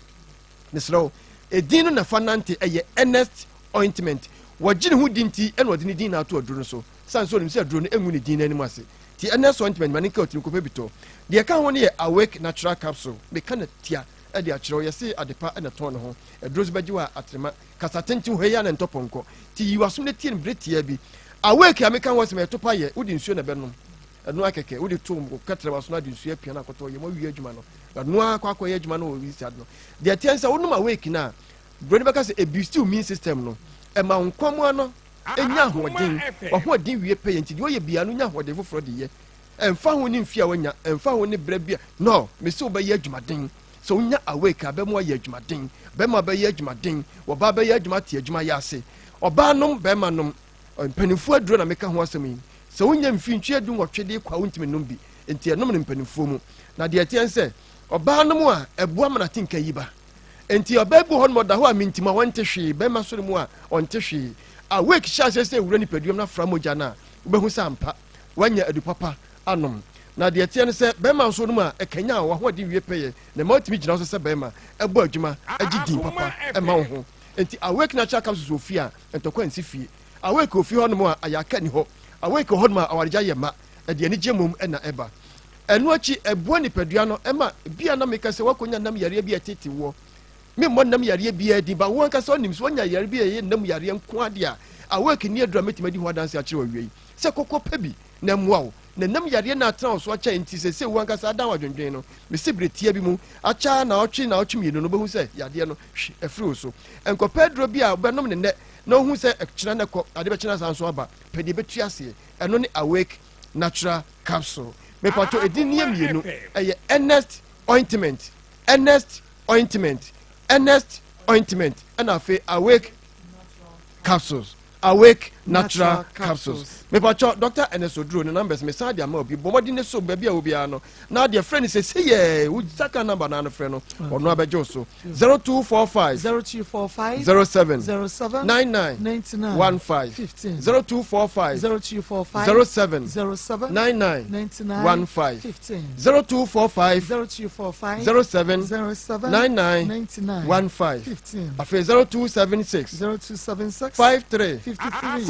ne srɛw edin no na fanante eye earnest ointment wagine hu dinti ene odine din na to aduro so sanso nim se aduro no enwu ne din na anim ase ti earnest ointment mani ka otimi ko pebito de ka ho ne ye awake natural capsule me kana tia e de akiro ye se adepa ene ton ho aduro so baji wa atrema kasatenti ho ya na ntoponko ti yiwaso ne tie bretia bi awake ameka ho se me topa ye udi nsuo na benom anu akeke udi to mo katra waso na de nsuo apia na koto ye mo wi adwuma no anu akwa ye adwuma no wo wi sad no de tiensa wonum awake na broni baka se ebusti immune system no ema nkwamo no enya hoden hoden wie pay nti de wo ye bia no nya hoden foforo de ye emfa ho ni mfia wanya emfa ho ni bra bia no me se oba ye adwumaden so nya awake abemo ye adwumaden bema ba ye adwumaden wo ba ba ye adwuma te adwuma ya ase oba nom bema nom mpanifu aduro na meka ho asem yi so wonya mfintwe adu nwotwede kwa wontimi nom bi nti enom ne mpanifu mu na de atiense oba nom a eboa mana tinka yiba enti obabu hon moda ho a mintima wonte hwe be ma soro mu a onte hwe awake sha se wura ni paduam na framoja na obehu sampa wanya adu papa anom na de tie ne se be ma soro mu a ekanya wa ho de wie peye na ma otimi gina so se be ma ebo adwuma agidi papa e ma wo ho enti awake na cha capsule ofia entokwa nsi fie awake ofi hon mu a ayaka ni ho awake hon mu a awarija ye ma de ani gemum na eba enu achi ebo ni padua no ema bia na meka se wakonya nam yare bia tete wo me mo nam yare bia di ba won ka so nim so nya yare bia ye nam yare nko ade a awake ni adura metima di ho danse a kire wawie se kokko pabi na mwa wo na nam yare na atra so acha nti se won ka sa dan wadwendwen no me sibretia bi mu acha na otwe mienu no behu se yade no efiri so enko pedro bia obenom ne ne na hu se ekira na ko ade be kira san so aba pedi betu ase eno ni awake natural capsule me pato edin nie mienu eye earnest ointment and afi awake capsules awake natural capsules me pato Dr. Enes Oduro ne numbers me sa dia ma obi bomodi ne so bia obi ano na dia friend say ye wo saka number na no friend no ono abejo so 0245 07 99 15 0245 07 99 15 0245 07 99 15 afi 0276 53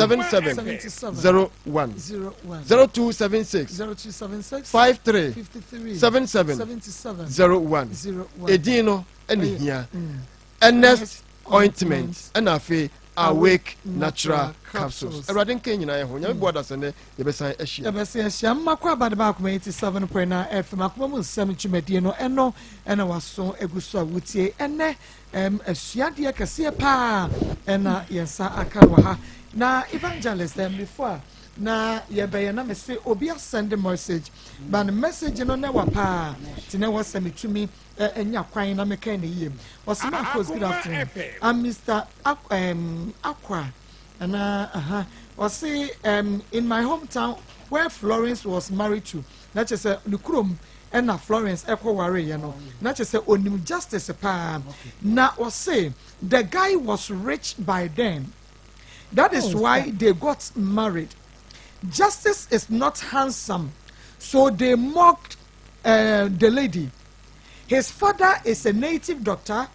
77 01 0276 53 77 01 edino enihia earnest ointment and afi awake natural capsules eradin kenyina ye ho nya bo da sene ye besan ehia makwa badaba akoma 87.9 FM akoma mu nsem twumedie no eno ena waso eguso awutie ene asuade kase pa ena yensa akarwa ha na evangelist before na yebeye na me say obi send a message but the message no na wapa ti na was me to me enya kwan na me kan yem was Maa Akos good afternoon I'm Mr. Akwa and was say in my hometown where Florence was married to na che say nukurom na Florence ekwo ware ye no na che say onim justice pa na was say the guy was rich by then. That is why they got married. Justice is not handsome, so they mocked the lady. His father is a native doctor,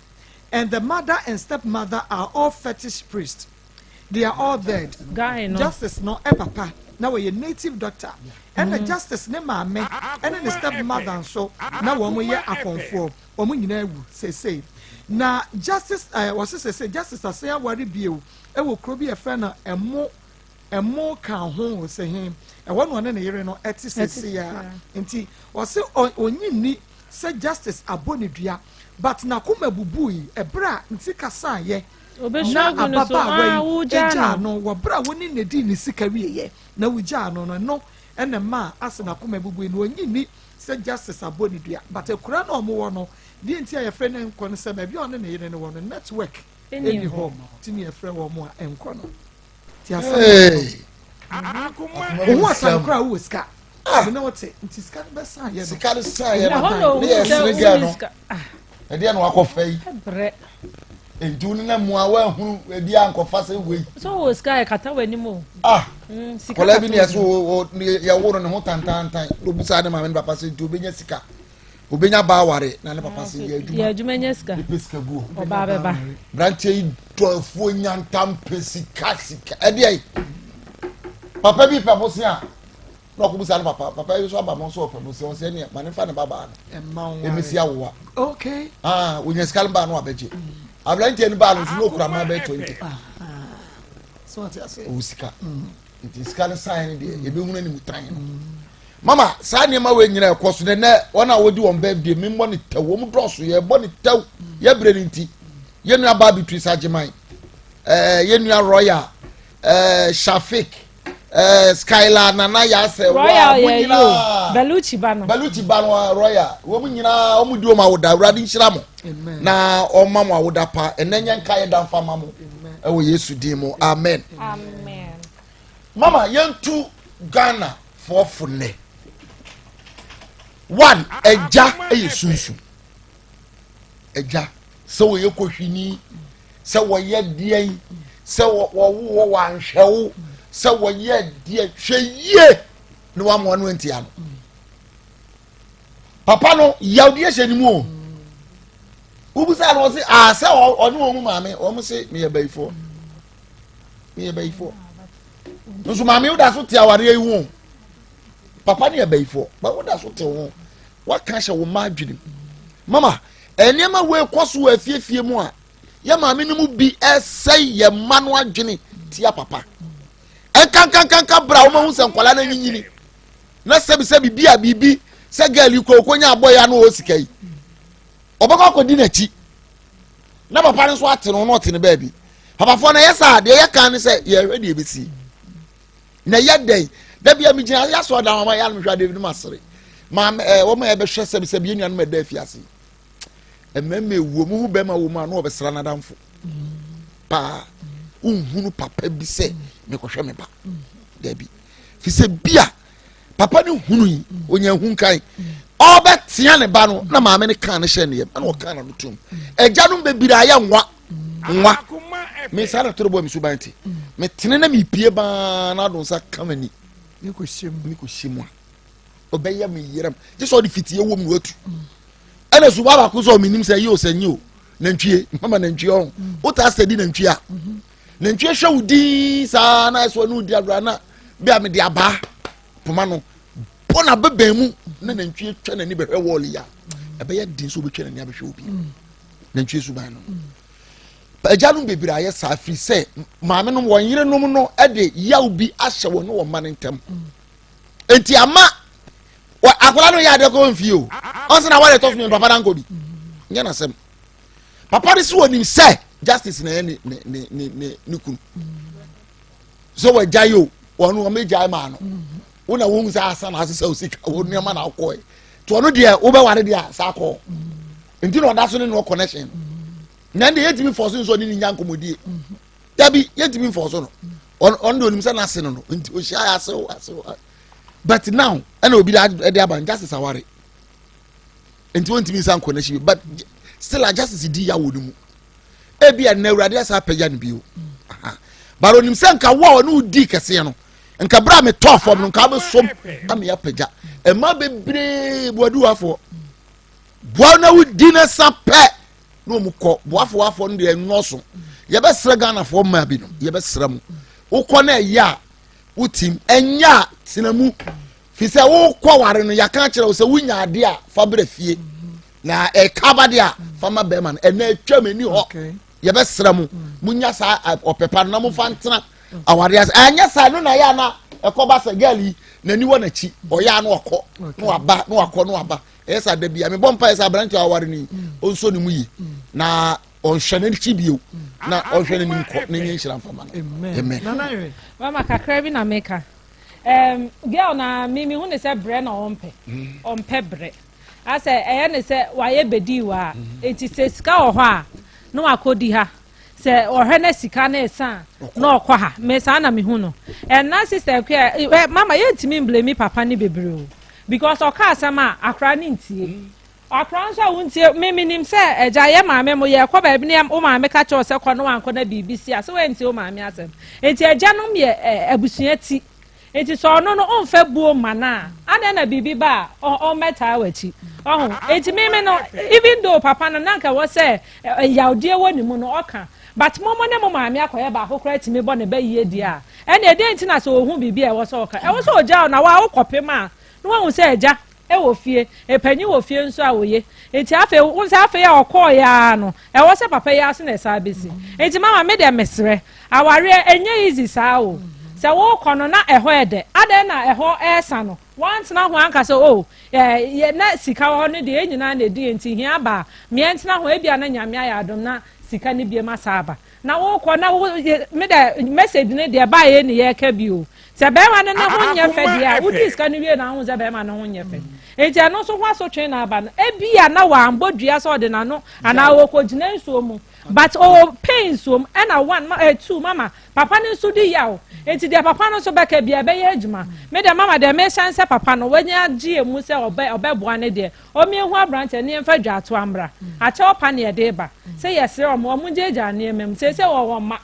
and the mother and stepmother are all fetish priests. They are all dead. Justice no papa. Now we're a native doctor, and the justice ne mame, and then the stepmother so now we are Akoma say. Now justice was say justice as say worry bio. E wo kro bi e fe na emo kan ho se him e won na yere no etisese ya nti o se onyini se justice abonedua but na kuma bubui e bra nti kasa ye na ababa we eja no wo bra woni ne di ni sika wiye na wugya no ene ma ase na kuma bubui no onyini se justice abonedua but e kura na omo wo no di nti ya fe na nko no se ba bi on na yere no wo no network any home tini efre wo mo enko no ti asa o asa kra wo ska na wote nti ska be sa ye ska sa ye no ne esre ga no e dia no akofai bre entu na mu awa hu e dia ankofa se we so wo ska e kata wani mo kola bi ne so ya woro ne ho tantantan do bisa de ma me papa se ntu be nya sika obenya ba ware na ne papa se ye adwuma nya sika pesika gu oba beba branche dofo nyantam pesika sika ede papa bi pa bosia no ko busa no papa yi so aba mo so papa bosia o se ne ma ne fa ne baba no emisi awoa okay onya skal ba no abeje abranche ni ba no so no kura ma be 20 so what you say o sika it skal sign de e be hunu ni mutran no mama saa ne ma we nyina ekoso ne wona wodi won birthday me mo ne tawo mu drosso ye bo ne taw ye bre ni nti ye nua ba bitri sageman ye nua royal shafik skylar nana ya se wa nyina beluchi ba no royal wo mu nyina o mu di o ma woda urade nhira mo na o ma mo woda pa enenya nka ye dan fa ma mo e wo yesu din mo amen mama yentu Ghana for funne one eja eyesunsu eja so wo yekohwini so wo ye dien so wo wanhwewo so wo ye die hweye no wa mo no ntia no papa no yawde hyeni mu o ubusa no se se onu wo mu maame wo mu se me ye baifo nso maame wo da so tia ware yi wo papa ne ye baifo ba wo da so tia wo wa ka hye wo ma adwene mama enema we koso afiefie mu a ye maame no mu bi esai ye ma no adwene tia papa enkankankanka bra wo ma hu se nkwala na nyinyini na sebi bia bibi se gali kokonya aboya na o sika yi obaka ko di na chi na papa no so ate no no ate ne ba bi papa fo na yesa de ye kan ne se ye hwede e besi na yedai da bia mi gina ya so da mama ya no hwa David Masere ma wo ma e be hwe sebi enu anu me da afiase ememme wo mu be ma wo ma no obesra na damfo pa unhunu papa bi se me ko hwe me ba da bi fi se bia papa ni hunu yi onya hun kan obetia ne ba no na maame ne kan ne hye ne yem na o kan na no tum eja no be bira ya nwa me sara toro bo mi subanti me tene na mi pie ba na don sa kamani ni ko shemu obeya mi yeram je so di fitie wo mi watu ana su baba ko so mi nim say yo sanyi o nantwie mama nantwie on o ta stadi nantwie a nantwie hwe udi sa na so no udi abra na bia me di aba poma no bona beba mu na nantwie twa na ni behwe wall ya ebeya din so betwa na ni abehwe obi nantwie su ban no ejanu bebira ye sa afri se maame no won yire nom no ede yaw bi ahye wo no wo man ntem enti ama akola no ya de ko mfie o onse na wale tof me papa dan ko bi nya na sem papa de so onim se justice na ye ne kun so we jayo wonu o me jay ma no wona won sa asa na asa o sika wonu ne ma na akọ to no de wo be ware de asa akọ enti no da so ne no connection nande yetimi force so ni nyankomodie dabi yetimi force no on do nimsa na se no nti o hia ya se but now ana obi da de aban justice aware nti won timi san connection but still a justice di ya wonumu e bia na awurade asa pagya ne bio baro nimsa nka wo no di kese no nka bra me to form no nka be som am ya pagya e ma bebre boadu afo bo na wo di na sape no mukọ boafo no de noso ye be sra Ghana fo ma bi no ye be sra mu ukọ na ya utim enya tinamu fi se wo kọ ware no ya kan kire wo se wunya ade a fa bra fie na e kaba de a fa ma be man e na atwa mani ho ye be sra mu munya sa opepa na mu fa ntena aware as anya sa no na ya na e kọ ba se gali na ni wona chi o ya na okọ no aba no akọ no aba esa da bia me bompa esa branch aware ni onso ni mu yi na onhwene chi bio na onhwene ni nko na nyen hira mfama amen mama kakra bi na meka girl na mimi hu ne se bre na ompe bre ase eye ne se waye bedi wa enti se sika wo ho a no akodi ha se ohwe na sika na esa na okwa ha me sa na me hu no na sister kwa mama ye ntimi blame papa ni bebre o because oka asama akra ni ntie akra nso wuntie meminim se eja ye maame mo ye kwa ba bi ne o maame ka che o se kwa no anko na bibisi ase we ntie o maame asem enti eja no me abusua ti enti so no no onfa buo mana ada na bibi ba o meta wachi oh enti me no even though papa no nanka wo say yawde woni mu no oka but momo ne mo maame akoye ba akokora timi bo ne ba yie di a ene ede enti na so ohun bibi e wo so oka e wo so oja na wa akopem a no wo say eja e wo fie e panyi wo fie nso a woye enti afa wo say afa ya okọ ya no e wo say papa ya so na sa besi enti mama me de mesre aware enye easy sa o se wo kono na eho ede ade na eho esa no once na ho anka so oh ye na sika ho ne de enyina na de enti hia ba me enti na ho ebia na nyame ya adom na sika ne bie masaba na wo ko na me de message ne de ba ye ne ye ka bi o se be ma ne na ho nya fe dia wo di sika ne wie na ho se be ma na ho nya fe enti ano so ho so twen na aba no ebia na wa ambodua so de na no ana wo ko gina nsuo mu but pain so and one two mama papa ne so di yawo enti de papa no so be ka bia be ye adwuma me de mama de me chance papa no wanya gie mu se obeboa ne de o mi hu abrante ne mfa dwa to amra a che opa ne de ba se yesre o mo jeja ne emem se wo ma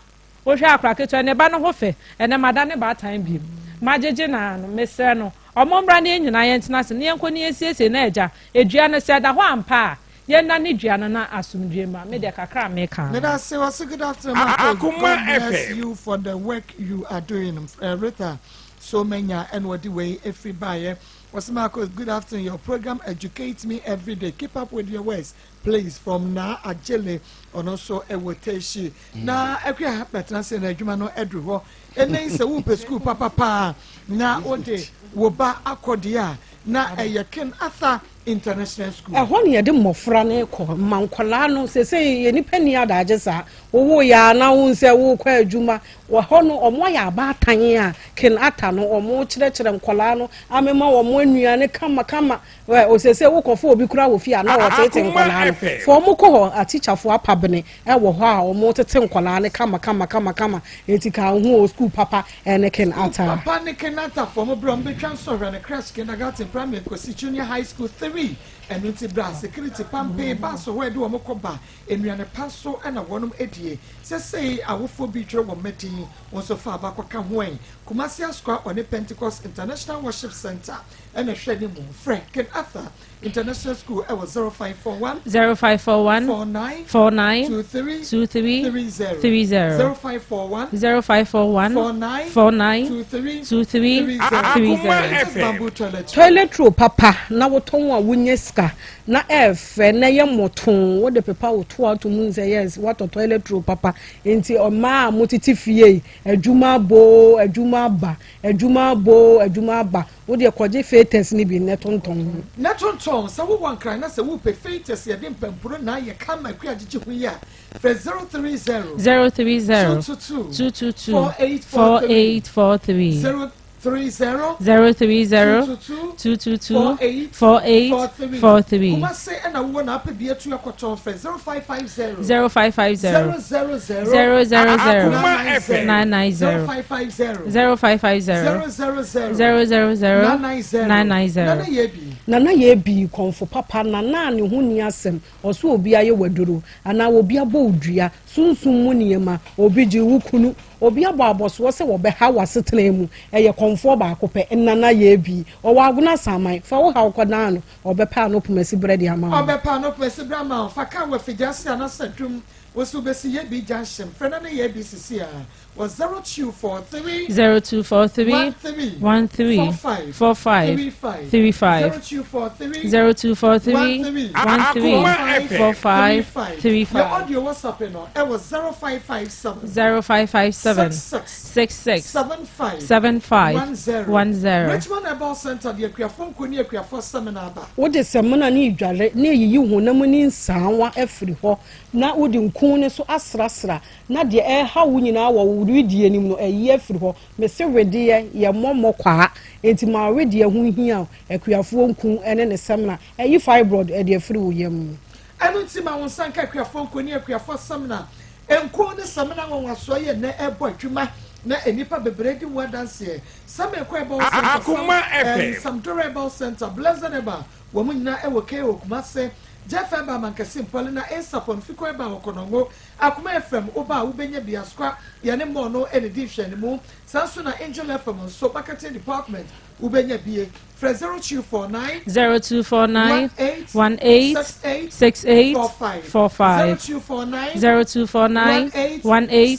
wo hwa akra keto ne ba no ho fe ene mada ne ba tan bi majeje na no mesre no o mo mra ne nyina ye ntena se ne enko ne esiesie na eja edua ne se da ho ampa yenda ni duana na asumdwe ma me de kakra me kan me da say was good afternoon Akoma bless you for the work you are doing Rita so many and what the way every buyer was Maa Akos good afternoon your program educates me every day keep up with your words please from na ajele and also ewoteshi na ekwa happen say na adwuma no edru ho ene se wo pe school papa na ode wo ba akodia na ken asa international school ho ne yede mmofra ne ko mankola no se ye nipa ni adaje sa wo ya na wo nse wo kwa adwuma wo ho no omo ya aba atan a ken ata no omo kire nkola no amema omo anuane kama o se wo kofo obi kura wo fi a na wo tete nkola no fo mo ko ho a teacher fo apabene e wo ho a omo tete nkola ne kama etika hu o school papa ene ken ata papa ne ken ata fo mo bro mbetwan so na crash kindergarten primary kosi junior high school 3 and unti bra security pampe baso we do omokoba enuane paso na wonum edie say awofo bi twa wo meti won so fa ba kwaka hoen Kumasi Square on the Pentecost International Worship Center and a shredding moon Frank and Arthur International School I was 0541 49 23 0541 49 toilet roll papa na woton a wunyeska na efe na ye moton wo de pepa wo to ato mu say yes what toilet roll papa enti o ma motiti fie adwuma ba wo de kwaje fetes ni bi netonton so wo wan kran na se wo pe fetes ye de mpampuro na ye kama kwa agije hu ya 030 222 4843 222 Kumasi na wo na ape bia tu yakoto 0550 nana ye bi konfo papa nana ne ho ni asem oso obi aye waduro ana obi abo odua sunsun mu niema obi ji wukunu obi abo aboso se wo be ha wasetena mu eye konfo ba akopɛ nana ye bi o wa aguna saman fa wo ha okodan no obepa no pomasi bread ama fa ka wa fijasi anasadum wosu besi ye bi junction frena na ye bi sisi a was 0243 13 45 35 the audio WhatsApp no it was 0557 66 75 Richmond Herbal Center the Akuafo Nkoni Akuafo seminar ba wo de seminar ni idware na yiyi honam ni nsanwa afiri ho na wo de nkun ne so asrasra na de ha wo nyina wo wudi enim no eyi afiri ho me se wede ye mommo kwa enti ma wede hu hia Akuafo nkun ene ne seminar eyi fibroid e de afiri wo yam anu ti ma won sanka Akuafo Nkoni Akuafo seminar enkun ne seminar won waso ye na ebo adwuma na enipa bebredi mu adanse some equable center some durable center blessed eba wo mu nyina ewo ke Kumasi Jeff Emba Mankasim Polina Esapon Fico Eba Okonongo Akoma FM Oba Ubenya Biasqua Yane Mono and Edition Mo Sansuna Angel FM so Marketing Department Ubenya Bie for 0249 0249 18 68 45 0249 18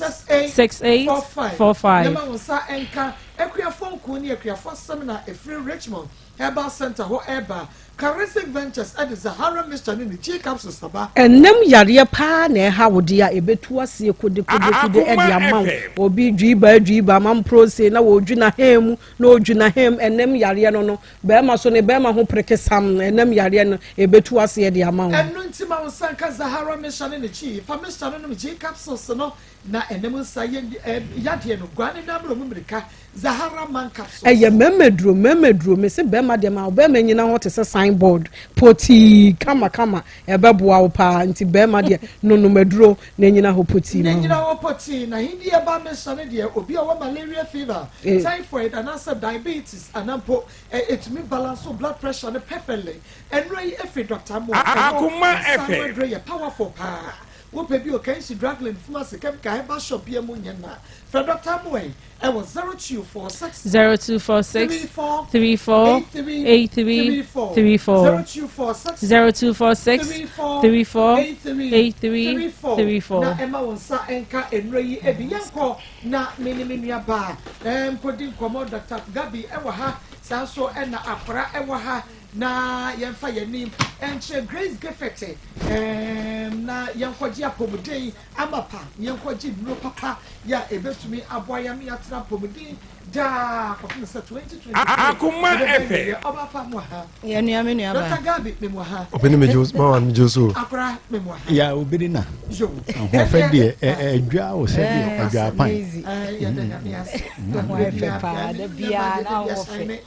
68 45 Nema Wonsa Enka Equia Phone Kuni Equia for Seminar a free Richmond Herbal Center whatever Carisic Ventures at the Sahara Mr. Nini Chief Capsule Saba. And nem yaria pa ne ha wodia ebetua se kode e amount obi driba mam pro say na wo dwuna hem na odwuna hem enem yaria no be ma so ne be ma ho prekesam enem yaria no ebetua se e amount. Enu ntima wo sanka Sahara Mr. Nini Chief fa Mr. Nini Chief Capsules no na enem saye yade no guane na bro mumrika Zahara man capsules. Eye memedro me se be ma de ma be ma nyina ho te se signboard poti kama ebeboa wo pa nti be ma de no medro na nyina ho poti na nyina ho poti na hindi e ba me sane de obi o malaria fever typhoid and also diabetes anampo etumi balance blood pressure ne perfectly enro every doctor mo Akoma FM powerful pa wo pe bi o kan si drugland pharmacy kem ka e ba shop ye mo nyana for Dr. Moy I was 0246 34 83 34 0246 na Emma wonsa enka enroyi ebiyanko na mini aba podi komo Dr. Gabi ewa ha sanso na akora ewa ha na yemfa yanim enche Grace Gefete na yankwaji apomudei amapa yankwaji no papa ya ebetumi aboya mi atra pomudei da kwa 2020 Akoma FM oba mo ha ya nuame nuaba Dr. Gabi me mo ha obini me jos ma me joso akora me mo ha ya obini na jo ho fe de edwa o se de edwa pan ya da na mias mo fe pa da bia na wo fe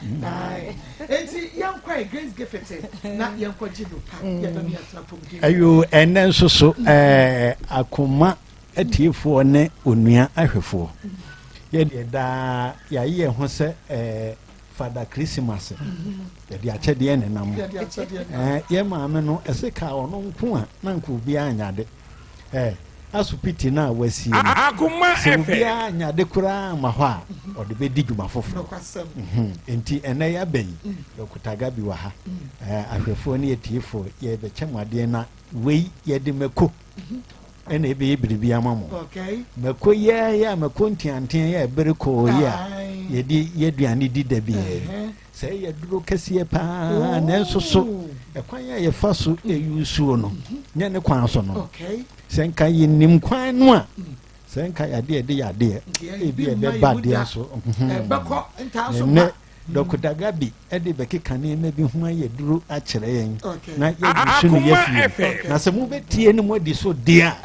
enti yankwa Grace Gefete na yankwaji no pa ya da mi atra pomudei ayo enen so Akoma atiefo ne onua ahwefo ye de da ya ye ho se Father Christmas ye de achede ne nam ye maame no eseka ono nko a na nko bi anyade asupiti na wasi Akoma efe anyade kura ma ho a ode be diguma foforo enti ene ya ben dokutaga bi wa ha ahwefo ne atiefo ye be chemade na wei ye de meko ene ebe biribi amamo meko ya meko ntianten ya bere ko ya yedi yeduane di da bi se ye duro kese pa na nso so ekwan ya ye fa so eyusuo no nya ne kwan so no se nka ye nim kwan no a se nka ya de ya de ebi e be ba de so beko nta so ne Dr. Gabi ede beke kanema bi ho ye duro a kire yen na ye dusu ne ye fi na se mu betie ne mo di so dia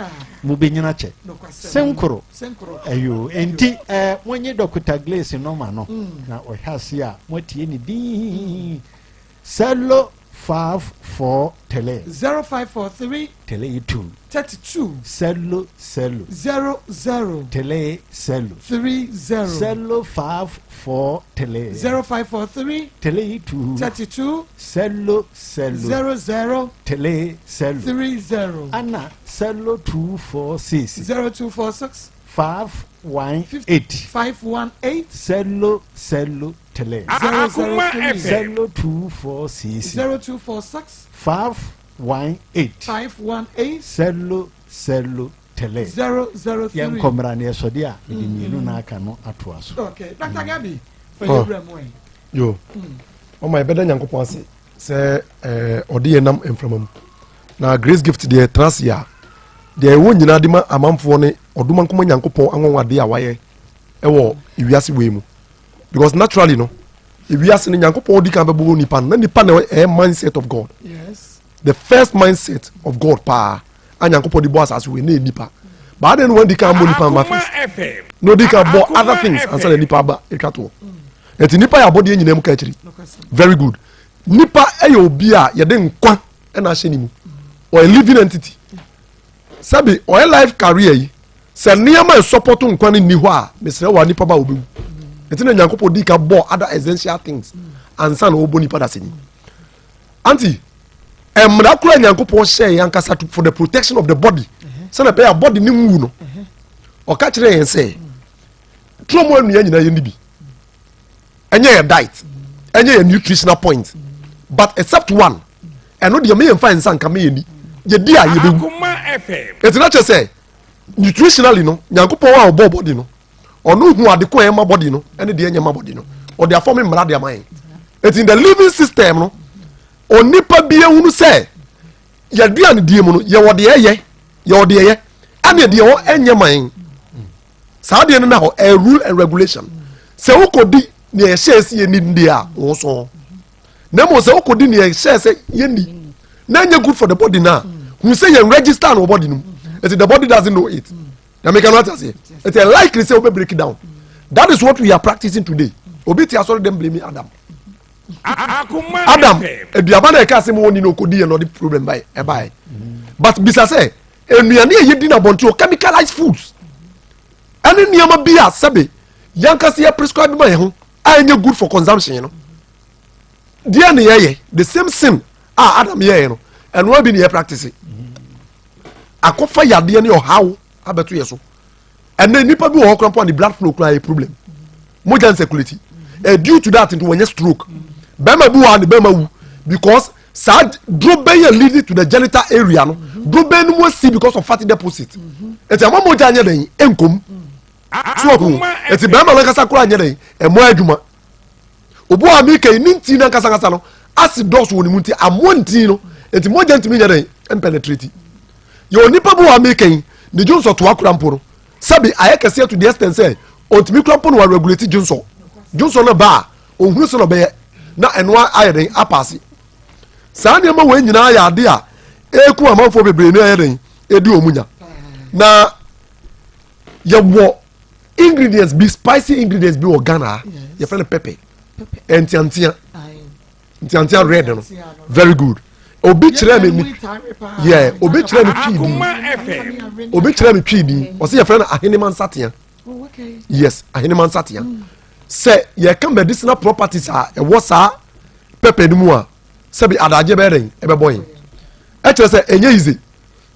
mu benyina che senkoro ayo enti wonye Dr. Glace no ma no na o hase a motie ni di salo 54 tele 0543 tele 2 32 salo 00 tele salo 30 salo 54 tele 0543 tele 2 32 salo 00 tele salo 30 ana salo 246 0246 518 salo tele Akoma FM salo 246 0246 518 salo tele 003 yan komra ne so dia de mienu na aka no ato aso okay Dr. Gabi for your brain yo o my beda nyankopon ase se ode ye nam emframam na Grace Gift de trasia de wo nyina de ma amamfo ne oduma nkoma nyankopon anwonwade a waye ewo iwiase we mu because naturally no iwiase ne nyankopon odi kan bebo nipa na nipa na mindset of God. Yes, the first mindset of God pa anyankopon di bo asase we na nipa but then when di kan mo nipa ma no di kan bo other things and say nipa ba ekato eti nipa ya body nyina mu ka akiri very good nipa e yo obi a ye de nkwa e na hye ni mu or a living entity sabi or a life career yi se niam support nkwa ni ho a mesre wa nipa ba obi eti na nyankopon di ka bo other essential things and san obo nipa da seni anti mrakura nyankopɔn hyɛ yankasa for the protection of the body sɛna bɛyɛ body ne nwu no ɔka kyerɛ yɛn sɛ tuomo anua nyina yɛ nibi ɛnyɛ yɛ diet ɛnyɛ yɛ nutritional point but except one ɛno deɛ meyɛ mfa nsa nka meyɛ ni yɛdi a yɛbɛwu ɛti na kyerɛ sɛ nutritionally no nyankopɔn a ɔbɔ body no ɔno hu ade ko ɛma body no ɛne deɛ ɛnyɛ ma body no ɔde afɔme mmara de ama yɛn ɛti in the living system no onipa bi ehunu sɛ yɛduane die mu no yɛwɔ deɛ ɛyɛ yɛwɔ deɛ ɛyɛ ɛne deɛ hɔ ɛnyɛ man saa deɛ no na hɔ a rule and regulation sɛ wokɔdi ne yɛhyɛ sɛ yɛni deɛ a wo so na mmom sɛ wokɔdi ne yɛhyɛ sɛ yɛni na ɛnyɛ good for the body na hu sɛ yɛn register no body no ɛti the body doesn't know it na meka no ate aseɛ ɛti likely sɛ wobɛ break it down that is what we are practicing today obi ti asɔre dem blame Adam aduaba na ɛka sɛ mo wɔni no kɔdi yɛ no ɔde problem ba ɛbaɛ but bisa sɛ nnuane a yɛdi na bɔnte o chemicalized foods ɛne nneɛma bi a sɛbe yankasa yɛ prescribe ma yɛ ho a ɛnyɛ good for consumption no deɛ ne yɛyɛ the same sin a Adam yɛyɛ no ɛnoa bi ne yɛ practice akɔfa yadeɛ ne ɔhaw abɛto yɛ so ɛnɛ nipa bi wɔ hɔ kora mpo a ne blood flow kora yɛ problem mogya nsecurity due to that nti wɔnyɛ stroke bɛrima bi wɔ a ne bɛrima wu because saa duro bɛyɛ leading to the genital area no duro bɛyɛ no mu asi because of fatty deposit ɛti ama mogya anyɛ dɛn ɛnkom so ɔko ɛti bɛrima no nkasa kora anyɛ dɛn ɛmɔ adwuma obu a mi kɛyi ne nti na nkasa no acid dɔs wɔ ne mu nti amoa nti no ɛti mogya ntumi nyɛ dɛn ɛmpenetrate yɛ onipa bi wɔ a mi kɛyi ne dwonsɔ toa kora mpo no sɛbi ayɛ kɛseɛ to the extent sɛ ɔntumi kora mpo no wa regulate dwonsɔ no ba a ohunu sɛ no bɛyɛ na ɛnoa ayɛ den apaase saa nneɛma wɔ nyinaa yɛ ade a eku amanfoɔ bebree ne ayɛ den edi wɔn nya na yɛwɔ ingredients bi spicy ingredients bi wɔ Ghana yɛfrɛ no pepper ntiantia red no very good obi kyerɛ me ni obi kyerɛ me twi di ɔsɛ yɛfrɛ no ahenema nsatea yes ahenema nsatea sɛ yɛka medicinal properties a ɛwɔ saa pepper no mu a sɛbi adagye bɛyɛ dɛn ɛbɛbɔ yɛn ɛkyerɛ sɛ ɛnyɛ easy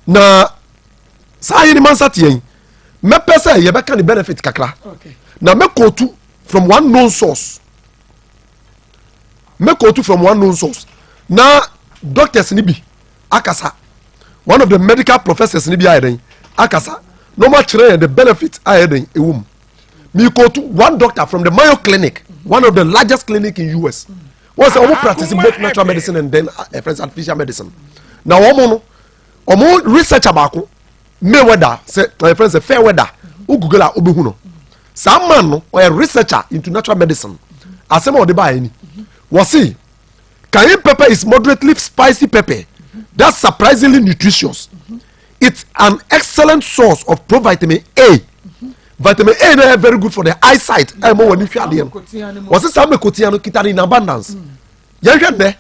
na saa ahenema nsatea yi mɛpɛ sɛ yɛbɛka ne benefit kakra na mɛkɔtu from one known source na doctors ni bi akasa one of the medical professors ni bi ayɛ dɛn akasa na ɔmo akyerɛ yɛn the benefit ayɛ dɛn ɛwɔ mu mi kotu one doctor from the Mayo Clinic one of the largest clinic in US wọ́n sɛ ɔmo practice both natural medicine and then artificial medicine na wɔn no ɔmo researcher baako Mayweather sɛ friends sɛ Fairweather o Google a obehu no saa man no ɔyɛ researcher into natural medicine asɛm a ɔde ba yɛ ni wɔsi cayenne pepper is moderately spicy pepper that's surprisingly nutritious it's an excellent source of provitamin A. Vitamin A is very good for the eyesight. I mo wani hwa de no. Wose sa me kotia no kita in abundance. Ya hwa de.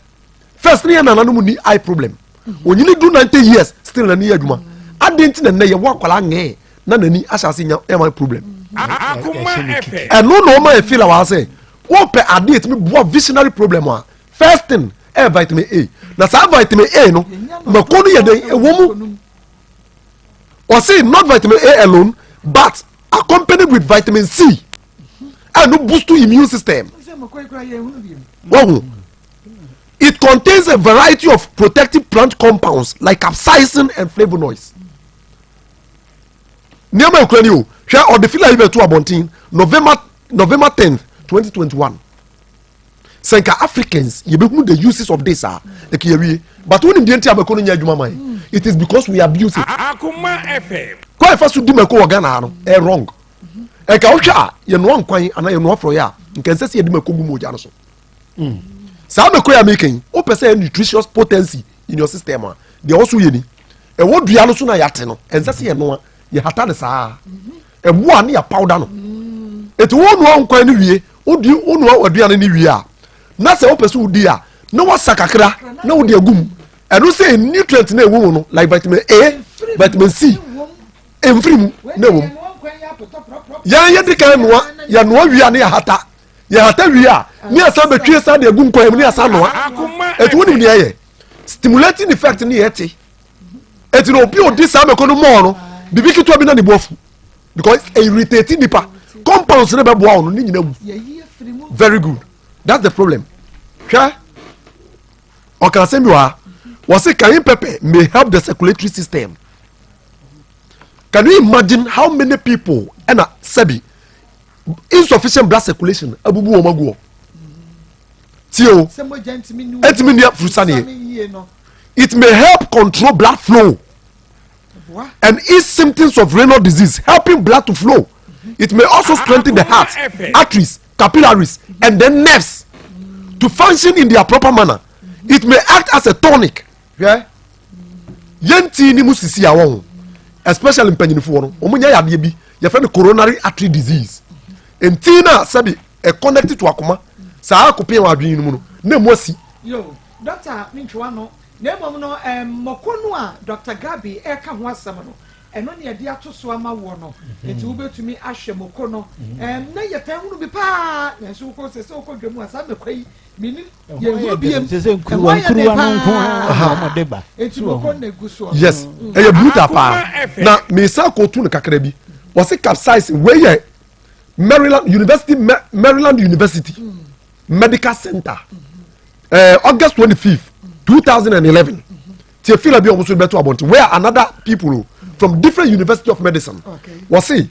First ne na nanu mu ni eye problem. Onyini do 90 years still na ni adwuma. Adenti na na ye wa kwala nge na nani ahyase nya e my problem. Eno no ma e feel wa say, wo pe ade etimi bo visionary problem a. First thing vitamin A. Na sa vitamin A no, makonu ye de e wo mu. Or say not vitamin A alone, but accompanied with vitamin C and no boost to immune system. It contains a variety of protective plant compounds like capsaicin and flavonoids. Niama Ukraine o, share or the fila even to abontin November 10th, 2021. Senka Africans, you be the uses of this are the but when in the entire it is because we abuse it. Akoma FM. Kwa fa so di mako Ghana no e wrong e ka wohwa ye no nkwan ana ye no afro ya nkense se ye di mako gu moja no so sa mako ya making o pese nutritious potency in your system they also ye ni e wo dua no so na yate no ense se ye no ye hata de saa e bo ani ya powder no eti wo no nkwan ni wie odi wo no adua no ni wie a na se wo pese udi a na wo sakakra na wo de agum e no say nutrient na ewu no like vitamin A vitamin C emfirimu na wom ya de kan noa ya noa wi ane ya hata wi a ni asa betwie sa de egu nkwan ni asa noa etu woni ne ye stimulating effect ni yeti eti no obi odi sa me kono mo no bibi kitu abi na ni bofu because irritating nipa compounds ne be boa no ni nyina wu very good that's the problem hwa o kan say mi wa say cayenne pepper may help the circulatory system. Can you imagine how many people and sabi insufficient blood circulation abubu omaguo tio it may help control blood flow and ease symptoms of renal disease, helping blood to flow. It may also strengthen the heart, arteries, capillaries and then nerves to function in their proper manner. It may act as a tonic. Yeah, yenti ni musisi awon, especially in mpanyinfo no omunya yade bi ye fe coronary artery disease entina sabi e connected to akoma saa akopia wa adwin no mu no na mu asi yo doctor minchwa no na mom no mokonu a Dr. Gabi e ka ho asem no eno ne yade atoso ama wo no enti wo betumi ahwe mokono na ye tan hunu bi pa na so ko se ko dwemu asa mekwai mini ye wo biem se nkuruwa no nko amodeba enti mokono na guso yes e ye bruta pa na me sa ko tu ne kakra bi wo se capsize we ye Maryland University Medical Center August 25th 2011 tie feel bi omo so beto abonti where another people from different University of Medicine was say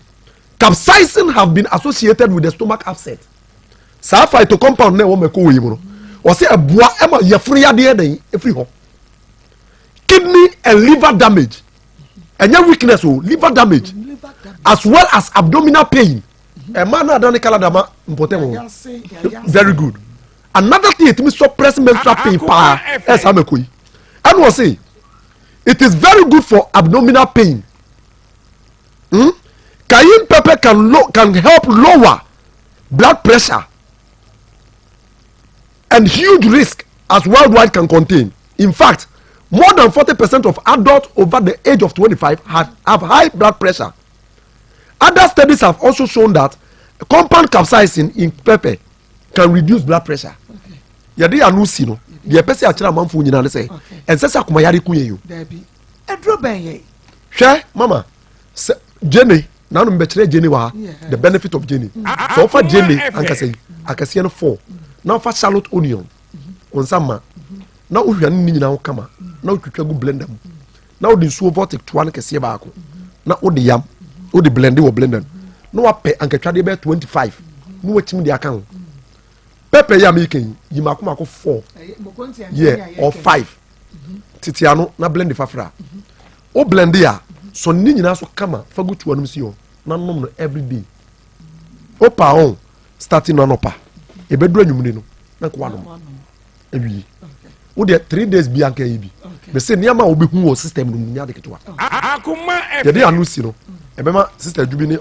capsaicin have been associated with the stomach upset. Sa phyto compound na wo meko we mu was say aboa ema yefre yade den efri ho kidney and liver damage and weakness o liver damage as well as abdominal pain. A man adani kala dama important very good. Another thing it means suppress menstrual pain pa as amekoi and was say it is very good for abdominal pain. Cayenne pepper can help lower blood pressure and huge risk as worldwide can contain. In fact, more than 40% of adults over the age of 25 have high blood pressure. Other studies have also shown that compound capsaicin in pepper can reduce blood pressure. Yadi anu si no. The person achira manfo nyina ne say. Ensese akoma yare kunye yo. Dabi. Edro benye. Hwe mama. Jenny na no mbekire Jenny wa the benefit of Jenny. So for Jenny ankase akase no 4. Na for shallot onion. Onsama. Na ohwa ni nyina wo kama. Na otwitwa gu blender mu. Na odi nsuo vortic to an kase ba ako. Na odi yam. Odi blend wo blender. No wa pe ankatwa de be 25. No wachim de aka ho. Pepper ya making you makumako 4. Yeah, or 5. Titiano na blend fafra. O blend ya so ni nyina so kama fa go to anum si yo. Na nom no every day. O pa on starting no pa. E bedru anwumne no na ko anom. Ewi. O de 3 days bi anka yi bi. Me say niam a obehu wo system no nya de ketwa. Akoma ye de anu si no. E be ma sister Jubi ni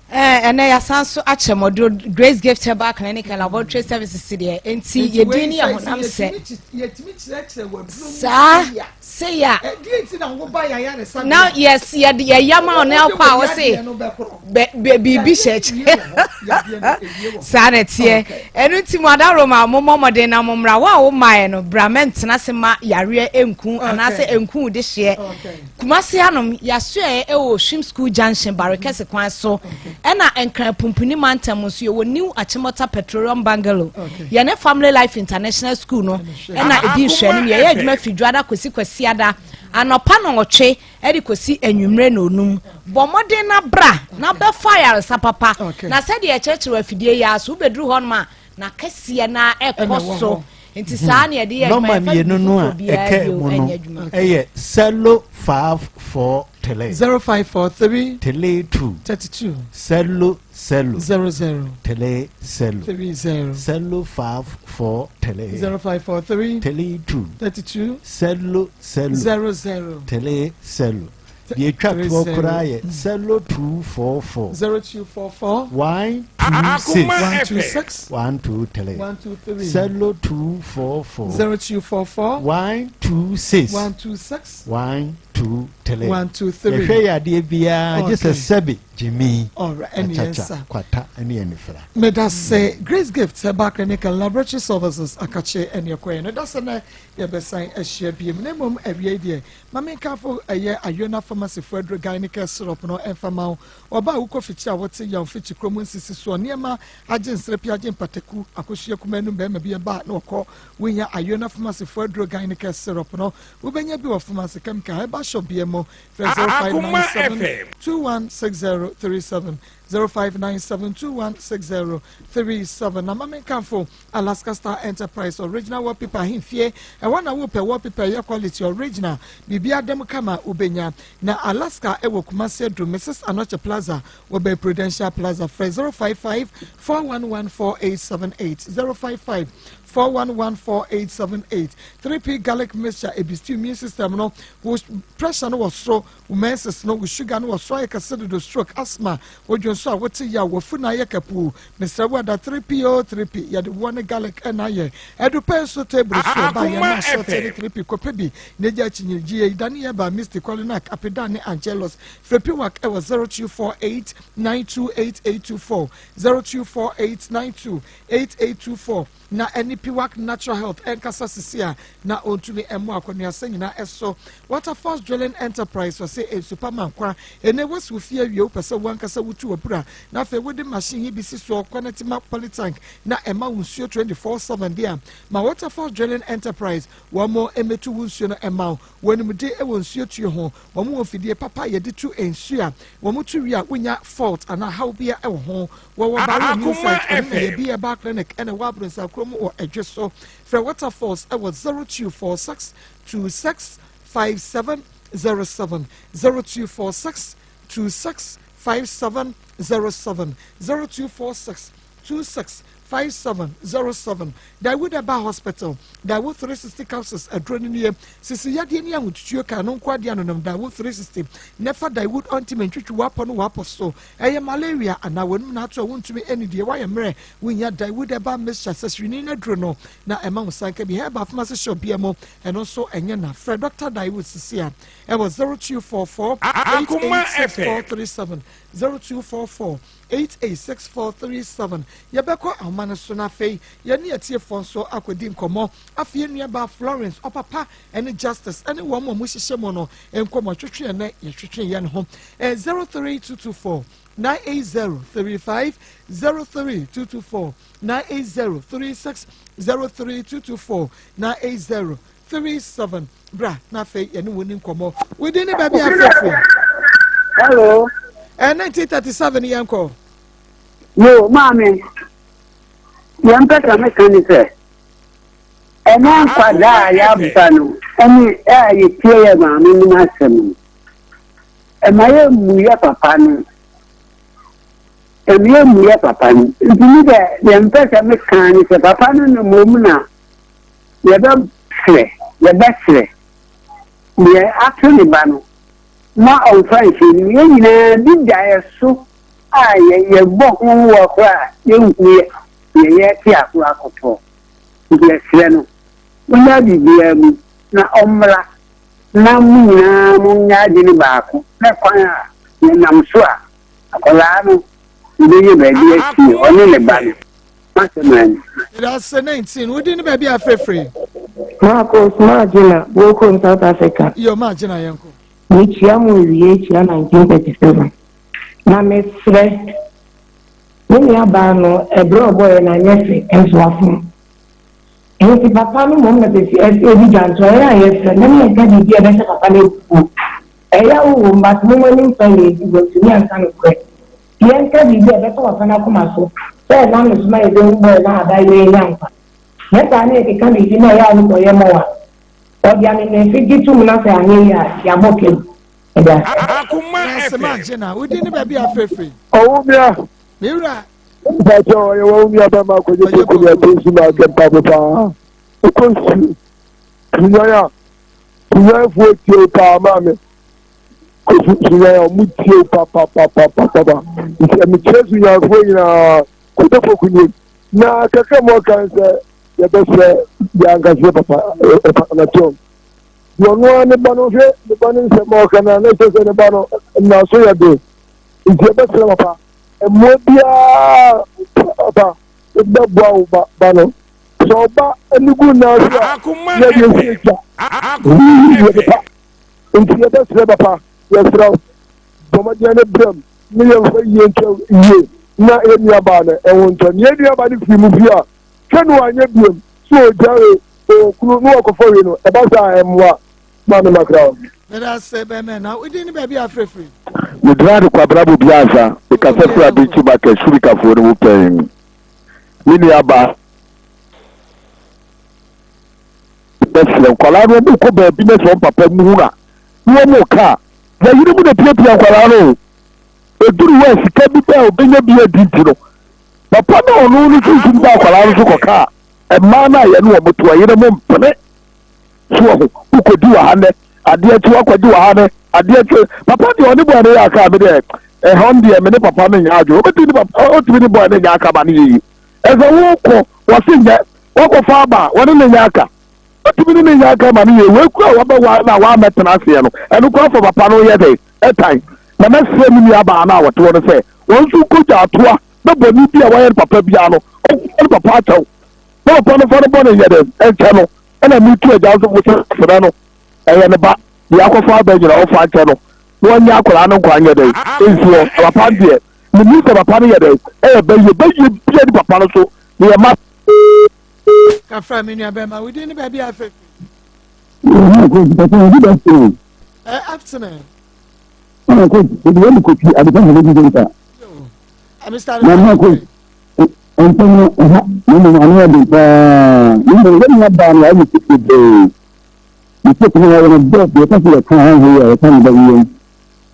ene ya sanso achemodo Grace Gift Herbal Clinic and Laboratory Services there enti yedini ya honam se yetimi chire wa blue say ya enti na wo ba ya ne sa now yes ya yama on el pa wo say bibi church sanetie enu ti mo adaroma momode na momra wa wo mae no brament na se ma yare enku anase enku de hye kumase hanom yaso e wo Shim School Junction Barakese kwan so ena enkran pumpuni mantam so yo new Achimota Petroleum Bungalow ye ne Family Life International School no ena edi hwanu ye adwuma fidwada kwesi ada anopa no otwe edi kosi enwumre na onum bomode na bra na be fire sapapa na se de church afidie ya so bedru hon ma na kase na ekoso nti saa ne de ye no ma mienu no a eke mu no eye cello 54 tele 0543 tele 2 32 cello 00 tele cello 30 cello 54 tele 0543 tele 2 32 cello 00 tele cello ye twa to kura ye cello 244 0244 1 2 126 123 Cello 244 0244 126 126 123 123 ehwe yade bia just a sebi Jimmy alright any answer kwata any anifra me that say Grace Gift Herbal Clinic and Laboratory Services akache any akwa no that's na ye besan ahia biem na mom awie die mama kafo eye ayona pharmacy for gynecological syrup no enfama oba uko fichi a wote ya fichi kromo nsisi so niema agin srepi agin pateku akohia kumanu be ma bia ba na okọ wenya ayona pharmacy for gynecological syrup no ubenya bi wo pharmacy chemical herbal shop biemo 0597 216037 0597216037 na mama kanfo Alaska Star Enterprise original wallpaper himfie e wana wo pe wallpaper ya quality original bibia dem kama ubenya na Alaska e wo Kumasi Drum Mrs Anoche Plaza wo be Prudential Plaza 055 4114878 055 4114878 3P garlic mixture ebistu immune system no wo pressure no was so menses no wo sugar no was so I consider the stroke asthma wo so what ya wo funa ye kapu Mr. Wada 3P ya the one garlic na ye edu peso table so ba ya na so 3P kopebi neja chinyiji idani ya ba Mr. Colinac apedane Angelos frepi work e was 0248928824 0248928824 na NP work natural health enkasa sisia na ontumi emu akonua sanyina eso Waterfalls Drilling Enterprise was say a superman kwa ene wasu fie wie opese wankasa wutu obura na fe wode machine yi bisi so connect ma polytank na ema unsuo 24/7 dia ma Waterfalls Drilling Enterprise wamo emetu unsuo no ema wonimde e wonsuo tuo ho wamo ofidie papa ye de tu ensuo wamo tu wi a wonya fault ana how bia e ho wo bari inside and ye bia back clinic and wabronsa kromo or edgeso for Waterfalls I was 0246 265707 0246 265707 0246 265707 Dawood Aba Hospital Dawood 360 capsules adrenaline sisi yade ni ahutuo ka no kwa dia no Dawood 360 nefa Dawood ointment twitwi wapo no wapo so eye malaria ana wonum na ato wontumi eni de wa yemre wonya Dawood Aba mixture sasrini na dro no na ema usanka bi heba pharmacy shop biamo eno so enye na Fred Dr. Dawood sisi a e was 0244 886437 0244 886437 yebeko amana so na fei ye ne atie fonso akodi nkomo afie nua ba Florence opapa ene Justice ene wo mo hihye mo no enkomo twetwe ne ye twetwe ye ne ho 03224 98035 03224 98036 03224 98037 bra na fei ye ne woni nkomo wodi ne ba bia afefo hello 1937 yanko yo mami yampeka mekanise ena kwada ya bano eni ye tie ya mami ni masem emaye mu ya papa no emiye mu ya papa no ndini de yampeka mekanise papa no no mom na ye be sre ye atuni bano ma on fancy ni nyina bidya so ye bo hu wo kwa ye nkuye ye ti akura koto ye sire no onya bibia mu na omra na mu nyina mu nya di ni baako na kwan a ye nam so a akola no ndi ye ba di ati oni le ba no maseman that's 19 we didn't be afrefre Maa Akos Margina Woko in South Africa yo Margina yanko Michiamu Wiechia 1937 na mesre ni abano ebro boy na nyefe ensoafo enti papa no mom na be ebi janto ya yefe na me ga di bia be papa na ku eya wo mbat mo mo ni mpale di go tuni anka no kwe yen ka di bia be to papa na kuma so e na me sma e do boy na ada ye yanka neta na e ka di na ya no ye mo wa odia ni ne figi tu na fa anye ya boke Akoma Semajina, we didn't be afrefre. Oh, yeah. Mira. That's all you want me about my could you get papa. Of course, you have with your mammy. Because you are with your papa. It's a chance we are going Koto Fokuni. Na kaka mo kan sɛ yɛbɛsrɛ yɛankasɛ papa na tɔm. Wɔnoa ne ba no hwɛ ne ba no nsɛm a ɔka na ne kyɛ sɛ ne ba no na so yɛ de. Nti yɛbɛsrɛ papa. Mmoa biara papa bɛboa wo ba no. Sɛ ɔba anigu na so a yɛde nsi atwa. Nti yɛbɛsrɛ papa yɛsrɛ wo. Bɔmmɔdeɛ ne brɛm ne yɛmfa yie nkyɛ yie. Na enuaba na ɛwɔ ntɔ ne enuaba ne firi mu bi a twɛ no anyɛ biom so ogya okunu no wɔkɔfɔ wi no ɛba saa ɛmmoa ma no makra o. Meda se bɛmɛ na wodi ne baabi afrɛfiri. Medra de kwabra bo bi asa ekasa fura bi chi ba ka shuri ka fo no wo pɛn. Ne nuaba bɛsrɛ kwala no mo kɔ baabi na sɛ papa mu hura wo mo ka ya yiri mu na piapia kwala no eduru wa sika bi ba obenya bi adinti no papa na ono no tuntum ba kwala no so kɔka ɛma na yɛ no wɔ moto ayere mo mpene so ho ukodi wa hane adeɛ tu akɔdi wa hane adeɛ tu papa de ɔne bɔ ne yɛ aka me de ɛhɔn de me ne papa no nya adwo obedi ne papa otumi ne bɔ ne nya aka ba ne yi ɛsɛ wo kɔ wɔse nya wɔkɔ fa ba wɔne ne nya aka otumi ne nya aka ma ne yi we kura wɔbɛ wa na wa metena aseɛ no ɛno kɔ fa papa no yɛ de ɛtan na mɛsrɛ me nuaba na wɔte no sɛ wɔn nso kogya atoa na bɔne bi a wɔyɛ no papa bia no ɔkɔ no papa akyɛw na papa no fa no bɔ no yɛ dɛ ɛnkyɛ no ɛna metu agya nso mo sɛ frɛ no ɛyɛ ne ba deɛ akɔfa aba nyina ɔfa nkyɛ no na wɔnyɛ akwaraa no nkwa nyɛ dɛ ɛnsi hɔ papa deɛ meni sɛ papa no yɛ dɛ ɛyɛ bɛyɛ bia ne papa no so ne yɛ ma kafra me nuabɛma wodi ne baabi afrɛfiri. Afternoon. Coach, the coach, I become a little bit. I'm coach. And then, I know down, I will pick the day. You put me on a bed, you can't see a time here, a time by you.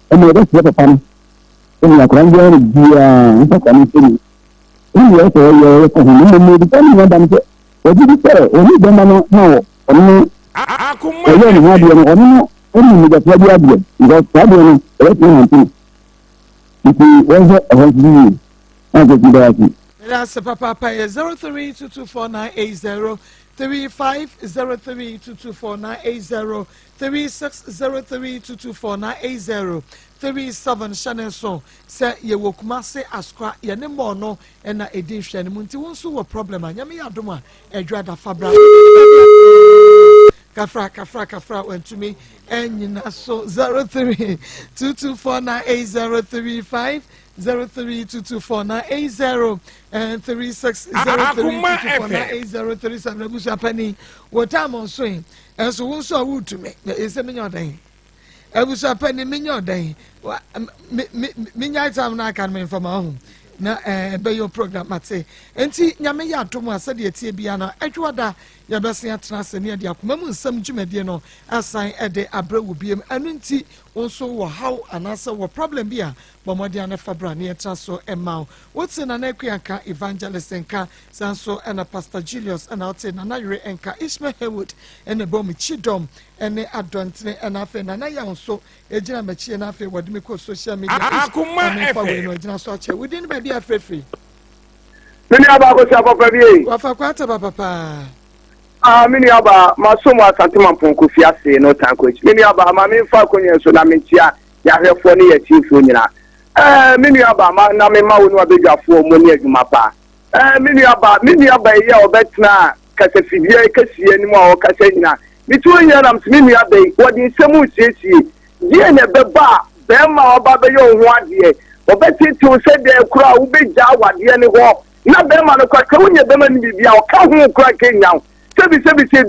And that's what a fun. In la grande dia, in fact, I'm saying, in the other, you're the family one. What did you say? Only the man now. Akoma. Only the Fabio, because Fabio is anything. If he was a husband, I get you. That's a papa 03224980 3503224980 3603224980 37 Shannon so say ye wo kumase askra ye ne mo no e na edi hwe ne munti won so wo problem anya me yadoma edwa da fabra kafra went to me and so 03224980 03224980 and 3603224980 37 Abusa Penny what time on swing and so won so wood to me is a minute day Abusa Penny minute day minya time na can me from home na be your program mate enti nyame ya atom asa de tie bia na adwoda ya bese atena se ne de akoma mu nsam dwumade no asan ede abrawo biem anu nti wonso wo how anasa wo problem bia bomode ana fabra ne eta so emma what's na na akuanka evangelist enka sanso and pastor Julius and out na na yere enka Ishmael Haywood and bom chidom ene adontene and afa na na ya nso ejina machi na afa wode me ko social media akoma efe no ejina so ache within be bia free Mini aba ko sa papa bi wafa kwata papa mini aba masomo asante mamponko fiase no tan coach mini aba ma me fa konye so na me tia ya hwefo ne ya chiefo nyina mini aba ma na me ma wonu abedwafo mo ne adwuma pa mini aba ye obetna kasa fibie kasie ni mo a kasa nyina mitu nya na mini aba wodi nsemu siesie die ne beba be ma oba be yo ho ade obeti ti o se de kura wo be ja wade ne ho na be ma no kwa ka wonye be ma ni bibia o ka ho kura kenya sebi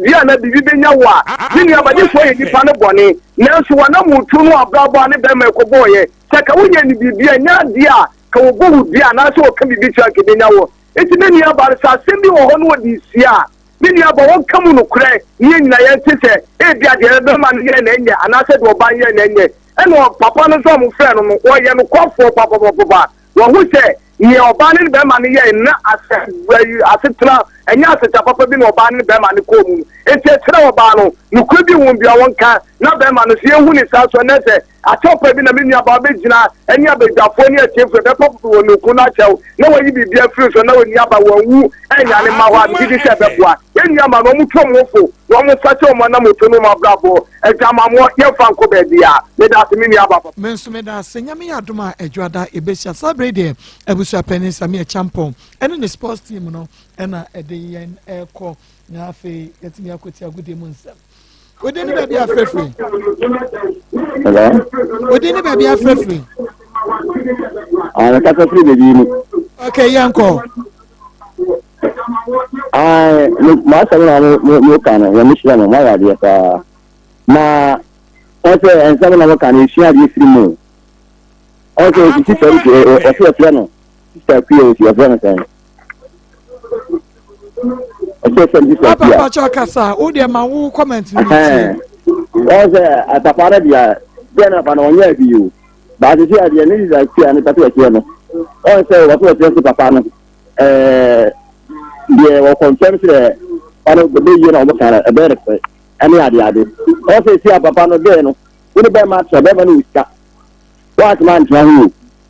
dia na bibi benya wa ni abade fo ye nipa ne bone nanso wana mutu no abrabo ne be ma ekoboye saka wonye ni bibia nya dia ka wo bo dia na so ka bibi twa ke benya wo eti ne ni abare sa sembi wo ho no wodi sia ni aba won kamu no kure ni nyina ye tese e bia de be ma ne na enye ana se do ba ye na enye eno papa no so mo frɛ no wo ye no kwafo papa wo hu se ni oba ne be ma ne ye na asetra enya aseta papa bi no oba ne be ma ne ko mu enti etra oba no nukuru bi won bia won ka na be ma no se ehu ni sa so na se atɔpɛ bi na me nuaba bɛgyina ɛne abadwafoɔ ne atiefo bɛpɔpo wɔ no ku no akyɛw na wɔyi biribia firi so na wɔni aba wɔnwu ɛnya ne ma hɔ a megye sɛ ɛbɛboa yɛnnuama na ɔmotwam wo fo na ɔmosakye ɔma na moto no mu abrabɔ agyamanmoɔ yɛmfa nkɔ baabi a meda ase me nuaba papa me nso meda ase nyame yɛ adom a adwoada ɛbɛhyia saa berɛ deɛ abusua pani Samia Champon ɛne ne sports team no ɛna ɛde yɛn ɛkɔ na afei yɛtumi akɔti agodie mu nsɛm wode ne baabi afrɛfiri wode ne baabi afrɛfiri kasa firi baabi ni okay yɛnkɔ maasɛm na moka no yɛmehyira no moayɛ adeɛ paa na ɛsɛ ɛnsɛm na moka no ɛsua adeɛ firi mu ɛsɛ ɔsi sista ɔfrɛ no sista kua ɔsi ɔfrɛ no sɛn papa cho kasa o de ma wo comment ni ɛsɛ papa no deɛ deɛ na pa na ɔnyɛ bi o baasi si adeɛ ne sista kua ne papa kua no ɔsɛ wɔfrɛ papa no deɛ wɔkɔntɛm sɛ ɔno bɛyie na ɔmo kara ɛbɛyɛ fɛ ɛne ade ɔsɛ si a papa no bɛɛ no wone bɛma atena bɛma no wosika woatema ntena ho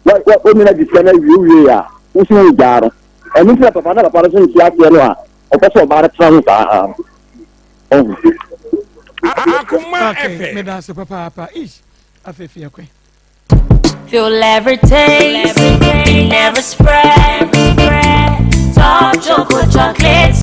o womina de sika no awiewie a woso wo gyaa no ɛno sɛ papa no so nti aseɛ no a ɔpɛ sɛ ɔbaa no tena ho saa Akoma FM meda se papa ish afefi akwe feel every taste, never spread. Top chocolate chocolates.